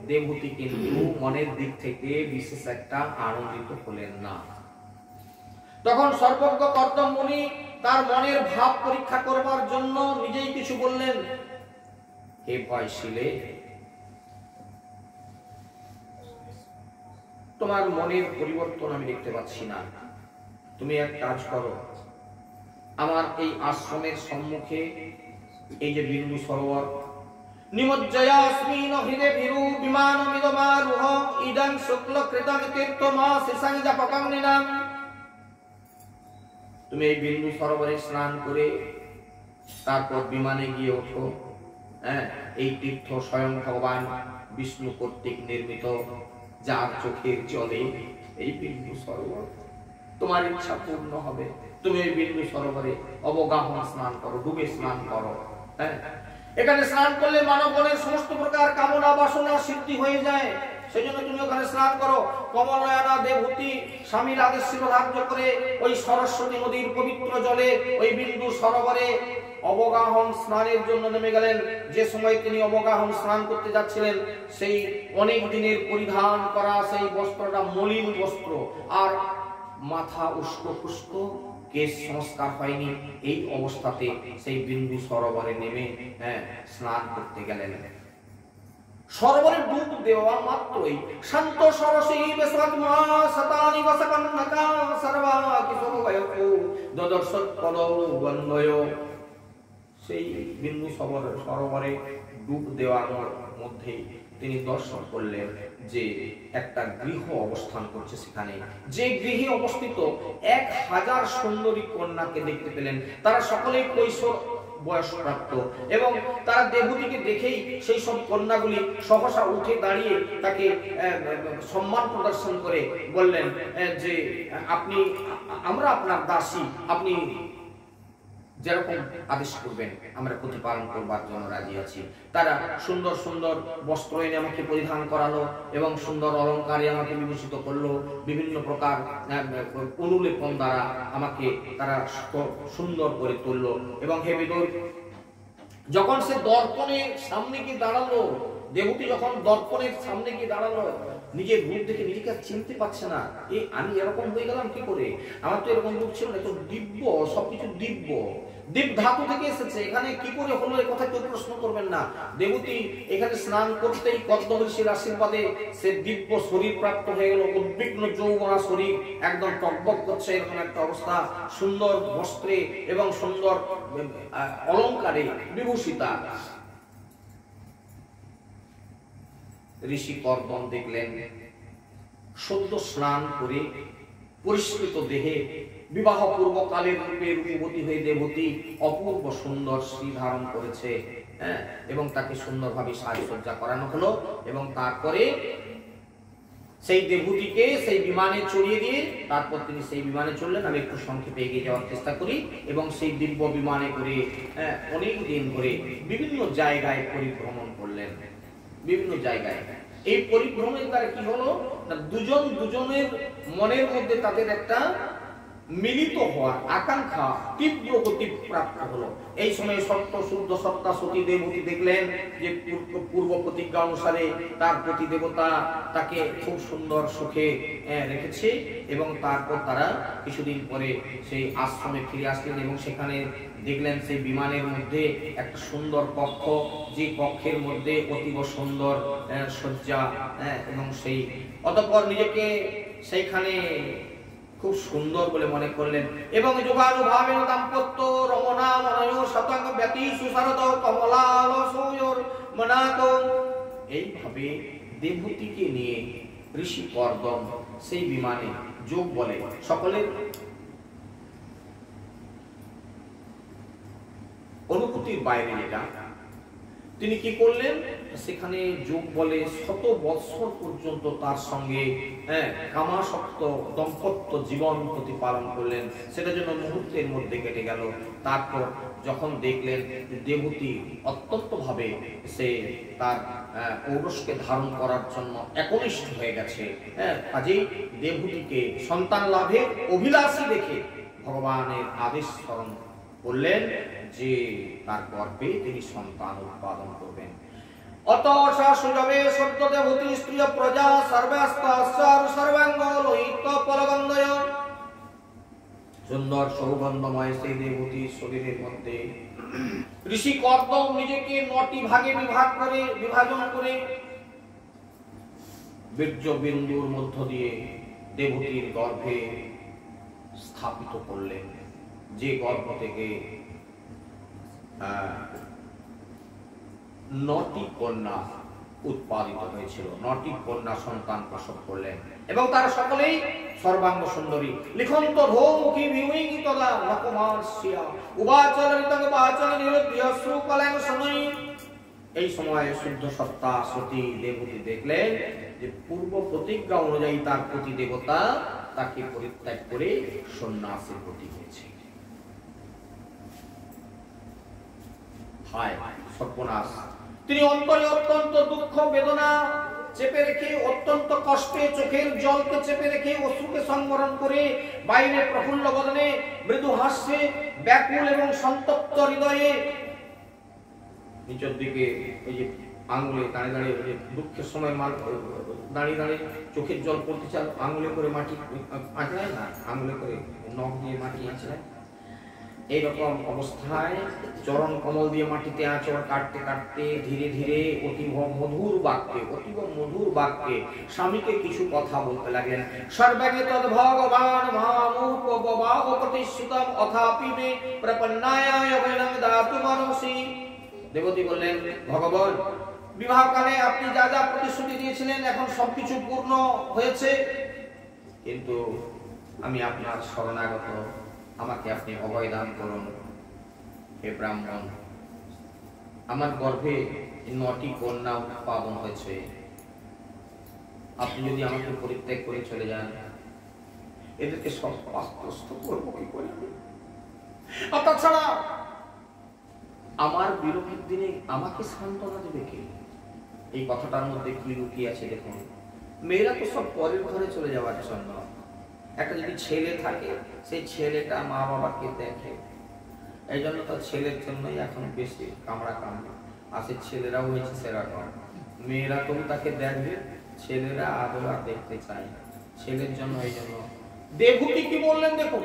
দেবহূতি কিন্তু মনের দিক থেকে বিশেষ একটা আনন্দিত হলেন না। তখন সর্বজ্ঞ কর্দম মুনি তার মনের ভাব পরীক্ষা করবার জন্য নিজেই কিছু বললেন। হে ভয়শীলে, তোমার মনের পরিবর্তন আমি দেখতে পাচ্ছি না। তুমি এক কাজ করো, আমার এই আশ্রমের সম্মুখে এই যে বিন্দু সরোবর, নিমজ্জয়াস্মিন হৃদে ভিরু বিমানমিদমারুহ ইদং শুক্ল কৃতং তীর্থমা সিসংজাপকং নিনাম, তুমি এই বিন্দু সরোবরে স্নান করে তারপর বিমানে গিয়ে ওঠো। এই তীর্থ স্বয়ং ভগবান বিষ্ণু কর্তৃক নির্মিত, যার চোখের জলে এই বিন্দু সরোবর, তোমার ইচ্ছা পূর্ণ হবে। তুমি এই বিন্দু সরোবরে অবগাহন স্নান করো, ডুবে স্নান করো। এখানে স্নান করলে মানব মনের সমস্ত প্রকার কামনা বাসনা সিদ্ধি হয়ে যায়, সেই জন্য তুমি ওখানে স্নান করো। কমলনয়না দেবহূতি স্বামীর আদেশ ছিল ধার্য করে ওই সরস্বতী নদীর পবিত্র জলে ওই বিন্দু সরোবরে অবগাহন স্নানের জন্য নেমে গেলেন। যে সময় তিনি অবগাহন স্নান করতে যাচ্ছিলেন, সেই অনেক দিনের পরিধান করা সেই বস্ত্রটা মলিন বস্ত্র, আর মাথা উস্কো ফুস্কো, কেশ সংস্কার হয়নি। এই অবস্থাতে সেই বিন্দু সরোবরে নেমে স্নান করতে গেলেন। সরোবরে ডুব দেওয়া মাত্রই শান্ত সরসী বেসরাজমা শতানি বসকন্নকা সর্বা কিশোরবয়কু দদর্শৎপদৌ বন্দয়, সেই বিন্দু সরোবরে ডুব দেওয়ার মধ্যে তিনি দর্শন করলেন যে একটা গৃহ অবস্থান করছে। সেখানে যে গৃহে অবস্থিত 1000 সুন্দরী কন্যাকে দেখতে পেলেন। তারা সকলেই কৈশোর বয়সপ্রাপ্ত এবং তারা দেবহূতিকে দেখেই সেই সব কন্যাগুলি সহসা উঠে দাঁড়িয়ে তাকে সম্মান প্রদর্শন করে বললেন যে আমরা আপনার দাসী, আপনি যেরকম আদেশ করবেন আমরা প্রতিপালন করবার জন্য রাজি আছি। তারা সুন্দর সুন্দর বস্ত্র এনে আমাকে পরিধান করালো এবং সুন্দর অলঙ্কারে আমাকে বিভূষিত করলো। বিভিন্ন প্রকার অনুলেপন দ্বারা আমাকে তারা সুন্দর করে তুললো। এবং হে বিদুর, যখন সে দর্পণের সামনে গিয়ে দাঁড়ালো, দেবহূতি যখন দর্পণের সামনে গিয়ে দাঁড়ালো, নিজের রূপ দেখে নিজেকে চিনতে পারছে না। আমি এরকম হয়ে গেলাম কি করে? আমার তো এরকম রূপ ছিল না, তো দিব্য, সবকিছু দিব্য, দিব্য ধাতু থেকে এসেছে। এখানে কি করে হলো এই কথা কেউ প্রশ্ন করবেন না। দেবহূতি এখানে স্নান করতেই কর্দম ঋষির আশীর্বাদে সে দিব্য শরীর প্রাপ্ত হয়ে গেল। উদ্বিগ্ন যৌবনা শরীর, একদম টকবক করছে, এরকম একটা অবস্থা। সুন্দর বস্ত্রে এবং সুন্দর অলঙ্কারে বিভূষিতা। ঋষি কর্দম দেখলেন সদ্য স্নান করে পরিষ্কৃত দেহে বিবাহ পূর্বকালের রূপে রূপবতী হয়ে দেবহূতি অপূর্ব সুন্দর শ্রী ধারণ করেছে এবং তাকে সুন্দরভাবে সাজসজ্জা করানো হলো। এবং তারপরে সেই দেবহূতিকে সেই বিমানে চড়িয়ে দিয়ে তারপর তিনি সেই বিমানে চললেন। আমি একটু সংক্ষেপে এগিয়ে যাওয়ার চেষ্টা করি। এবং সেই দিব্য বিমানে করে অনেক দিন ধরে বিভিন্ন জায়গায় পরিভ্রমণ করলেন, বিভিন্ন জায়গায়। এই পরিভ্রমণের দ্বারা কি হলো না, দুজন দুজনের মনের মধ্যে তাদের একটা মিলিত হওয়ার আকাঙ্ক্ষা তীব্র গতি প্রাপ্ত হলো। এই সময় সত্য শুদ্ধ সত্তা সতী দেবহূতি দেখলেন যে পূর্ব প্রতিজ্ঞা অনুসারে তার প্রতি দেবতা তাকে খুব সুন্দর সুখে রেখেছে। এবং তারপর তারা কিছুদিন পরে সেই আশ্রমে ফিরে আসলেন এবং সেখানে দেখলেন সেই বিমানের মধ্যে একটা সুন্দর কক্ষ, যে কক্ষের মধ্যে অতীব সুন্দর সজ্জা এবং সেই অতঃপর নিজেকে সেইখানে খুব সুন্দর বলে মনে করলেন। এবং যোগানুভাবেন দাম্পত্য রমণা মনয় শতং ব্যতি সুশারদ কমলালসোয়র মনাত, এইভাবে দেবহূতিকে নিয়ে ঋষি কর্দম সেই বিমানে যোগ বলে সকলের অনুভূতির বাইরে এটা তিনি কি করলেন, সেখানে যোগ বলে 100 বৎসর পর্যন্ত তার সঙ্গে কামাসক্ত দাম্পত্য জীবন প্রতিপালন করলেন। সেটা যেন মুহূর্তের মধ্যে কেটে গেল। তারপর যখন দেখলেন দেবহূতি অত্যন্ত ভাবে সে তার পৌরুষকে ধারণ করার জন্য একনিষ্ঠ হয়ে গেছে, কাজেই দেবহূতিকে সন্তান লাভের অভিলাষী দেখে ভগবানের আদেশ স্মরণ করলেন যে তার গর্ভে তিনি সন্তান উৎপাদন করবেন। অত সুজবে সদ্য দেবতী স্ত্রী প্রজা সর্বাস্তার সর্বাঙ্গ লোহিত পলগন্ধয়। সুন্দর সৌগন্ধময় সেই দেবতীর শরীরের মধ্যে ঋষি কর্দম নিজেকে 9টি ভাগে বিভাজন করে বীর্য বিন্দুর মধ্য দিয়ে দেবতীর গর্ভে স্থাপিত করলেন, যে গর্ভ থেকে 9টি কন্যা উৎপাদিত হয়েছিল, 9টি কন্যা সন্তান প্রসব করলেন এবং তারা সকলেই সর্বাঙ্গ সুন্দরী। লিখন্ত ধৌমুখী বিমুখিতদা নকমার্ষ্যা উবাচরিতং বাচন নিরুদ্ধ্যশ্রু কলেন সময়। এই সময় শুদ্ধ সত্তা সতী দেবতী দেখলেন যে পূর্ব প্রতিজ্ঞা অনুযায়ী তার প্রতি দেবতা তাকে পরিত্যাগ করে সন্ন্যাসের প্রতি হয়েছে। হায় সর্বনাশ! তিনি অন্তরে অত্যন্ত দুঃখ বেদনা চেপে রেখে, অত্যন্ত কষ্টে চোখের জলকে চেপে রেখে, অশ্রুকে সংবরণ করে বাইরে প্রফুল্ল বদনে মৃদু হাস্যে ব্যাকুল এবং সন্তপ্ত হৃদয়ে নিচের দিকে এই যে আঙুলে দাঁড়িয়ে দাঁড়িয়ে দুঃখের সময় দাঁড়িয়ে দাঁড়িয়ে চোখের জল পড়তে চাল, আঙুলে করে মাটি আঁচড়ায় না, আঙুলে করে নখ দিয়ে মাটি আঁচড়ায়। এইরকম অবস্থায় চরণ কমল দিয়ে মাটিতে আঁচড় কাটতে কাটতে ধীরে ধীরে অতীব মধুর বাক্যে স্বামীকে কিছু কথা বলতে লাগলেন। সর্বাগে তদ ভগবান মামুপবাহ প্রতিশ্রুতম অথাপি মে প্রপন্নায় অবৈনং দাতু মনসি। দেবতী বললেন, ভগবান, বিবাহকালে আপনি যা যা প্রতিশ্রুতি দিয়েছিলেন এখন সবকিছু পূর্ণ হয়েছে, কিন্তু আমি আপনার শরণাগত, আমাকে আপনি অভয় দান করুন। হে ব্রাহ্মণ, আমার গর্ভে 9টি কন্যা উৎপাদন হয়েছে, আপনি যদি আমাকে পরিত্যাগ করে চলে যান, এদেরকে সব পাস্তুষ্ট করবো কি করে? তাছাড়া আমার বিরোধের দিনে আমাকে সান্ত্বনা দেবে কে? এই কথাটার মধ্যে কি লুকিয়ে আছে দেখুন। মেয়েরা তো সব পরের ঘরে চলে যাওয়ার জন্য, একটা যদি ছেলে থাকে সেই ছেলেটা মা বাবাকে দেখে, এই জন্য তো ছেলের জন্যই এখন বেশি কামড়া কামড়া, আর সেই ছেলেরাও হয়েছে সেরকম। মেয়েরা তো তাকে দেখবে, ছেলেরা আদরা দেখতে চায়, ছেলের জন্য। এই জন্য দেবহূতি কি বললেন দেখুন,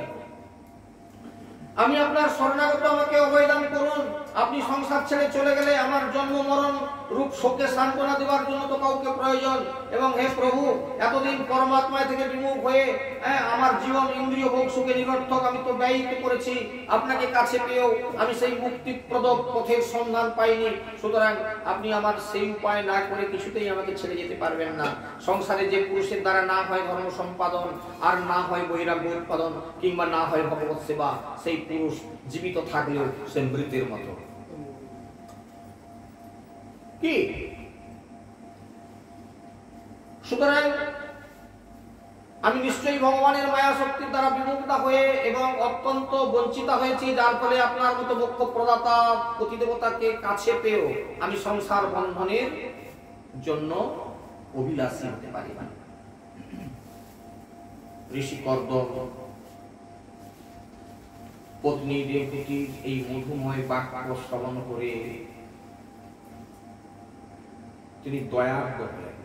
আমি আপনার শরণাগত, আমাকে অভয় দান করুন। আপনি সংসার ছেড়ে চলে গেলে আমার জন্ম মরণ রূপ শোকে সান্ত্বনা দেওয়ার জন্য তো কাউকে প্রয়োজন। এবং হে প্রভু, এতদিন পরমাত্মা থেকে বিমুখ হয়ে আমার জীবন ইন্দ্রিয় ভোগ সুখে নিরর্থক আমি তো ব্যয়িত করেছি। আপনাকে কাছে পেয়েও আমি সেই মুক্তিপ্রদ পথের সন্ধান পাইনি। সুতরাং আপনি আমার সেই উপায় না করে কিছুতেই আমাকে ছেড়ে যেতে পারবেন না। সংসারে যে পুরুষের দ্বারা না হয় ধর্ম সম্পাদন, আর না হয় বৈরাগ্য উৎপাদন, কিংবা না হয় ভগবৎ সেবা, সেই পুরুষ জীবিত থাকলেও সে মৃতের মতো। কি? সুতরাং আমি নিশ্চয়ই ভগবানের মায়া শক্তির দ্বারা বিমুক্তা হয়ে এবং অত্যন্ত বঞ্চিতা হয়েছি, যার ফলে আপনার মতো মোক্ষ প্রদাতা পতিদেবতাকে কাছে পেয়েও আমি সংসার বন্ধনের জন্য অভিলাষী হতে পারি না। ঋষি কর্দম পত্নী দেবহূতির এই মধুময় বাক্য শ্রবণ করে তিনি দয়ার্ত হলেন,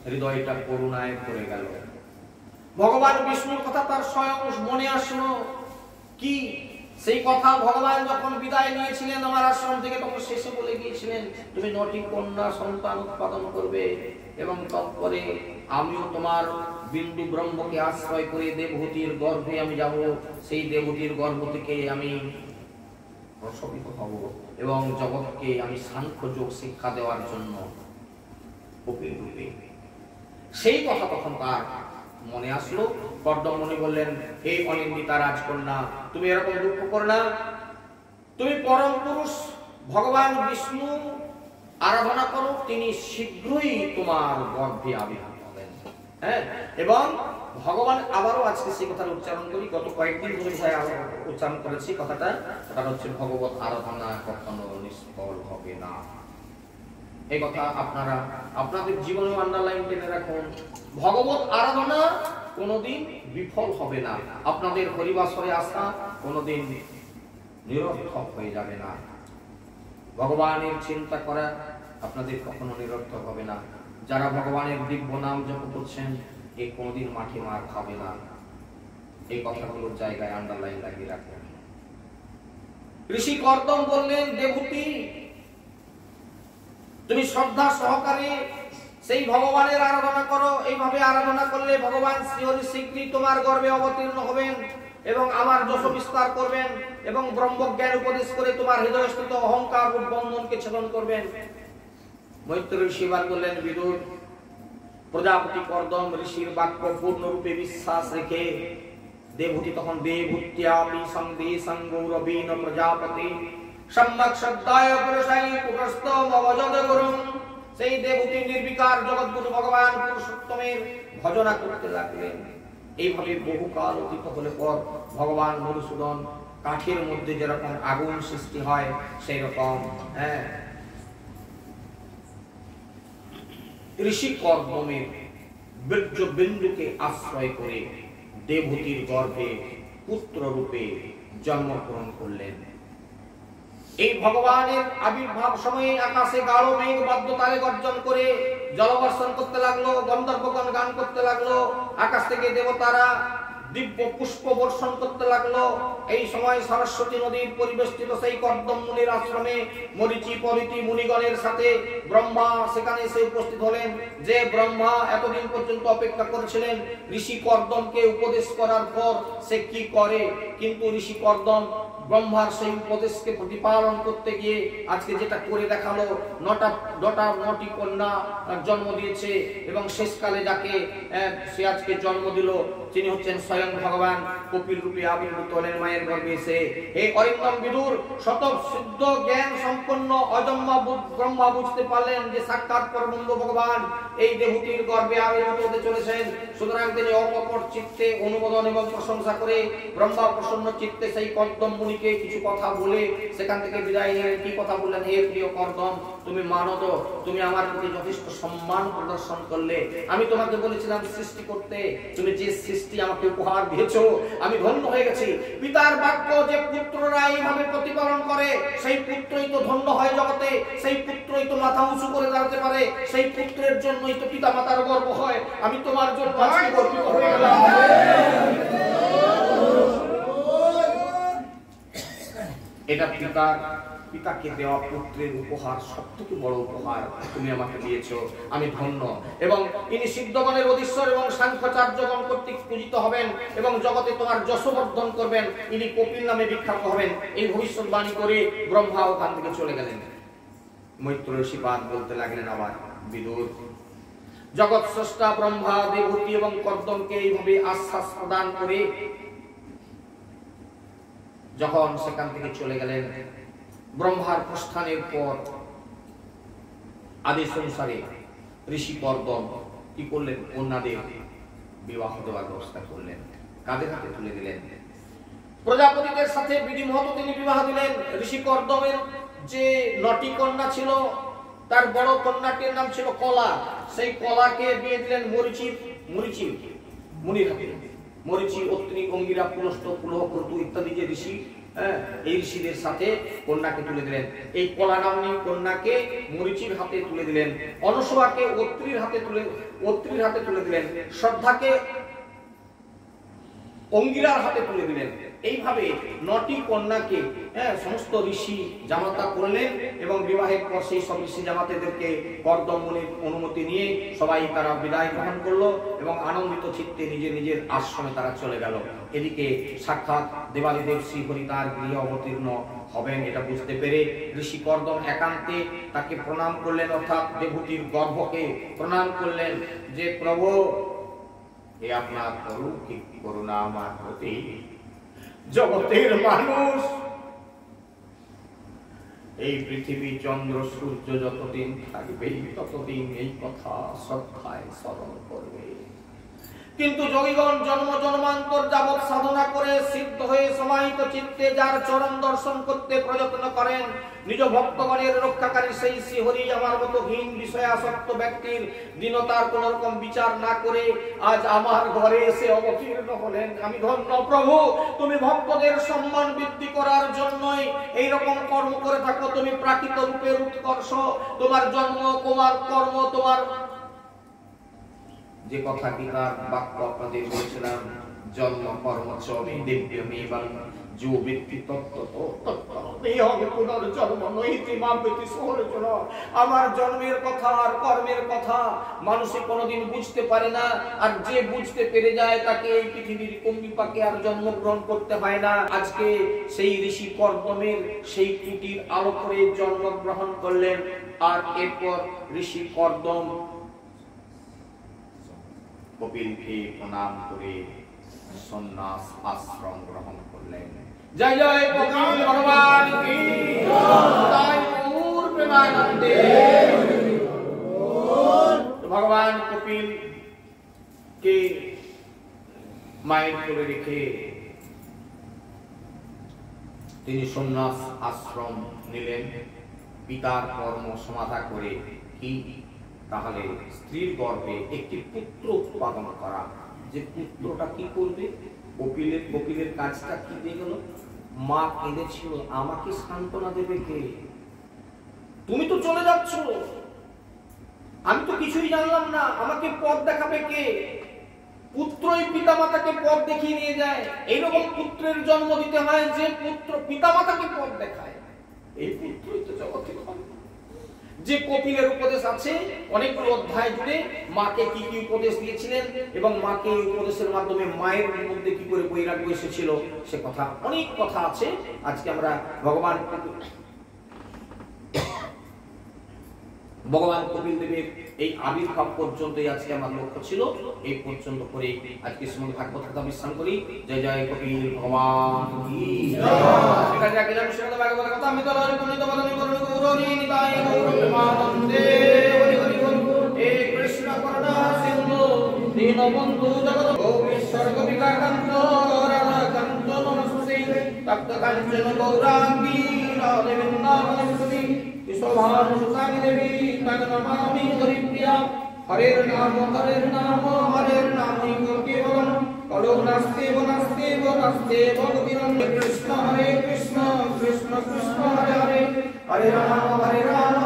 হৃদয়টা করুণায় ভরে গেল। ভগবান বিষ্ণুর কথা তার স্বয়ং মনে আসলো। কি সেই কথা ভগবান যখন বিদায় নিয়েছিলেন আমার আশ্রম থেকে, তখন শেষে বলে গিয়েছিলেন, তুমি 9টি কন্যা সন্তান উৎপাদন করবে এবং তৎপরে আমিও তোমার বিন্দু ব্রহ্মকে আশ্রয় করে দেবহূতির গর্ভে আমি যাব। সেই দেবহূতির গর্ভ থেকে আমি প্রসবিত হব এবং জগৎকে আমি সাংখ্য যোগ শিক্ষা দেওয়ার জন্য সেই কথা তখন তার মনে আসলো। কর্দম মুনি বললেন, হে অনিন্দিতা রাজকন্যা, তুমি এরকম দুঃখ করো না। তুমি পরম পুরুষ ভগবান বিষ্ণু আরাধনা করো, তিনি শীঘ্রই তোমার গর্ভে আবির্ভূত হবেন। হ্যাঁ, এবং ভগবান আবারও আজকে সেই কথা উচ্চারণ করি, গত কয়েকদিন ধরে উচ্চারণ করেছি কথাটা হচ্ছে ভগবত আরাধনা কখনো নিষ্ফল হবে না। এই কথা আপনারা আপনাদের জীবনে আন্ডারলাইন টেনে রাখুন। ভগবত আরাধনা কোনোদিন বিফল হবে না। আপনাদের হরিবাসরে আসা কোনোদিন নিরর্থক হয়ে যাবে না। ভগবানের চিন্তা করা আপনাদের কখনো নিরর্থক হবে না। যারা ভগবানের দিব্য নাম জপ করছেন এ কোনদিন মাঠে মার খাবে না। এই কথাগুলোর জায়গায় আন্ডারলাইন লাগিয়ে রাখবেন। ঋষি কর্দম বললেন, দেবহূতি তুমি শ্রদ্ধা সহকারে সেই ভগবানের আরাধনা করো। এইভাবে আরাধনা করলে ভগবান শ্রীহরি শীঘ্রই তোমার গর্ভে অবতীর্ণ হবেন এবং আমার যশ বিস্তার করবেন এবং ব্রহ্মজ্ঞান উপদেশ করে তোমার হৃদয়স্থিত অহংকার ও বন্ধনকে ছেদন করবেন। মৈত্র ঋষি এবার বললেন, বিদুর, প্রজাপতি কর্দম ঋষির বাক্য পূর্ণরূপে বিশ্বাস রেখে দেবহূতি তখন দেবহূত্যাপি সংদেশং গৌরবীন প্রজাপতি সম্যক শ্রদ্ধায় পুরুষাই পুরস্তম অবজদ গুরুম, সেই দেবহূতি নির্বিকার জগৎগুরু ভগবান পুরুষোত্তমের ভজনা করতে লাগলেন। এইভাবে বহুকাল অতীত হলে পর ভগবান মধুসূদন কাঠের মধ্যে যেরকম আগুন সৃষ্টি হয় সেই রকম ঋষি কর্দমের বীর্য বিন্দুকে আশ্রয় করে দেবহূতির গর্ভে পুত্র রূপে জন্মগ্রহণ করলেন। এই ভগবানের আবির্ভাব সময়ে আকাশে গাঢ় মেঘ বাদ্যতালে গর্জন করে জলবর্ষণ করতে লাগলো, গন্ধর্বগণ গান করতে লাগলো, আকাশ থেকে দেবতারা দিব্য পুষ্প বর্ষণ করতে লাগলো। এই সময় সরস্বতী নদীর পরিবেষ্টিত সেই কর্দম মুনির আশ্রমে মরীচি পরিতি মুনিগণের সাথে ব্রহ্মা সেখানে এসে উপস্থিত হলেন। যে ব্রহ্মা এতদিন পর্যন্ত অপেক্ষা করেছিলেন ঋষি কর্দমকে উপদেশ করার পর সে কি করে, কিন্তু ঋষি কর্দম ব্রহ্মার সেই উপদেশকে প্রতিপালন করতে গিয়ে আজকে যেটা করে দেখালো, নটি কন্যা জন্ম দিয়েছে এবং শেষকালে যাকে সে আজকে জন্ম দিল তিনি হচ্ছেন স্বয়ং ভগবান কপিল রূপে আবির্ভূত হলেন মায়ের গর্ভে এসে। এই অরিন্দম বিদুর শত সিদ্ধ জ্ঞান সম্পন্ন অজন্মা ব্রহ্মা বুঝতে পারলেন যে সাক্ষাৎ পরব্রহ্ম ভগবান এই দেবহূতির গর্ভে আবির্ভূত হতে চলেছেন। সুতরাং তিনি অকপট চিত্তে অনুমোদন এবং প্রশংসা করে ব্রহ্মা প্রসন্ন চিত্তে সেই কর্দম মুনিকে কিছু কথা বলে সেখান থেকে বিদায় নিয়ে কি কথা বললেন, হে প্রিয় কর্দম, তুমি মানো তো তুমি আমার প্রতি যথেষ্ট সম্মান প্রদর্শন করলে। আমি তোমাকে বলেছিলাম সৃষ্টি করতে, তুমি যে সৃষ্টি আমাকে উপহার দিয়েছো আমি ধন্য হয়ে গেছি। পিতার বাক্য যে পুত্ররা এইভাবে প্রতিপালন করে সেই পুত্রই তো ধন্য হয় জগতে, সেই পুত্রই তো মাথা উঁচু করে দাঁড়াতে পারে, সেই পুত্রের জন্যই তো পিতা মাতার গর্ব হয়। আমি তোমার জন্য আজকে গর্বিত হয়ে গেলাম। এটা পিতাকে দেওয়া পুত্রের উপহার, সবথেকে বড় উপহার তুমি আমাকে দিয়েছো, আমি ধন্য। এবং ইনি সিদ্ধগণের অধীশ্বর এবং সাংখ্যাচার্যগণ কর্তৃক পূজিত হবেন এবং জগতে তোমার যশবর্ধন করবেন, ইনি কপিল নামে বিখ্যাত হবেন। এই ভবিষ্যৎবাণী করে ব্রহ্মা ওখান থেকে চলে গেলেন। মৈত্র ঋষিপাদ বলতে লাগলেন, আবার বিদুর, জগৎ স্রষ্টা ব্রহ্মা দেবহূতি এবং কর্দমকে এইভাবে আশ্বাস প্রদান করে যখন সেখান থেকে চলে গেলেন, ব্রহ্মার প্রস্থানের পর আদেশ অনুসারে ঋষি কর্দম কি করলেন, কন্যাদের বিবাহ দেওয়ার ব্যবস্থা করলেন, কাদের হাতে তুলে দিলেন, প্রজাপতিদের সাথে বিধিমত তিনি বিবাহ দিলেন। ঋষি কর্দমের যে 9টি কন্যা ছিল তার বড় কন্যাটির নাম ছিল কলা, সেই কলাকে বিয়ে দিলেন মরীচি মুনির হাতে। মরীচি, অত্রি, অঙ্গিরা, পুলস্ত, পুলহ, ক্রতু ইত্যাদি যে ঋষি এই ঋষিদের সাথে কন্যাকে তুলে দিলেন। এই কলা নামনী কন্যাকে মরীচির হাতে তুলে দিলেন, অনসূয়াকে অত্রির হাতে তুলে দিলেন, শ্রদ্ধাকে অঙ্গিরার হাতে তুলে দিলেন। এইভাবে 9টি কন্যাকে সমস্ত ঋষি জামাতা করলেন এবং বিবাহের পর সেই সব ঋষি জামাতাদেরকে কর্দম মুনির অনুমতি নিয়ে সবাই তারা বিদায় গ্রহণ করলো এবং আনন্দিত চিত্তে নিজের আশ্রমে তারা চলে গেল। এদিকে সাক্ষাৎ দেবাদিদেব শ্রীহরি তার গৃহে অবতীর্ণ হবেন এটা বুঝতে পেরে ঋষি কর্দম একান্তে তাকে প্রণাম করলেন, অর্থাৎ দেবহূতির গর্ভকে প্রণাম করলেন যে প্রভু, এ আপনার অলৌকিক করুণা আমার প্রতি। জগতের মানুষ এই পৃথিবী চন্দ্র সূর্য যতদিন থাকবে ততদিন এই কথা শ্রদ্ধায় স্মরণ করবে, কিন্তু যোগীগণ জন্ম জন্মান্তর যাবৎ সাধনা করে সিদ্ধ হয়ে সমাহিত চিত্তে যার চরণ দর্শন করতে প্রযত্ন করেন, নিজ ভক্তগণের রক্ষাকারী সেই শ্রীহরি আমার মতো হীন বিষয়াসক্ত ব্যক্তির দীনতার কোন রকম বিচার না করে আজ আমার ঘরে এসে অবতীর্ণ হলেন। আমি ধন্য প্রভু, তুমি ভক্তদের সম্মান বৃদ্ধি করার জন্যই এই রকম কর্ম করে থাকো। তুমি প্রাকৃত রূপের উৎকর্ষ, তোমার জন্ম, তোমার কর্ম, তোমার যে কথা গীতার বাক্য আপনাদের বলেছিলাম, জন্ম কর্ম চবে দিব্যমেবং যো ব্যক্তি তত্ত্ব পুনর্জন্ম নহিতে মা ব্যতি সহরচন। আমার জন্মের কথা আর কর্মের কথা মানুষে কোনোদিন বুঝতে পারে না, আর যে বুঝতে পেরে যায় তাকে এই পৃথিবীর কুম্ভিপাকে আর জন্মগ্রহণ করতে হয় না। আজকে সেই ঋষি কর্দমের সেই কুটির আলো করে জন্মগ্রহণ করলেন, আর এরপর ঋষি কর্দম কপিলকে প্রণাম করে সন্ন্যাস আশ্রম গ্রহণ করলেন। জয় জয় কপিল ভগবান কি জয়, গৌর প্রেমানন্দে। ভগবান কপিল কে মায়ের কোলে রেখে তিনি সন্ন্যাস আশ্রম নিলেন, পিতার কর্ম সমাধা করে। কি? তাহলে স্ত্রীর গর্ভে একটি পুত্র উৎপাদন করা। যে পুত্রটা কি করবে? কপিলের কাজটা কি দিয়ে গেল? মা কেঁদেছিল, আমাকে সান্ত্বনা দেবে কে? তুমি তো চলে যাচ্ছ, আমি তো কিছুই জানলাম না, আমাকে পথ দেখাবে কে? পুত্রই পিতামাতাকে পথ দেখিয়ে নিয়ে যায়। এইরকম পুত্রের জন্ম দিতে হয় যে পুত্র পিতামাতাকে পথ দেখায়। এই পুত্রই তো জগতে হয়। যে কপিলের উপদেশ আছে অনেকগুলো অধ্যায় জুড়ে, মাকে কি কি উপদেশ দিয়েছিলেন এবং মাকে এই উপদেশের মাধ্যমে মায়ের মধ্যে কি করে বৈরাগ্য এসেছিল সে কথা, অনেক কথা আছে। আজকে আমরা ভগবান কপিল দেবের এই আবির্ভাব পর্যন্তই আজকে আমার লক্ষ্য ছিল। এই পর্যন্ত করে আজকে শ্রীমদ্ ভাগবত কথা বিশ্রাম করি। জয় জয় কপিল ভগবান কি জয়। এখানে রাখি যাবে শ্রীমদ্ ভাগবত কথা। আমি তো লরি পুনিত বদনি বরণ গৌরী নিতাই গৌর প্রেমানন্দে। হরি হরি বল। হে কৃষ্ণ করুণা সিন্ধু দীনবন্ধু জগৎ গোপীশ্বর গোপিকাকান্ত রাধাকান্ত নমস্তে। তপ্ত কাঞ্চন গৌরাঙ্গী রাধে বৃন্দাবনেশ্বরী শোভানুসারী দেবী তং নমামি হরিপ্রিয়া। হরের নাম হরের নাম হরের নাম কেবলম কলো নাস্তেব নাস্তেব নাস্তেব গতিরম। কৃষ্ণ হরে কৃষ্ণ কৃষ্ণ কৃষ্ণ হরে হরে, হরে রাম